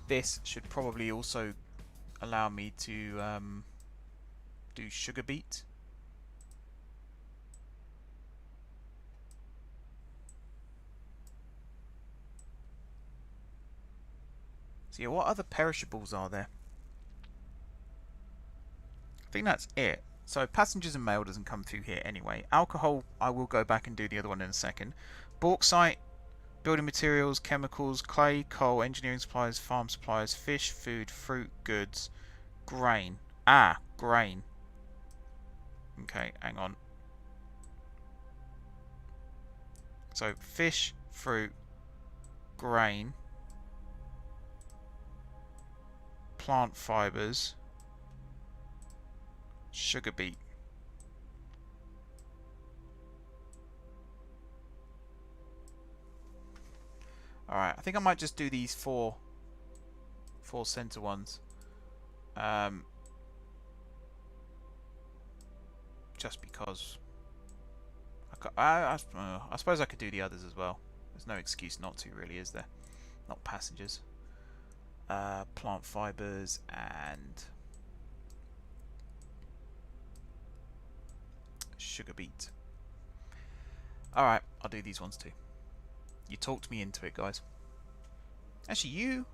this should probably also allow me to do sugar beet. So yeah, what other perishables are there? I think that's it. So passengers and mail doesn't come through here anyway. Alcohol, I will go back and do the other one in a second. Bauxite, building materials, chemicals, clay, coal, engineering supplies, farm supplies, fish, food, fruit, goods, grain. Ah, grain. Okay, hang on. So fish, fruit, grain, plant fibers, sugar beet. Alright, I think I might just do these four center ones. Just because I suppose I could do the others as well. There's no excuse not to, really, is there? Not passengers. Plant fibers and sugar beet. Alright, I'll do these ones too. You talked me into it, guys. Actually, you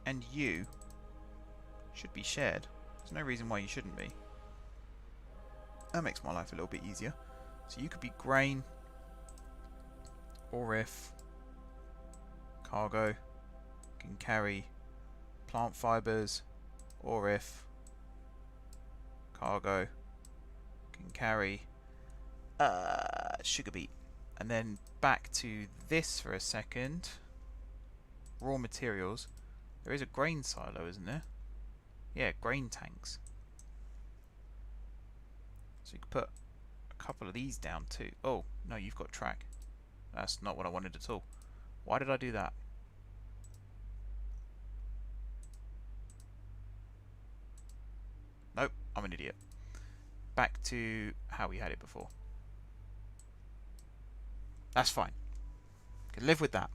and you should be shared. There's no reason why you shouldn't be. That makes my life a little bit easier. So you could be grain, or if cargo can carry plant fibers, or if cargo can carry sugar beet. And then back to this for a second. Raw materials. There is a grain silo, isn't there? Yeah, grain tanks. So you could put a couple of these down too. Oh, no, you've got track. That's not what I wanted at all. Why did I do that? Nope, I'm an idiot. Back to how we had it before. That's fine. Can live with that.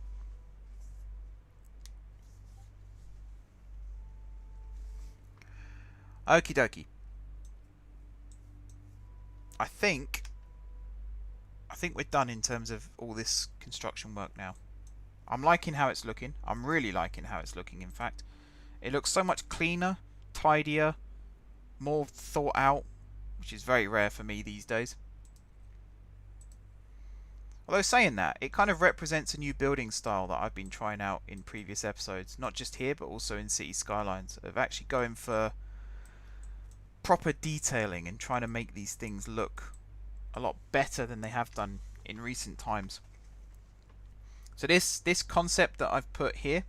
Okie dokie. I think we're done in terms of all this construction work now. I'm liking how it's looking. I'm really liking how it's looking, in fact. It looks so much cleaner, tidier, more thought out, which is very rare for me these days. Although saying that, it kind of represents a new building style that I've been trying out in previous episodes. Not just here, but also in City Skylines. Of actually going for proper detailing and trying to make these things look a lot better than they have done in recent times. So this concept that I've put here,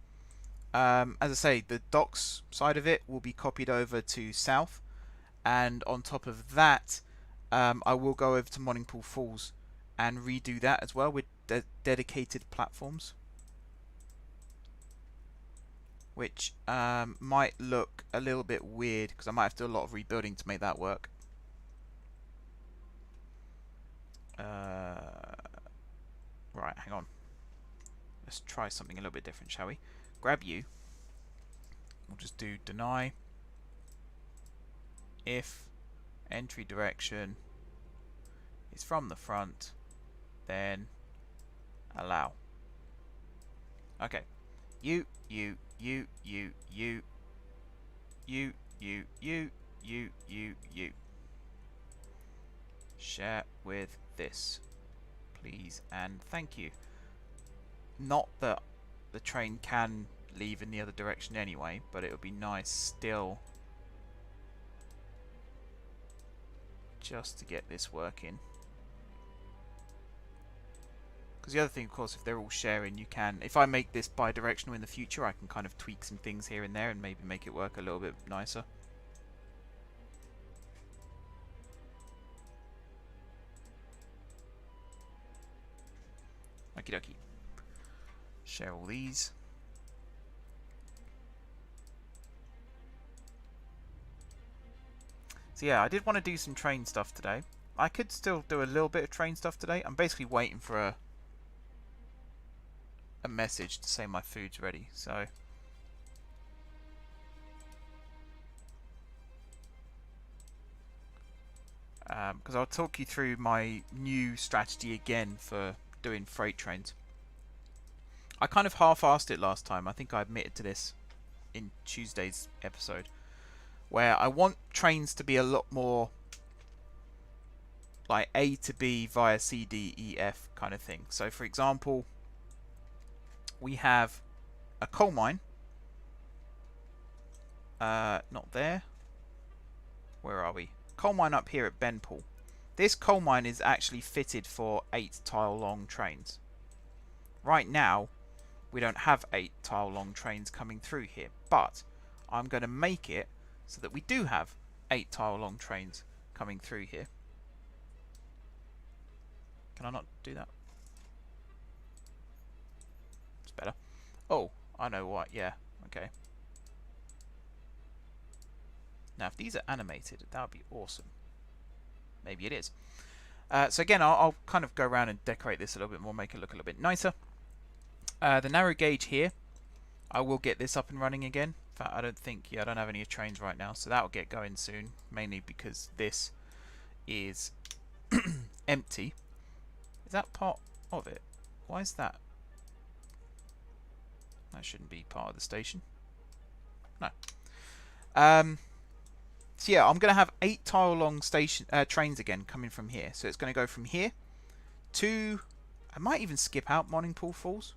as I say, the docks side of it will be copied over to South, and on top of that, I will go over to Morningpool Falls and redo that as well with dedicated platforms, which might look a little bit weird because I might have to do a lot of rebuilding to make that work. Right, hang on. Let's try something a little bit different, shall we? Grab you. We'll just do deny if entry direction is from the front, then allow. Okay. You share with this, please and thank you. Not that the train can leave in the other direction anyway, but it would be nice still just to get this working. Because the other thing, of course, if they're all sharing, you can, if I make this bi-directional in the future, I can kind of tweak some things here and there and maybe make it work a little bit nicer. Okie dokie. Share all these. So yeah, I did want to do some train stuff today. I could still do a little bit of train stuff today. I'm basically waiting for a message to say my food's ready. So because I'll talk you through my new strategy again for doing freight trains. I kind of half-assed it last time. I think I admitted to this in Tuesday's episode, where I want trains to be a lot more like A to B via C, D, E, F kind of thing. So for example, we have a coal mine. Not there. Where are we? Coal mine up here at Benpool. This coal mine is actually fitted for 8 tile long trains. Right now, we don't have 8 tile long trains coming through here, but I'm going to make it so that we do have 8 tile long trains coming through here. Can I not do that? It's better. Oh, I know what. Yeah, okay. Now, if these are animated, that would be awesome. Maybe it is. So again, I'll kind of go around and decorate this a little bit more, make it look a little bit nicer. The narrow gauge here, I will get this up and running again. In fact, I don't have any trains right now, so that will get going soon, mainly because this is empty. Is that part of it? Why is that? That shouldn't be part of the station. No. So yeah, I'm going to have 8 tile long trains again coming from here. So it's going to go from here to, I might even skip out Morningpool Falls.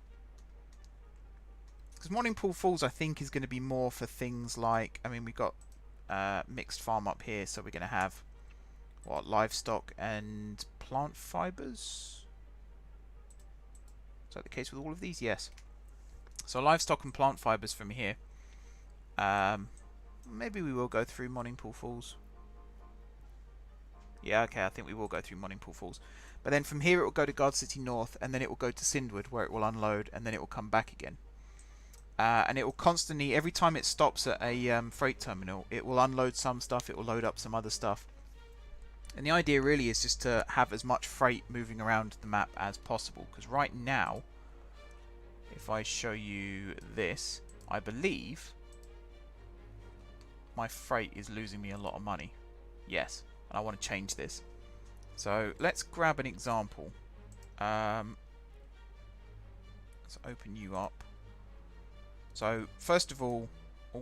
Because Morningpool Falls, I think, is going to be more for things like, I mean, we've got mixed farm up here, so we're going to have, what, livestock and plant fibres? Is that the case with all of these? Yes. So livestock and plant fibres from here. Maybe we will go through Morningpool Falls. Yeah, okay, I think we will go through Morningpool Falls. But then from here it will go to Gardcity North, and then it will go to Sindwood, where it will unload, and then it will come back again. And it will constantly, every time it stops at a freight terminal, it will unload some stuff, it will load up some other stuff. And the idea really is just to have as much freight moving around the map as possible. Because right now, if I show you this, I believe my freight is losing me a lot of money. Yes, and I want to change this. So let's grab an example. Let's open you up. So first of all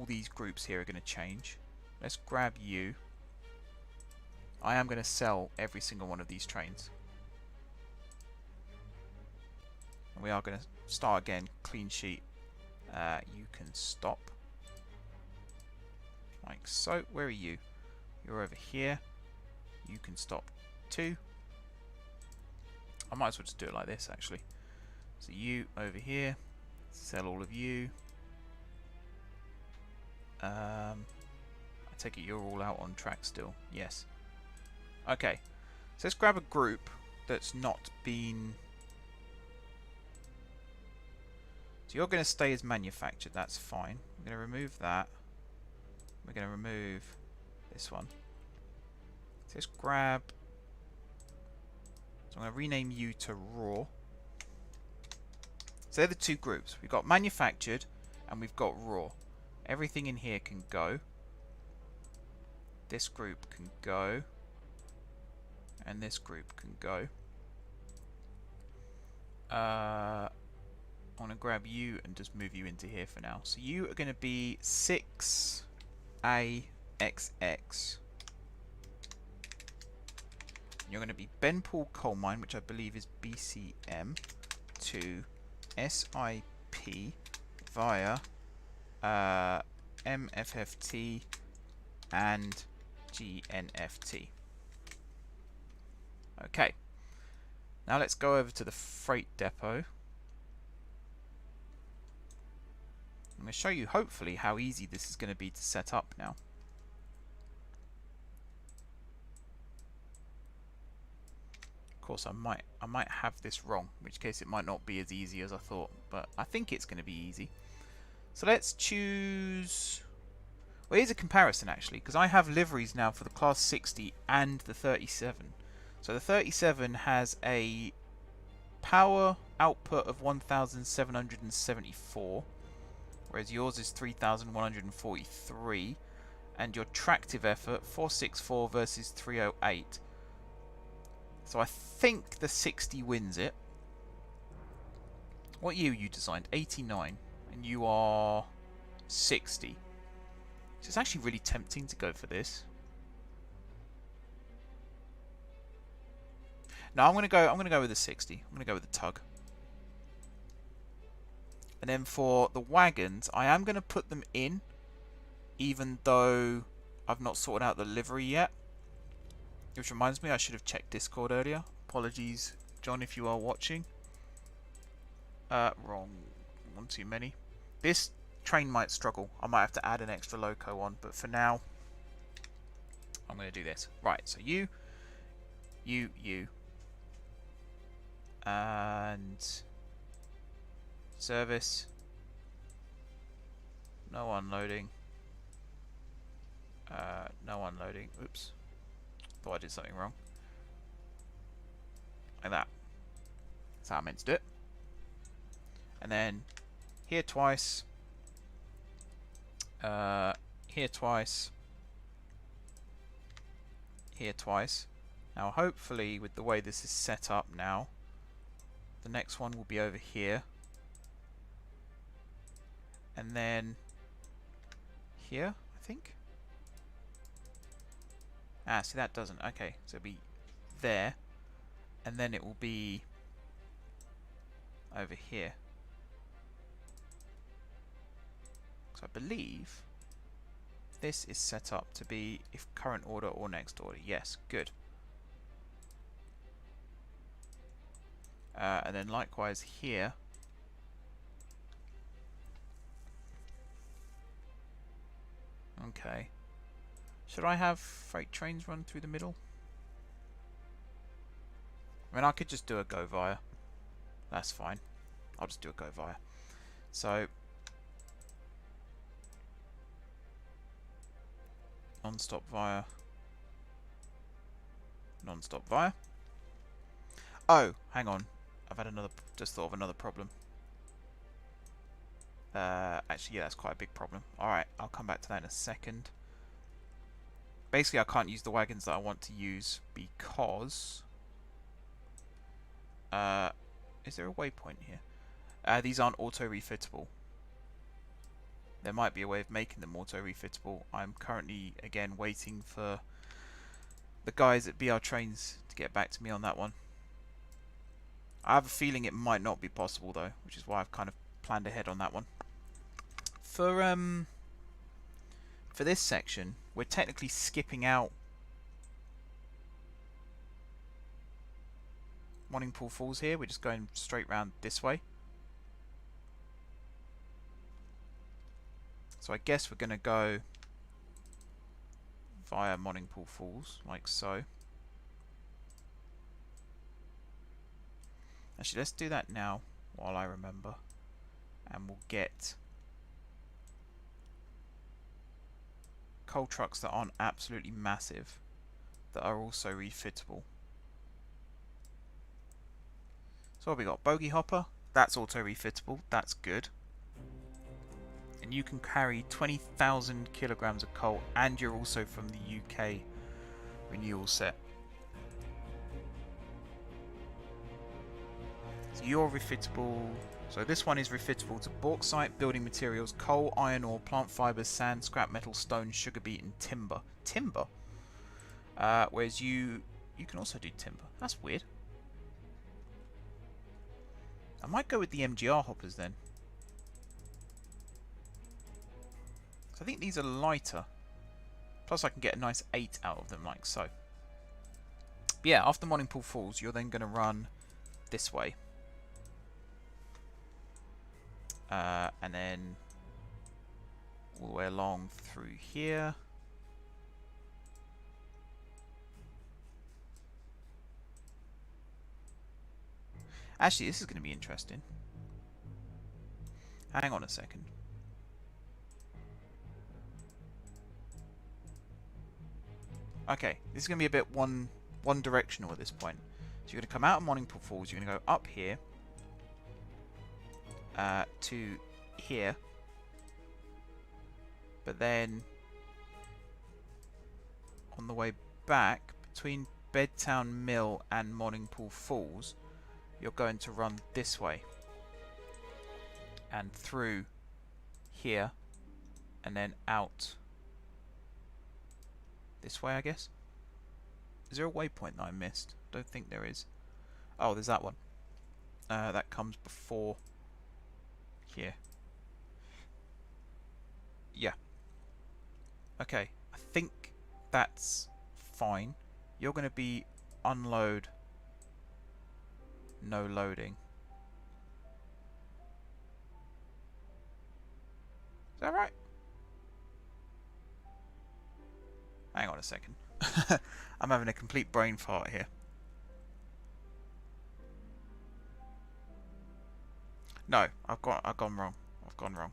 these groups here are going to change. Let's grab you. I am going to sell every single one of these trains. And we are going to start again, clean sheet. You can stop. Like so. Where are you? You're over here. You can stop too. I might as well just do it like this actually. So you over here. Sell all of you. I take it you're all out on track still. Yes. Okay. So let's grab a group that's not been... So you're going to stay as manufactured. That's fine. I'm going to remove that. We're going to remove this one. So let's grab... So I'm going to rename you to Raw. So they're the two groups. We've got manufactured and we've got raw. Everything in here can go. This group can go. And this group can go. I want to grab you and just move you into here for now. So you are going to be 6AXX. You're going to be Benpool Coal Mine, which I believe is BCM, to SIP via MFFT and GNFT. Okay, now let's go over to the freight depot. I'm going to show you hopefully how easy this is going to be to set up now. Of course, I might have this wrong, in which case it might not be as easy as I thought, but I think it's going to be easy. So let's choose... Well, here's a comparison actually, because I have liveries now for the Class 60 and the 37. So the 37 has a power output of 1,774, whereas yours is 3,143, and your tractive effort 464 versus 308. So I think the 60 wins it. What year you designed? 89, and you are 60. So it's actually really tempting to go for this. No, I'm gonna go with the 60. I'm gonna go with the tug. And then for the wagons, I am gonna put them in, even though I've not sorted out the livery yet. Which reminds me, I should have checked Discord earlier. Apologies, John, if you are watching. Wrong. One too many. This train might struggle. I might have to add an extra loco on, but for now, I'm going to do this. Right, so you, and service. No unloading. No unloading. Oops. Thought I did something wrong. Like that. That's how I meant to do it. And then here twice. Here twice. Here twice. Now hopefully with the way this is set up now, the next one will be over here. And then here, I think. Ah, see that doesn't. Okay, so it'll be there. And then it will be over here. So I believe this is set up to be if current order or next order. Yes, good. And then likewise here. Okay. Should I have freight trains run through the middle? I mean, I could just do a go via. That's fine. I'll just do a go via. So non-stop via. Non-stop via. Oh, hang on. I've had another. Just thought of another problem. Actually, yeah, that's quite a big problem. Alright, I'll come back to that in a second. Basically, I can't use the wagons that I want to use because... is there a waypoint here? These aren't auto-refittable. There might be a way of making them auto-refittable. I'm currently, again, waiting for the guys at BR Trains to get back to me on that one. I have a feeling it might not be possible, though, which is why I've kind of planned ahead on that one. For this section, we're technically skipping out Morningpool Falls here. We're just going straight round this way. So I guess we're going to go via Morningpool Falls, like so. Actually, let's do that now while I remember. And we'll get coal trucks that aren't absolutely massive, that are also refittable. So what we got? Bogey hopper. That's auto refittable. That's good. And you can carry 20,000 kilograms of coal, and you're also from the UK renewal set. So you're refittable. So this one is refittable to bauxite, building materials, coal, iron ore, plant fibers, sand, scrap metal, stone, sugar beet, and timber. Timber. Whereas you can also do timber. That's weird. I might go with the MGR hoppers then. So I think these are lighter. Plus I can get a nice 8 out of them, like so. But yeah, after Morningpool Falls, you're then going to run this way. And then all the way along through here. Actually, this is going to be interesting. Hang on a second. Okay, this is going to be a bit one directional at this point. So you're going to come out of Morningpool Falls, you're going to go up here to here, but then on the way back between Bedtown Mill and Morningpool Falls, you're going to run this way and through here and then out this way, I guess. Is there a waypoint that I missed? Don't think there is. Oh, there's that one. That comes before here. Yeah. Okay, I think that's fine. You're going to be unload, no loading. Is that right? Hang on a second. I'm having a complete brain fart here. No, I've gone wrong. I've gone wrong.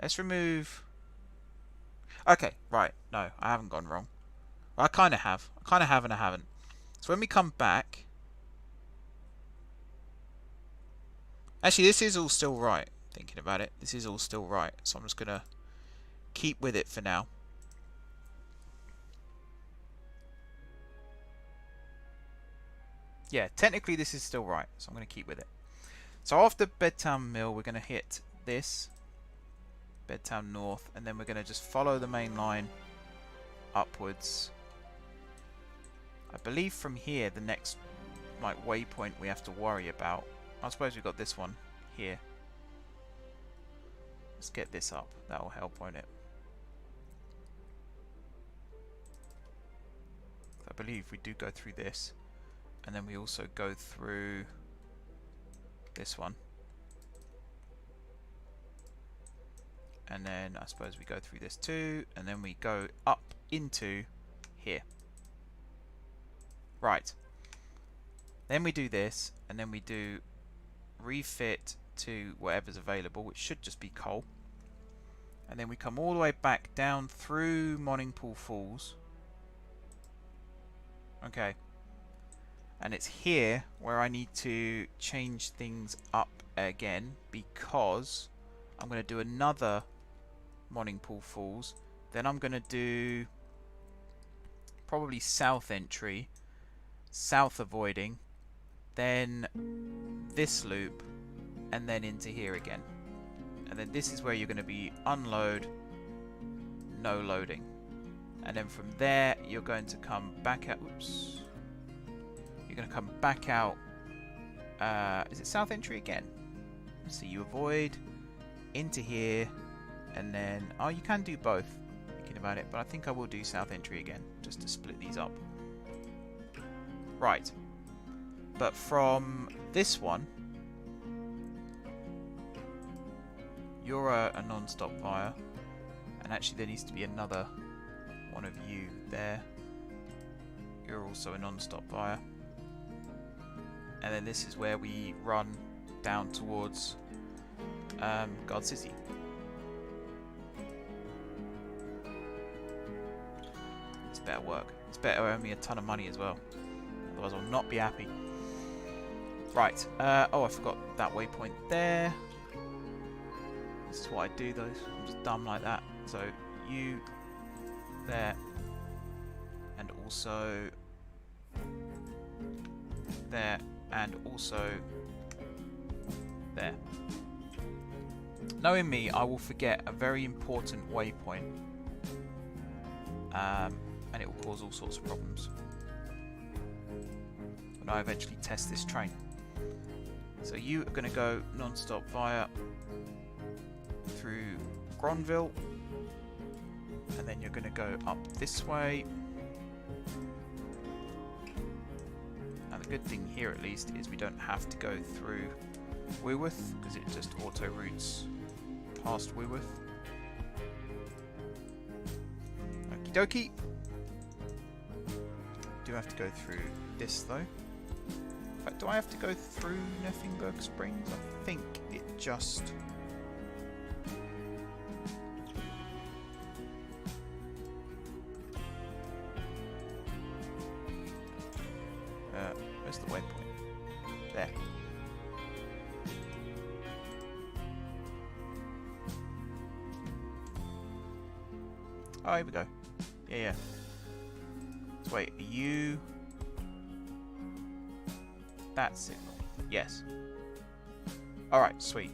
Let's remove. Okay, right. No, I haven't gone wrong. Well, I kind of have. I kind of have and I haven't. So when we come back, actually, this is all still right. Thinking about it, this is all still right. So I'm just gonna keep with it for now. Yeah, technically this is still right, so I'm going to keep with it. So after Bedtown Mill, we're going to hit this, Bedtown North, and then we're going to just follow the main line upwards. I believe from here, the next like waypoint we have to worry about. I suppose we've got this one here. Let's get this up. That'll help, won't it? I believe we do go through this. And then we also go through this one. And then I suppose we go through this too. And then we go up into here. Right. Then we do this. And then we do refit to whatever's available, which should just be coal. And then we come all the way back down through Morningpool Falls. Okay. And it's here where I need to change things up again, because I'm going to do another Morningpool Falls. Then I'm going to do probably south entry, south avoiding, then this loop, and then into here again. And then this is where you're going to be unload, no loading. And then from there you're going to come back out. Oops. You're going to come back out. Is it south entry again? So you avoid into here, and then you can do both. Thinking about it, but I think I will do south entry again just to split these up. Right. But from this one, you're a non-stop buyer, and actually there needs to be another one of you there. You're also a non-stop buyer. And then this is where we run down towards Gardcity. It's better work. It's better earn me a ton of money as well. Otherwise I'll not be happy. Right. Oh, I forgot that waypoint there. This is what I do though. I'm just dumb like that. So you there, and also there, and also there. Knowing me, I will forget a very important waypoint, and it will cause all sorts of problems when I eventually test this train. So you are going to go non-stop via through Gronville, and then you're going to go up this way, the good thing here at least is we don't have to go through Wooworth because it just auto routes past Wooworth. Okie dokie. Do have to go through this though. In fact, do I have to go through Neffingberg Springs? I think it just... where's the waypoint? There. Oh, here we go. Yeah. So wait, are you... that signal? Yes. Alright, sweet.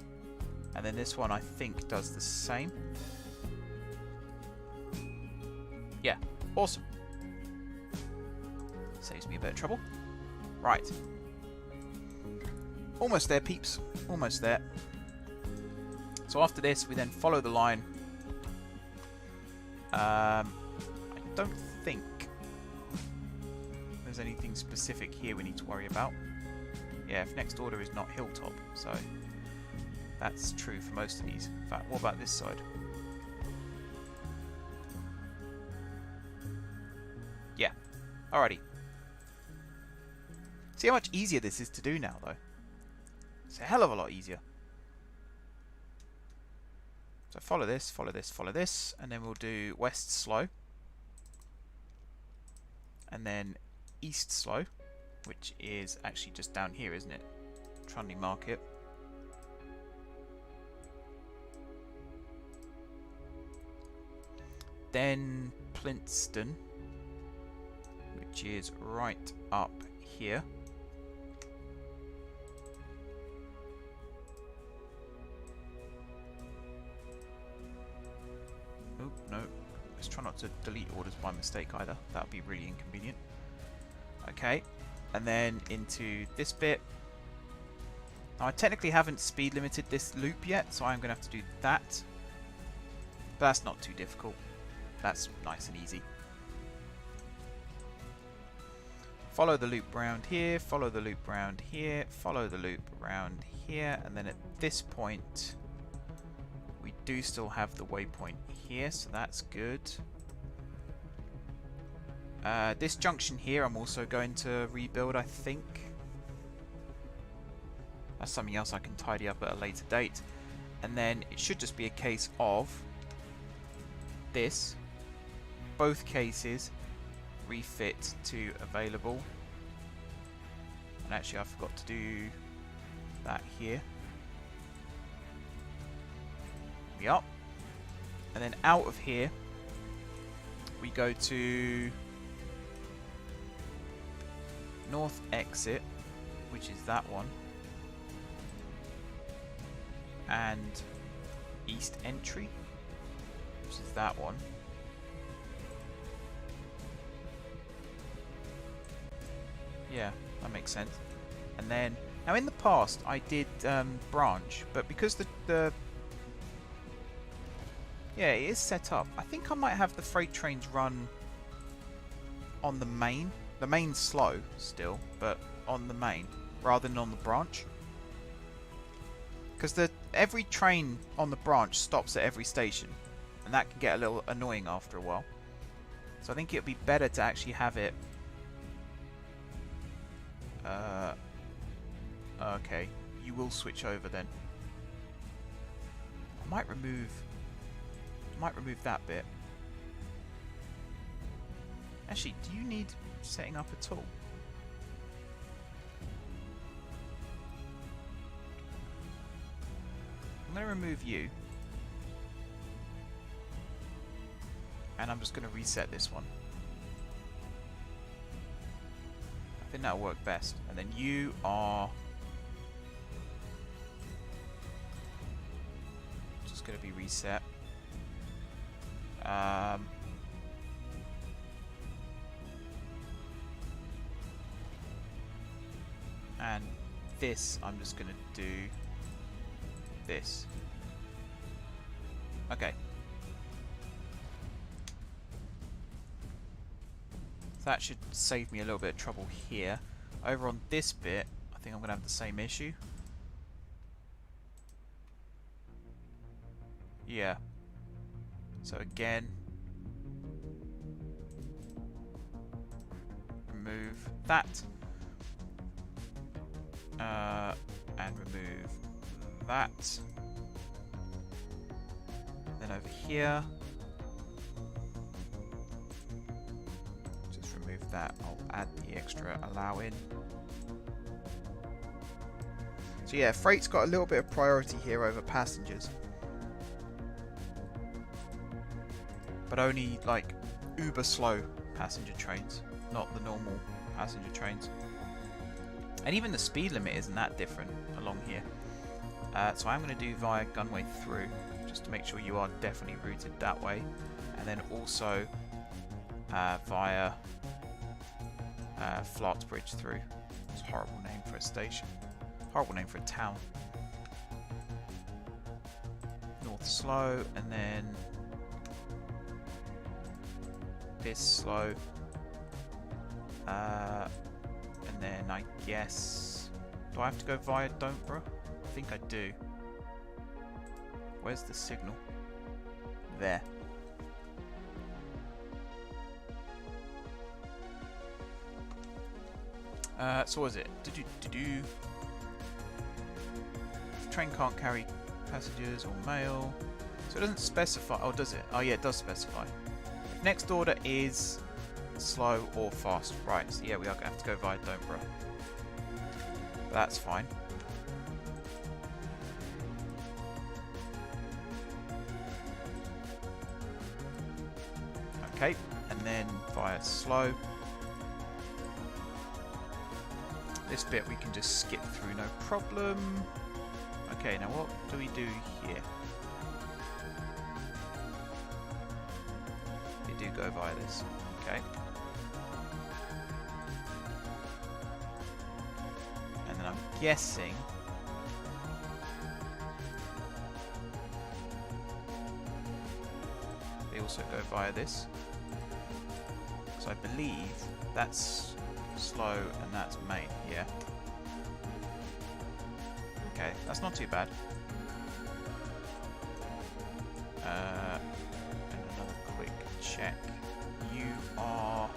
And then this one I think does the same. Yeah, awesome. Saves me a bit of trouble. Right. Almost there, peeps. Almost there. So after this, we then follow the line. I don't think there's anything specific here we need to worry about. Yeah, if next order is not Hilltop, so that's true for most of these. In fact, what about this side? Yeah, alrighty. See how much easier this is to do now, though? It's a hell of a lot easier. So follow this, follow this, follow this, and then we'll do west slow. And then east slow, which is actually just down here, isn't it? Trunley Market. Then Plintston, which is right up here. Oh, no. Let's try not to delete orders by mistake either. That would be really inconvenient. Okay. And then into this bit. Now, I technically haven't speed limited this loop yet, so I'm going to have to do that. But that's not too difficult. That's nice and easy. Follow the loop round here, follow the loop round here, follow the loop round here, and then at this point we do still have the waypoint here, so that's good. This junction here I'm also going to rebuild, I think. That's something else I can tidy up at a later date. And then it should just be a case of this, both cases, refit to available. And actually I forgot to do that here. Yup. And then out of here we go to north exit, which is that one, and east entry, which is that one. Yeah, that makes sense. And then, now in the past I did branch, but because the yeah, it is set up, I think I might have the freight trains run on the main slow still, but on the main rather than on the branch, because every train on the branch stops at every station, and that can get a little annoying after a while. So I think it would be better to actually have it. Okay, you will switch over then. I might remove that bit. Actually, do you need setting up at all? I'm going to remove you. And I'm just going to reset this one. I think that'll work best. And then you are just going to be reset. And this, I'm just going to do this. Okay. That should save me a little bit of trouble here. Over on this bit, I think I'm going to have the same issue. Yeah. So again, remove that. And remove that. Then over here, just remove that. I'll add the extra allow in. So yeah, freight's got a little bit of priority here over passengers. But only like uber slow passenger trains, not the normal passenger trains. And even the speed limit isn't that different along here. So I'm going to do via gunway through, just to make sure you are definitely routed that way. And then also via Flartsbridge through. It's a horrible name for a station. Horrible name for a town. North slow, and then this slow. And then I guess, do I have to go via Don'tborough? I think I do. Where's the signal? There. So what is it? Train can't carry passengers or mail. So it doesn't specify. Oh, does it? Oh yeah, it does specify. Next order is slow or fast. Right, so yeah, we are going to have to go via Don'tborough. But that's fine. Okay, and then via slow. This bit we can just skip through, no problem. Okay, now what do we do here? We do go via this. Okay. And then I'm guessing they also go via this. So I believe that's slow and that's main, yeah. Okay, that's not too bad. And another quick check. You are...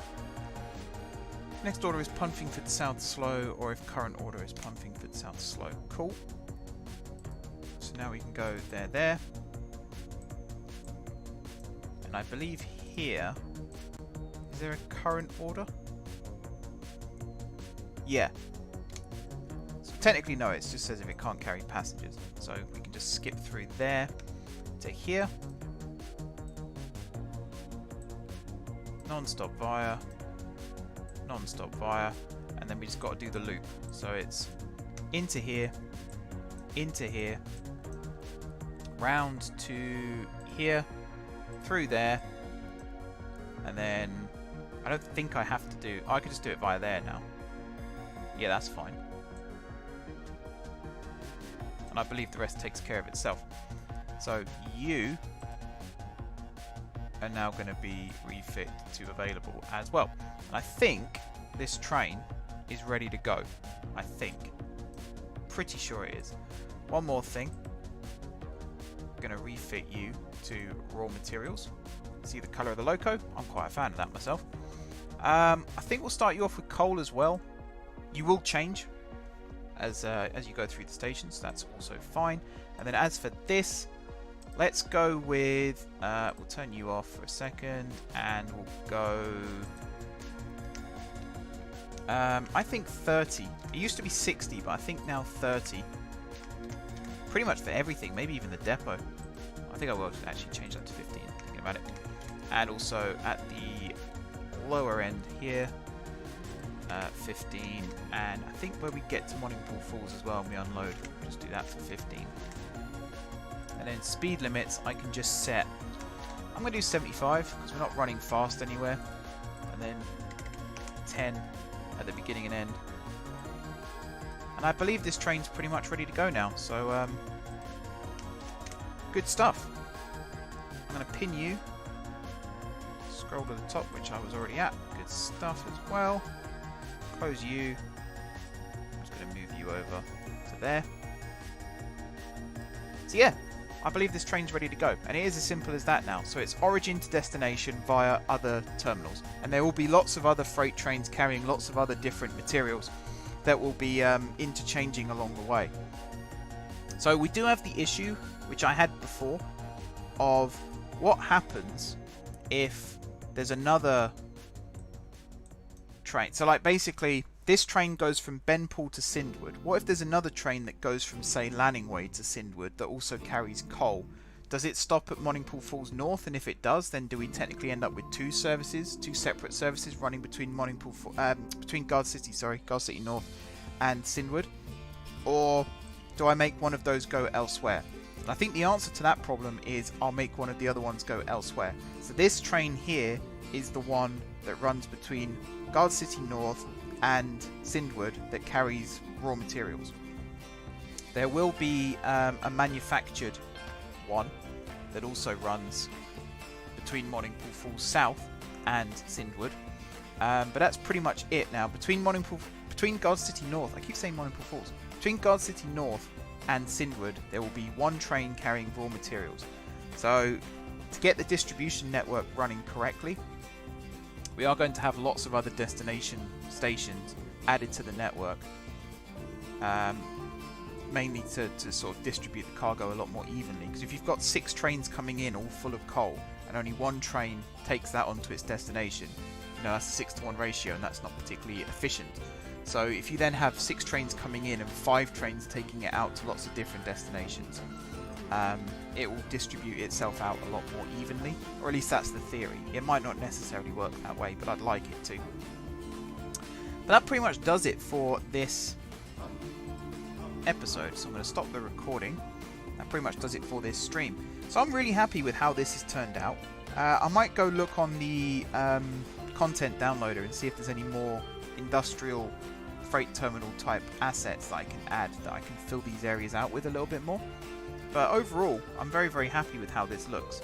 Next order is Punfingford South slow, or if current order is Punfingford South slow. Cool. So now we can go there. And I believe here... Is there a current order? Yeah. So technically no, it just says if it can't carry passengers. So we can just skip through there to here. Non-stop via. Non-stop via. And then we just got to do the loop. So it's into here, round to here, through there, and then I don't think I have to do... I could just do it via there now. Yeah, that's fine. And I believe the rest takes care of itself. So you are now going to be refit to available as well. And I think this train is ready to go. I think. Pretty sure it is. One more thing. I'm going to refit you to raw materials. See the colour of the loco? I'm quite a fan of that myself. I think we'll start you off with coal as well. You will change as you go through the stations. That's also fine. And then as for this, let's go with... we'll turn you off for a second, and we'll go... I think 30. It used to be 60, but I think now 30. Pretty much for everything, maybe even the depot. I think I will actually change that to 15, thinking about it. And also at the lower end here, 15, and I think where we get to Morningpool Falls as well and we unload, we'll just do that for 15. And then speed limits I can just set, I'm going to do 75 because we're not running fast anywhere, and then 10 at the beginning and end. And I believe this train's pretty much ready to go now, so good stuff. I'm going to pin you, scroll to the top, which I was already at, good stuff as well. Close you, over to there. So yeah, I believe this train's ready to go, and it is as simple as that now. So it's origin to destination via other terminals, and there will be lots of other freight trains carrying lots of other different materials that will be interchanging along the way. So we do have the issue, which I had before, of what happens if there's another train. So like basically this train goes from Benpool to Sindwood. What if there's another train that goes from say Lanningway to Sindwood that also carries coal? Does it stop at Monningpool Falls North? And if it does, then do we technically end up with two separate services running between Gardcity North and Sindwood? Or do I make one of those go elsewhere? And I think the answer to that problem is I'll make one of the other ones go elsewhere. So this train here is the one that runs between Gardcity North and Sindwood that carries raw materials. There will be a manufactured one that also runs between Monningpool Falls South and Sindwood, but that's pretty much it now. Between Gardcity North, I keep saying Monningpool Falls, between Gardcity North and Sindwood there will be one train carrying raw materials. So to get the distribution network running correctly, we are going to have lots of other destination stations added to the network, mainly to sort of distribute the cargo a lot more evenly. Because if you've got 6 trains coming in all full of coal and only one train takes that onto its destination, you know, that's a 6-to-1 ratio, and that's not particularly efficient. So if you then have 6 trains coming in and 5 trains taking it out to lots of different destinations, it will distribute itself out a lot more evenly, or at least that's the theory. It might not necessarily work that way, but I'd like it to. But that pretty much does it for this episode, so I'm going to stop the recording. That pretty much does it for this stream. So I'm really happy with how this has turned out. I might go look on the content downloader and see if there's any more industrial freight terminal type assets that I can add, that I can fill these areas out with a little bit more. But overall, I'm very, very happy with how this looks.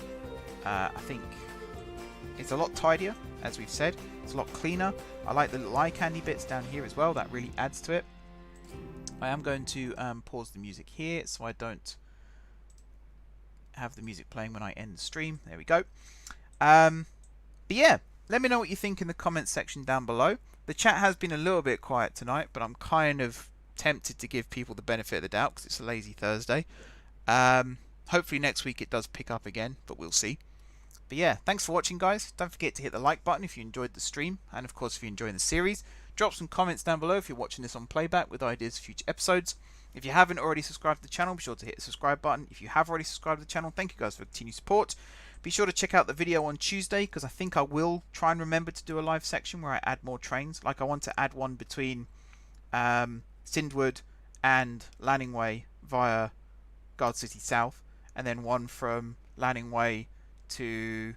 I think it's a lot tidier, as we've said. It's a lot cleaner. I like the little eye candy bits down here as well. That really adds to it. I am going to pause the music here so I don't have the music playing when I end the stream. There we go. But yeah, let me know what you think in the comments section down below. The chat has been a little bit quiet tonight, but I'm kind of tempted to give people the benefit of the doubt because it's a lazy Thursday. Hopefully next week it does pick up again, but we'll see. But yeah, thanks for watching, guys. Don't forget to hit the like button if you enjoyed the stream, and of course if you're enjoying the series. Drop some comments down below if you're watching this on playback with ideas for future episodes. If you haven't already subscribed to the channel, be sure to hit the subscribe button. If you have already subscribed to the channel, thank you guys for continued support. Be sure to check out the video on Tuesday, because I think I will try and remember to do a live section where I add more trains. Like, I want to add one between Sindwood and Lanningway via Gardcity South, and then one from Lanningway to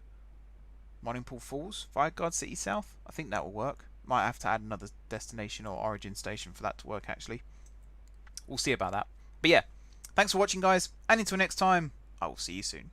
Monningpool Falls via Gardcity South. I think that will work. Might have to add another destination or origin station for that to work, actually. We'll see about that. But yeah, thanks for watching, guys, and until next time, I will see you soon.